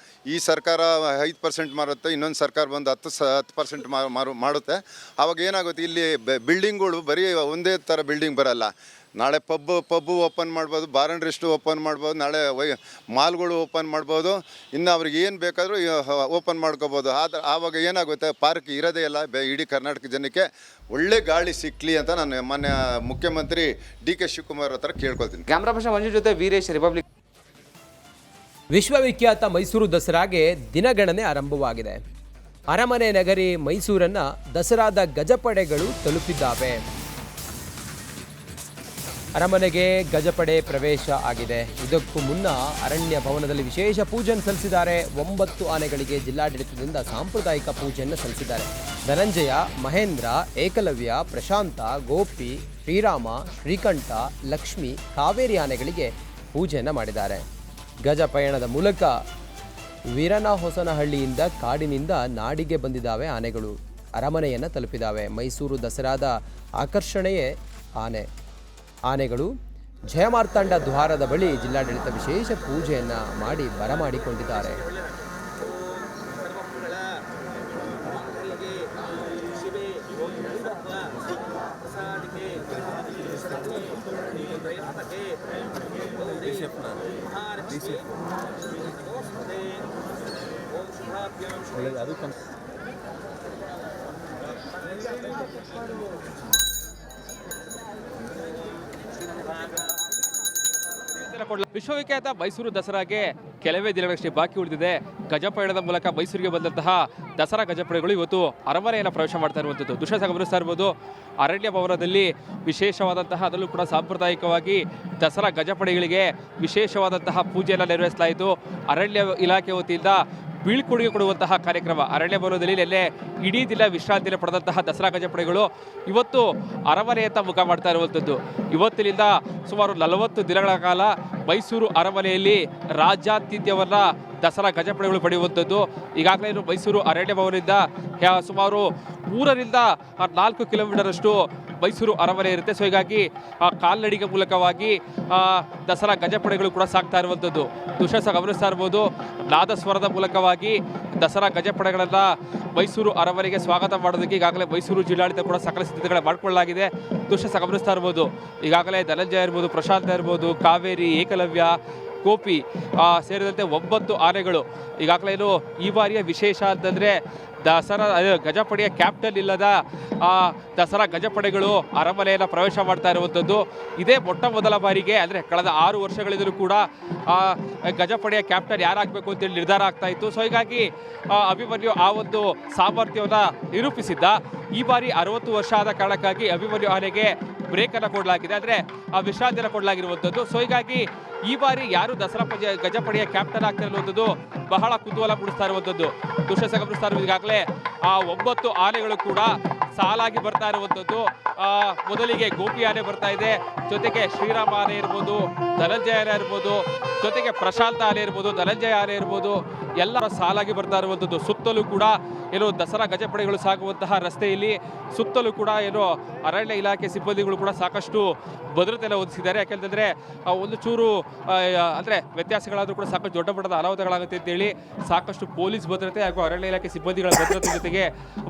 ಈ ಸರ್ಕಾರ 5% ಮಾರುತ್ತೆ, ಇನ್ನೊಂದು ಸರ್ಕಾರ ಬಂದು 10% ಮಾಡುತ್ತೆ. ಆವಾಗ ಏನಾಗುತ್ತೆ, ಇಲ್ಲಿ ಬಿಲ್ಡಿಂಗ್ಗಳು ಬರೀ ಒಂದೇ ಥರ ಬಿಲ್ಡಿಂಗ್ ಬರಲ್ಲ. ನಾಳೆ ಪಬ್ಬು ಓಪನ್ ಮಾಡ್ಬೋದು, ಬಾರ್ ಆ್ಯಂಡ್ ರೆಸ್ಟ್ ಓಪನ್ ಮಾಡ್ಬೋದು, ನಾಳೆ ಮಾಲ್ಗಳು ಓಪನ್ ಮಾಡ್ಬೋದು, ಇನ್ನು ಅವ್ರಿಗೆ ಏನು ಬೇಕಾದರೂ ಓಪನ್ ಮಾಡ್ಕೋಬೋದು. ಆವಾಗ ಏನಾಗುತ್ತೆ, ಪಾರ್ಕ್ ಇರೋದೇ ಇಲ್ಲ. ಇಡೀ ಕರ್ನಾಟಕ ಜನಕ್ಕೆ ಒಳ್ಳೆ ಗಾಳಿ ಸಿಕ್ಕಲಿ ಅಂತ ನಾನು ಮಾನ್ಯ ಮುಖ್ಯಮಂತ್ರಿ DK ಶಿವಕುಮಾರ್ ಹತ್ರ ಕೇಳ್ಕೊಳ್ತೀನಿ. ಕ್ಯಾಮ್ರಾ ಪರ್ಸನ್ ಮಂಜು ಜೊತೆ ವೀರೇಶ್, ರಿಪಬ್ಲಿಕ್. ವಿಶ್ವವಿಖ್ಯಾತ ಮೈಸೂರು ದಸರಾಗೆ ದಿನಗಣನೆ ಆರಂಭವಾಗಿದೆ. ಅರಮನೆ ನಗರಿ ಮೈಸೂರನ್ನು ದಸರಾದ ಗಜಪಡೆಗಳು ತಲುಪಿದ್ದಾವೆ. ಅರಮನೆಗೆ ಗಜಪಡೆ ಪ್ರವೇಶ ಆಗಿದೆ. ಇದಕ್ಕೂ ಮುನ್ನ ಅರಣ್ಯ ಭವನದಲ್ಲಿ ವಿಶೇಷ ಪೂಜೆಯನ್ನು ಸಲ್ಲಿಸಿದ್ದಾರೆ. 9 ಆನೆಗಳಿಗೆ ಜಿಲ್ಲಾಡಳಿತದಿಂದ ಸಾಂಪ್ರದಾಯಿಕ ಪೂಜೆಯನ್ನು ಸಲ್ಲಿಸಿದ್ದಾರೆ. ಧನಂಜಯ, ಮಹೇಂದ್ರ, ಏಕಲವ್ಯ, ಪ್ರಶಾಂತ, ಗೋಪಿ, ಶ್ರೀರಾಮ, ಶ್ರೀಕಂಠ, ಲಕ್ಷ್ಮಿ, ಕಾವೇರಿ ಆನೆಗಳಿಗೆ ಪೂಜೆಯನ್ನು ಮಾಡಿದ್ದಾರೆ. ಗಜ ಪಯಣದ ಮೂಲಕ ವೀರನಹೊಸನಹಳ್ಳಿಯಿಂದ ಕಾಡಿನಿಂದ ನಾಡಿಗೆ ಬಂದಿದ್ದಾವೆ ಆನೆಗಳು. ಅರಮನೆಯನ್ನು ತಲುಪಿದ್ದಾವೆ. ಮೈಸೂರು ದಸರಾದ ಆಕರ್ಷಣೆಯೇ ಆನೆಗಳು. ಜಯಮಾರ್ತಾಂಡ ದ್ವಾರದ ಬಳಿ ಜಿಲ್ಲಾಡಳಿತ ವಿಶೇಷ ಪೂಜೆಯನ್ನು ಮಾಡಿ ಬರಮಾಡಿಕೊಂಡಿದ್ದಾರೆ. ವಿಶ್ವವಿಖ್ಯಾತ ಮೈಸೂರು ದಸರಾಗೆ ಕೆಲವೇ ದಿನಗಳಷ್ಟೇ ಬಾಕಿ ಉಳಿದಿದೆ. ಗಜಪಯಣದ ಮೂಲಕ ಮೈಸೂರಿಗೆ ಬಂದಂತಹ ದಸರಾ ಗಜಪಡೆಗಳು ಇವತ್ತು ಅರಮನೆಯನ್ನು ಪ್ರವೇಶ ಮಾಡ್ತಾ ಇರುವಂಥದ್ದು ದೃಶ್ಯ ಗಮನಿಸ್ತಾ ಇರ್ಬೋದು. ಅರಣ್ಯ ಭವನದಲ್ಲಿ ವಿಶೇಷವಾದಂತಹ, ಅದರಲ್ಲೂ ಕೂಡ ಸಾಂಪ್ರದಾಯಿಕವಾಗಿ ದಸರಾ ಗಜಪಡೆಗಳಿಗೆ ವಿಶೇಷವಾದಂತಹ ಪೂಜೆಯನ್ನು ನೆರವೇರಿಸಲಾಯಿತು. ಅರಣ್ಯ ಇಲಾಖೆ ವತಿಯಿಂದ ಬೀಳ್ಕೊಡುಗೆ ಕೊಡುವಂತಹ ಕಾರ್ಯಕ್ರಮ ಅರಣ್ಯ ಭವನದಲ್ಲಿ ನಿನ್ನೆ ಇಡೀ ದಿನ ವಿಶ್ರಾಂತಿಯನ್ನು ಪಡೆದಂತಹ ದಸರಾ ಗಜಪಡೆಗಳು ಇವತ್ತು ಅರಮನೆಯತ್ತ ಮುಖ ಮಾಡ್ತಾ ಇರುವಂಥದ್ದು. ಇವತ್ತಿನಿಂದ ಸುಮಾರು 40 ದಿನಗಳ ಕಾಲ ಮೈಸೂರು ಅರಮನೆಯಲ್ಲಿ ರಾಜ್ಯಾತಿಥ್ಯವನ್ನು ದಸರಾ ಗಜಪಡೆಗಳು ಪಡೆಯುವಂಥದ್ದು. ಈಗಾಗಲೇ ಮೈಸೂರು ಅರಣ್ಯ ಭವನದಿಂದ ಸುಮಾರು 3 ರಿಂದ 4 ಕಿಲೋಮೀಟರಷ್ಟು ಮೈಸೂರು ಅರಮನೆ ಇರುತ್ತೆ. ಸೊ ಹೀಗಾಗಿ ಕಾಲ್ನಡಿಗೆ ಮೂಲಕವಾಗಿ ದಸರಾ ಗಜಪಡೆಗಳು ಕೂಡ ಸಾಗ್ತಾ ಇರುವಂಥದ್ದು ದೃಶ್ಯ ಗಮನಿಸ್ತಾ ಇರ್ಬೋದು. ನಾದಸ್ವರದ ಮೂಲಕವಾಗಿ ದಸರಾ ಗಜಪಡೆಗಳನ್ನು ಮೈಸೂರು ಅರಮನೆಗೆ ಸ್ವಾಗತ ಮಾಡೋದಕ್ಕೆ ಈಗಾಗಲೇ ಮೈಸೂರು ಜಿಲ್ಲಾಡಳಿತ ಕೂಡ ಸಕಲ ಸಿದ್ಧತೆಗಳು ಮಾಡಿಕೊಳ್ಳಲಾಗಿದೆ. ದೃಶ್ಯ ಗಮನಿಸ್ತಾ ಇರ್ಬೋದು. ಈಗಾಗಲೇ ಧನಂಜಯ ಇರ್ಬೋದು, ಪ್ರಶಾಂತ ಇರ್ಬೋದು, ಕಾವೇರಿ, ಏಕಲವ್ಯ, ಗೋಪಿ ಸೇರಿದಂತೆ 9 ಆನೆಗಳು. ಈಗಾಗಲೇ ಈ ಬಾರಿಯ ವಿಶೇಷ ಅಂತಂದರೆ ದಸರಾ ಗಜಪಡೆಯ ಕ್ಯಾಪ್ಟನ್ ಇಲ್ಲದ ದಸರಾ ಗಜಪಡೆಗಳು ಅರಮನೆಯನ್ನು ಪ್ರವೇಶ ಮಾಡ್ತಾ ಇರುವಂಥದ್ದು. ಇದೇ ಮೊಟ್ಟ ಮೊದಲ ಬಾರಿಗೆ, ಅಂದರೆ ಕಳೆದ 6 ವರ್ಷಗಳಿಂದಲೂ ಕೂಡ ಗಜಪಡೆಯ ಕ್ಯಾಪ್ಟನ್ ಯಾರಾಗಬೇಕು ಅಂತೇಳಿ ನಿರ್ಧಾರ ಆಗ್ತಾ ಇತ್ತು. ಸೊ ಹೀಗಾಗಿ ಅಭಿಮನ್ಯು ಆ ಒಂದು ಸಾಮರ್ಥ್ಯವನ್ನು ನಿರೂಪಿಸಿದ್ದ. ಈ ಬಾರಿ 60 ವರ್ಷ ಆದ ಕಾರಣಕ್ಕಾಗಿ ಅಭಿಮನ್ಯು ಆನೆಗೆ ಬ್ರೇಕನ್ನು ಕೊಡಲಾಗಿದೆ, ಅಂದರೆ ವಿಶ್ರಾಂತಿಯನ್ನು ಕೊಡಲಾಗಿರುವಂಥದ್ದು. ಸೊ ಹೀಗಾಗಿ ಈ ಬಾರಿ ಯಾರು ದಸರಾ ಗಜಪಡೆಯ ಕ್ಯಾಪ್ಟನ್ ಆಗ್ತಾ ಇರುವಂಥದ್ದು ಬಹಳ ಕುತೂಹಲ ಮೂಡಿಸ್ತಾ ಇರುವಂಥದ್ದು ದೃಶ್ಯ ಗಮನಿಸ್ತಾ ಇರುವುದು. ಈಗಾಗಲೇ 9 ಆನೆಗಳು ಕೂಡ ಸಾಲಾಗಿ ಬರ್ತಾ ಇರುವಂಥದ್ದು. ಮೊದಲಿಗೆ ಗೋಪಿ ಆನೆ ಬರ್ತಾ ಇದೆ, ಜೊತೆಗೆ ಶ್ರೀರಾಮ ಆನೆ ಇರ್ಬೋದು, ಧನಂಜಯ ಆನೆ ಇರ್ಬೋದು, ಜೊತೆಗೆ ಪ್ರಶಾಂತ ಆನೆ ಇರ್ಬೋದು, ಧನಂಜಯ ಆನೆ ಇರ್ಬೋದು, ಎಲ್ಲರ ಸಾಲಾಗಿ ಬರ್ತಾ ಇರುವಂಥದ್ದು. ಸುತ್ತಲೂ ಕೂಡ ದಸರಾ ಗಜಪಡೆಗಳು ಸಾಗುವಂತಹ ರಸ್ತೆಯಲ್ಲಿ ಸುತ್ತಲೂ ಕೂಡ ಅರಣ್ಯ ಇಲಾಖೆ ಸಿಬ್ಬಂದಿಗಳು ಕೂಡ ಸಾಕಷ್ಟು ಭದ್ರತೆಯನ್ನು ಒದಗಿಸಿದ್ದಾರೆ. ಯಾಕೆಂತಂದರೆ ಒಂದು ಚೂರು ಅಂದರೆ ವ್ಯತ್ಯಾಸಗಳಾದರೂ ಕೂಡ ಸಾಕಷ್ಟು ದೊಡ್ಡ ಮಟ್ಟದ ಅನಾಹುತಗಳಾಗುತ್ತೆ ಅಂತೇಳಿ ಸಾಕಷ್ಟು ಪೊಲೀಸ್ ಭದ್ರತೆ ಹಾಗೂ ಅರಣ್ಯ ಇಲಾಖೆ ಸಿಬ್ಬಂದಿಗಳ ಭದ್ರತೆ ಜೊತೆಗೆ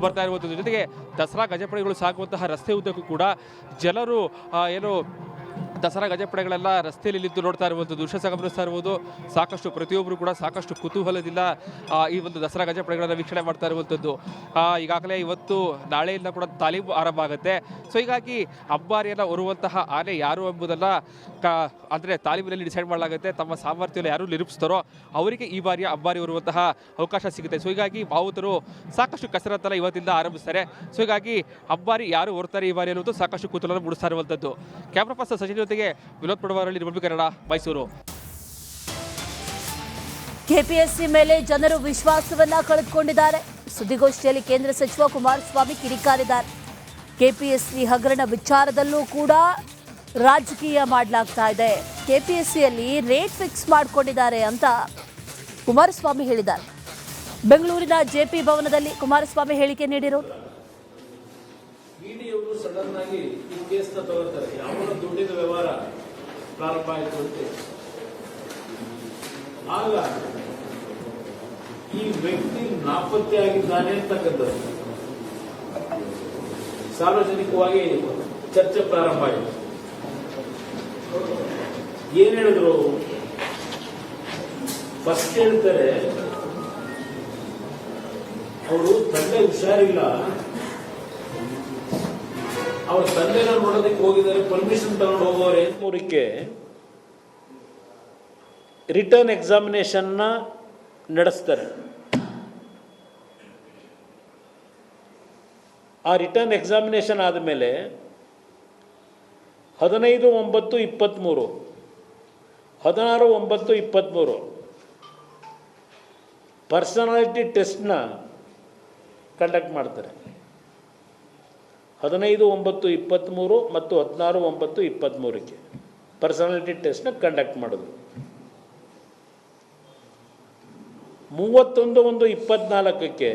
ಬರ್ತಾ ಇರುವಂಥದ್ದು. ಜೊತೆಗೆ ದಸರಾ ಗಜಪಡೆಗಳು ಸಾಗುವಂತಹ ರಸ್ತೆ ಉದ್ದಕ್ಕೂ ಕೂಡ ಜನರು ದಸರಾ ಗಜಪಡೆಗಳೆಲ್ಲ ರಸ್ತೆಯಲ್ಲಿ ನಿಂತು ನೋಡ್ತಾ ಇರುವಂಥದ್ದು ದೃಶ್ಯ ಗಮನಿಸ್ತಾ ಇರುವುದು. ಸಾಕಷ್ಟು ಪ್ರತಿಯೊಬ್ಬರು ಕೂಡ ಸಾಕಷ್ಟು ಕುತೂಹಲದಿಂದ ಈ ಒಂದು ದಸರಾ ಗಜಪಡೆಗಳನ್ನು ವೀಕ್ಷಣೆ ಮಾಡ್ತಾ ಇರುವಂಥದ್ದು. ಈಗಾಗಲೇ ಇವತ್ತು ನಾಳೆಯಿಂದ ಕೂಡ ತಾಲೀಮು ಆರಂಭ ಆಗುತ್ತೆ. ಸೊ ಹೀಗಾಗಿ ಅಬ್ಬಾರಿಯನ್ನು ಹೊರುವಂತಹ ಆನೆ ಯಾರು ಎಂಬುದನ್ನು ಅಂದರೆ ತಾಲೀಮಿನಲ್ಲಿ ಡಿಸೈಡ್ ಮಾಡಲಾಗುತ್ತೆ. ತಮ್ಮ ಸಾಮರ್ಥ್ಯವನ್ನು ಯಾರು ನಿರೂಪಿಸ್ತಾರೋ ಅವರಿಗೆ ಈ ಬಾರಿಯ ಅಬ್ಬಾರಿ ಹೊರುವಂತಹ ಅವಕಾಶ ಸಿಗುತ್ತೆ. ಸೊ ಹೀಗಾಗಿ ಮಾವುತರು ಸಾಕಷ್ಟು ಕಸರತ್ತನ್ನು ಇವತ್ತಿಂದ ಆರಂಭಿಸ್ತಾರೆ. ಸೊ ಹೀಗಾಗಿ ಅಬ್ಬಾರಿ ಯಾರು ಹೊರ್ತಾರೆ ಈ ಬಾರಿ ಅನ್ನೋದು ಸಾಕಷ್ಟು ಕುತೂಹಲ ಮೂಡಿಸ್ತಾ ಇರುವಂಥದ್ದು. ಕ್ಯಾಮ್ರಾ ಪರ್ಸನ್ ಸಚಿನ್ ಜೊತೆಗೆ ವಿನೋದ್ ಪಡವಾರಲ್ಲಿ ರಿಪಬ್ಲಿಕ್ ಕನ್ನಡ, ಮೈಸೂರು. ಕೆಪಿಎಸ್ಸಿ ಮೇಲೆ ಜನರು ವಿಶ್ವಾಸವನ್ನ ಕಳೆದುಕೊಂಡಿದ್ದಾರೆ. ಸುದ್ದಿಗೋಷ್ಠಿಯಲ್ಲಿ ಕೇಂದ್ರ ಸಚಿವ ಕುಮಾರಸ್ವಾಮಿ ಕಿಡಿಕಾರಿದ್ದಾರೆ. ಕೆಪಿಎಸ್ಸಿ ಹಗರಣ ವಿಚಾರದಲ್ಲೂ ಕೂಡ ರಾಜಕೀಯ ಮಾಡಲಾಗ್ತಾ ಇದೆ. ಕೆಪಿಎಸ್ಸಿಯಲ್ಲಿ ರೇಟ್ ಫಿಕ್ಸ್ ಮಾಡಿಕೊಂಡಿದ್ದಾರೆ ಅಂತ ಕುಮಾರಸ್ವಾಮಿ ಹೇಳಿದ್ದಾರೆ. ಬೆಂಗಳೂರಿನ ಜೆಪಿ ಭವನದಲ್ಲಿ ಕುಮಾರಸ್ವಾಮಿ ಹೇಳಿಕೆ ನೀಡಿರೋರು. ಇಡಿಯವರು ಸಡನ್ ಆಗಿ ಈ ಕೇಸ್ ತಗೊಳ್ತಾರೆ. ಯಾವ ದುಡ್ಡಿನ ವ್ಯವಹಾರ ಪ್ರಾರಂಭ ಆಯಿತು ಅಂತ ಆಗ ಈ ವ್ಯಕ್ತಿ ನಾಪತ್ತೆ ಆಗಿದ್ದಾನೆ ಅಂತಕ್ಕಂಥದ್ದು ಸಾರ್ವಜನಿಕವಾಗಿ ಚರ್ಚೆ ಪ್ರಾರಂಭ ಆಯಿತು. ಏನ್ ಹೇಳಿದ್ರು? ಫಸ್ಟ್ ಹೇಳ್ತಾರೆ ಅವರು ತಂದೆ ಹುಷಾರಿಲ್ಲ, ಅವ್ರ ತಂದೆನ ನೋಡೋದಕ್ಕೆ ಹೋಗಿದ್ದಾರೆ, ಪರ್ಮಿಷನ್ ತಗೊಂಡು ಹೋಗೋರೆ. 3ಕ್ಕೆ ರಿಟರ್ನ್ ಎಕ್ಸಾಮಿನೇಷನ್ನ ನಡೆಸ್ತಾರೆ. ಆ ರಿಟರ್ನ್ ಎಕ್ಸಾಮಿನೇಷನ್ ಆದಮೇಲೆ 15/9/23 16/9/23 ಪರ್ಸನಾಲಿಟಿ ಟೆಸ್ಟ್ನ ಕಂಡಕ್ಟ್ ಮಾಡ್ತಾರೆ. 15/9/23 ಮತ್ತು 16/9/23ಕ್ಕೆ ಪರ್ಸನಾಲಿಟಿ ಟೆಸ್ಟ್ನ ಕಂಡಕ್ಟ್ ಮಾಡಿದ್ರು. 31/1/24ಕ್ಕೆ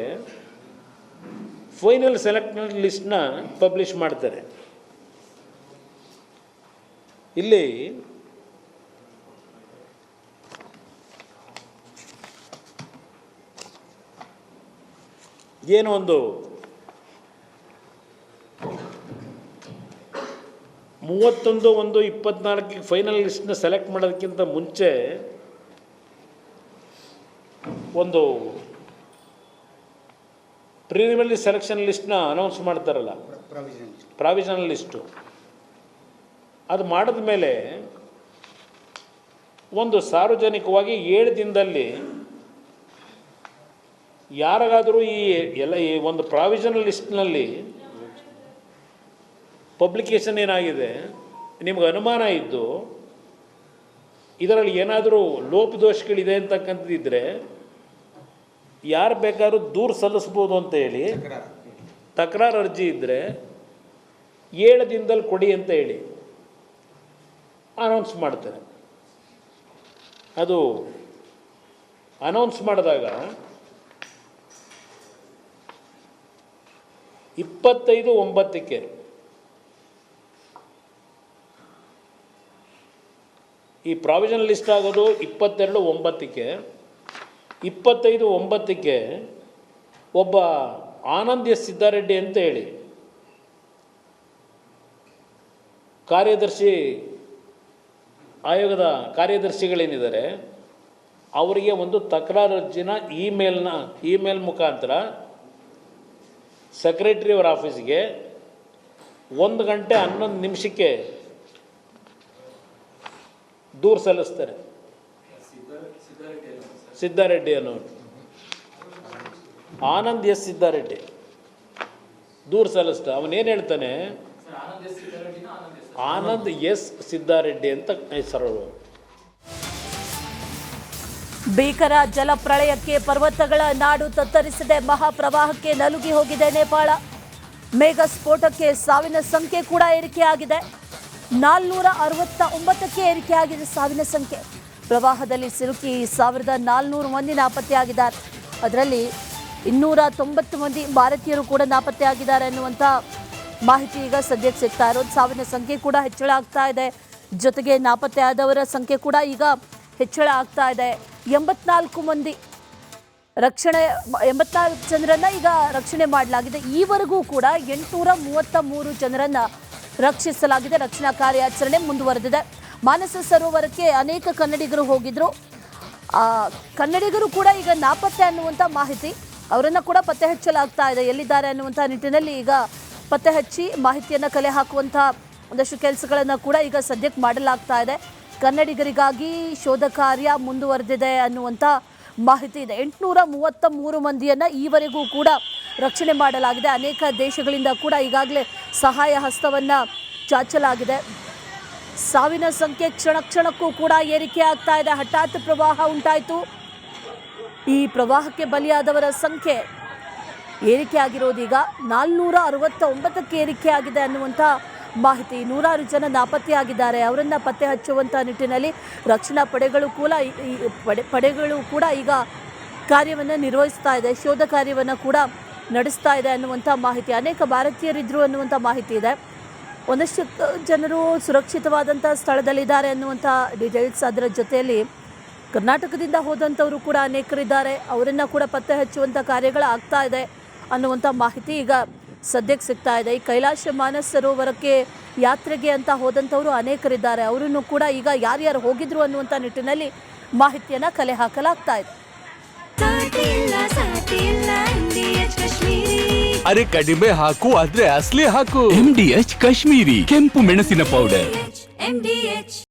ಫೈನಲ್ ಸೆಲೆಕ್ಟೆಡ್ ಲಿಸ್ಟ್ನ ಪಬ್ಲಿಷ್ ಮಾಡ್ತಾರೆ. ಇಲ್ಲಿ ಏನು ಒಂದು 31/1/24 ಫೈನಲ್ ಲಿಸ್ಟ್ನ ಸೆಲೆಕ್ಟ್ ಮಾಡೋದಕ್ಕಿಂತ ಮುಂಚೆ ಒಂದು ಪ್ರಿಲಿಮಿನರಿ ಸೆಲೆಕ್ಷನ್ ಲಿಸ್ಟ್ನ ಅನೌನ್ಸ್ ಮಾಡ್ತಾರಲ್ಲ, ಪ್ರಾವಿಷನಲ್ ಲಿಸ್ಟು, ಅದು ಮಾಡಿದ ಮೇಲೆ ಒಂದು ಸಾರ್ವಜನಿಕವಾಗಿ 7 ದಿನದಲ್ಲಿ ಯಾರಿಗಾದರೂ ಈ ಒಂದು ಪ್ರಾವಿಷನಲ್ ಲಿಸ್ಟ್ನಲ್ಲಿ ಪಬ್ಲಿಕೇಶನ್ ಏನಾಗಿದೆ ನಿಮ್ಗೆ ಅನುಮಾನ ಇದ್ದು ಇದರಲ್ಲಿ ಏನಾದರೂ ಲೋಪದೋಷಗಳಿದೆ ಅಂತಕ್ಕಂಥದ್ದಿದ್ದರೆ ಯಾರು ಬೇಕಾದ್ರೂ ದೂರು ಸಲ್ಲಿಸ್ಬೋದು ಅಂತ ಹೇಳಿ, ತಕರಾರು ಅರ್ಜಿ ಇದ್ದರೆ 7 ದಿನದಲ್ಲಿ ಕೊಡಿ ಅಂತ ಹೇಳಿ ಅನೌನ್ಸ್ ಮಾಡ್ತಾರೆ. ಅದು ಅನೌನ್ಸ್ ಮಾಡಿದಾಗ 25/9 ಈ ಪ್ರಾವಿಷನಲ್ ಲಿಸ್ಟ್ ಆಗೋದು 22/9. 25/9 ಒಬ್ಬ ಆನಂದ್ ಎಸ್ ಸಿದ್ದಾರೆಡ್ಡಿ ಅಂತ ಹೇಳಿ ಆಯೋಗದ ಕಾರ್ಯದರ್ಶಿಗಳೇನಿದ್ದಾರೆ ಅವರಿಗೆ ಒಂದು ತಕರಾರು ಅರ್ಜಿನ ಇಮೇಲ್ ಮುಖಾಂತರ ಸೆಕ್ರೆಟರಿ ಅವರ ಆಫೀಸ್ಗೆ 1 ಗಂಟೆ 11 ನಿಮಿಷಕ್ಕೆ ದೂರು ಸಲ್ಲಿಸ್ತಾರೆ. ಸಿದ್ದಾರೆಡ್ಡಿ ಅನ್ನೋರು, ಆನಂದ್ ಎಸ್ ಸಿದ್ದಾರೆಡ್ಡಿ ದೂರು ಸಲ್ಲಿಸ್ತಾರೆ. ಅವನೇನು ಹೇಳ್ತಾನೆ, ಆನಂದ್ ಎಸ್ ಸಿದ್ದಾರೆಡ್ಡಿ ಅಂತ ಹೆಸರು. ಭೀಕರ ಜಲಪ್ರಳಯಕ್ಕೆ ಪರ್ವತಗಳ ನಾಡು ತತ್ತರಿಸಿದೆ. ಮಹಾಪ್ರವಾಹಕ್ಕೆ ನಲುಗಿ ಹೋಗಿದೆ ನೇಪಾಳ. ಮೇಘ ಸ್ಫೋಟಕ್ಕೆ ಸಾವಿನ ಸಂಖ್ಯೆ ಕೂಡ ಏರಿಕೆಯಾಗಿದೆ. 469ಕ್ಕೆ ಏರಿಕೆಯಾಗಿದೆ ಸಾವಿನ ಸಂಖ್ಯೆ. ಪ್ರವಾಹದಲ್ಲಿ ಸಿಲುಕಿ 1400 ಮಂದಿ ನಾಪತ್ತೆಯಾಗಿದ್ದಾರೆ. ಅದರಲ್ಲಿ 290 ಮಂದಿ ಭಾರತೀಯರು ಕೂಡ ನಾಪತ್ತೆಯಾಗಿದ್ದಾರೆ ಅನ್ನುವಂಥ ಮಾಹಿತಿ ಈಗ ಸದ್ಯಕ್ಕೆ ಸಿಗ್ತಾ ಇರೋದು. ಸಾವಿನ ಸಂಖ್ಯೆ ಕೂಡ ಹೆಚ್ಚಳ ಆಗ್ತಾ ಇದೆ. ಜೊತೆಗೆ ನಾಪತ್ತೆಯಾದವರ ಸಂಖ್ಯೆ ಕೂಡ ಈಗ ಹೆಚ್ಚಳ ಆಗ್ತಾ ಇದೆ. 84 ಜನರನ್ನ ಈಗ ರಕ್ಷಣೆ ಮಾಡಲಾಗಿದೆ. ಈವರೆಗೂ ಕೂಡ 833 ಜನರನ್ನ ರಕ್ಷಿಸಲಾಗಿದೆ. ರಕ್ಷಣಾ ಕಾರ್ಯಾಚರಣೆ ಮುಂದುವರೆದಿದೆ. ಮಾನಸ ಸರೋವರಕ್ಕೆ ಅನೇಕ ಕನ್ನಡಿಗರು ಹೋಗಿದ್ರು. ಕನ್ನಡಿಗರು ಕೂಡ ಈಗ ನಾಪತ್ತೆ ಅನ್ನುವಂಥ ಮಾಹಿತಿ, ಅವರನ್ನು ಕೂಡ ಪತ್ತೆ ಹಚ್ಚಲಾಗ್ತಾ ಇದೆ. ಎಲ್ಲಿದ್ದಾರೆ ಅನ್ನುವಂಥ ನಿಟ್ಟಿನಲ್ಲಿ ಈಗ ಪತ್ತೆ ಹಚ್ಚಿ ಮಾಹಿತಿಯನ್ನು ಕಲೆ ಹಾಕುವಂಥ ಒಂದಷ್ಟು ಕೆಲಸಗಳನ್ನು ಕೂಡ ಈಗ ಸದ್ಯಕ್ಕೆ ಮಾಡಲಾಗ್ತಾ ಇದೆ. ಕನ್ನಡಿಗರಿಗಾಗಿ ಶೋಧ ಕಾರ್ಯ ಮುಂದುವರೆದಿದೆ ಅನ್ನುವಂಥ ಮಾಹಿತಿ ಇದೆ. 833 ಮಂದಿಯನ್ನು ಈವರೆಗೂ ಕೂಡ ರಕ್ಷಣೆ ಮಾಡಲಾಗಿದೆ. ಅನೇಕ ದೇಶಗಳಿಂದ ಕೂಡ ಈಗಾಗಲೇ ಸಹಾಯ ಹಸ್ತವನ್ನು ಚಾಚಲಾಗಿದೆ. ಸಾವಿನ ಸಂಖ್ಯೆ ಕ್ಷಣ ಕ್ಷಣಕ್ಕೂ ಕೂಡ ಏರಿಕೆ ಆಗ್ತಾ ಇದೆ. ಹಠಾತ್ ಪ್ರವಾಹ ಉಂಟಾಯಿತು. ಈ ಪ್ರವಾಹಕ್ಕೆ ಬಲಿಯಾದವರ ಸಂಖ್ಯೆ ಏರಿಕೆಯಾಗಿರೋದೀಗ 469ಕ್ಕೆ ಏರಿಕೆಯಾಗಿದೆ ಅನ್ನುವಂಥ ಮಾಹಿತಿ. 100 ಜನ ನಾಪತ್ತೆಯಾಗಿದ್ದಾರೆ. ಅವರನ್ನು ಪತ್ತೆ ಹಚ್ಚುವಂಥ ನಿಟ್ಟಿನಲ್ಲಿ ರಕ್ಷಣಾ ಪಡೆಗಳು ಕೂಡ ಈಗ ಕಾರ್ಯವನ್ನು ನಿರ್ವಹಿಸ್ತಾ ಇದೆ. ಶೋಧ ಕಾರ್ಯವನ್ನು ಕೂಡ ನಡೆಸ್ತಾ ಇದೆ ಅನ್ನುವಂಥ ಮಾಹಿತಿ. ಅನೇಕ ಭಾರತೀಯರಿದ್ದರು ಅನ್ನುವಂಥ ಮಾಹಿತಿ ಇದೆ. ಒಂದಷ್ಟು ಜನರು ಸುರಕ್ಷಿತವಾದಂಥ ಸ್ಥಳದಲ್ಲಿದ್ದಾರೆ ಅನ್ನುವಂಥ ಡೀಟೇಲ್ಸ್. ಅದರ ಜೊತೆಯಲ್ಲಿ ಕರ್ನಾಟಕದಿಂದ ಹೋದಂಥವರು ಕೂಡ ಅನೇಕರಿದ್ದಾರೆ. ಅವರನ್ನು ಕೂಡ ಪತ್ತೆ ಹಚ್ಚುವಂಥ ಕಾರ್ಯಗಳು ಆಗ್ತಾ ಇದೆ ಅನ್ನುವಂಥ ಮಾಹಿತಿ ಈಗ ಸದ್ಯಕ್ಕೆ ಸಿಗ್ತಾ ಇದೆ. ಈ ಕೈಲಾಸ ಮಾನಸ ಸರೋವರಕ್ಕೆ ಯಾತ್ರೆಗೆ ಅಂತ ಹೋದಂಥವರು ಅನೇಕರಿದ್ದಾರೆ. ಅವರನ್ನು ಕೂಡ ಈಗ ಯಾರ್ಯಾರು ಹೋಗಿದ್ರು ಅನ್ನುವಂಥ ನಿಟ್ಟಿನಲ್ಲಿ ಮಾಹಿತಿಯನ್ನು ಕಲೆ ಹಾಕಲಾಗ್ತಾ ಇದೆ. ಅರೆ ಕಡಿಮೆ ಹಾಕು ಆದ್ರೆ ಅಸಲಿ ಹಾಕು. MDH ಕಾಶ್ಮೀರಿ ಕೆಂಪು ಮೆಣಸಿನ ಪೌಡರ್.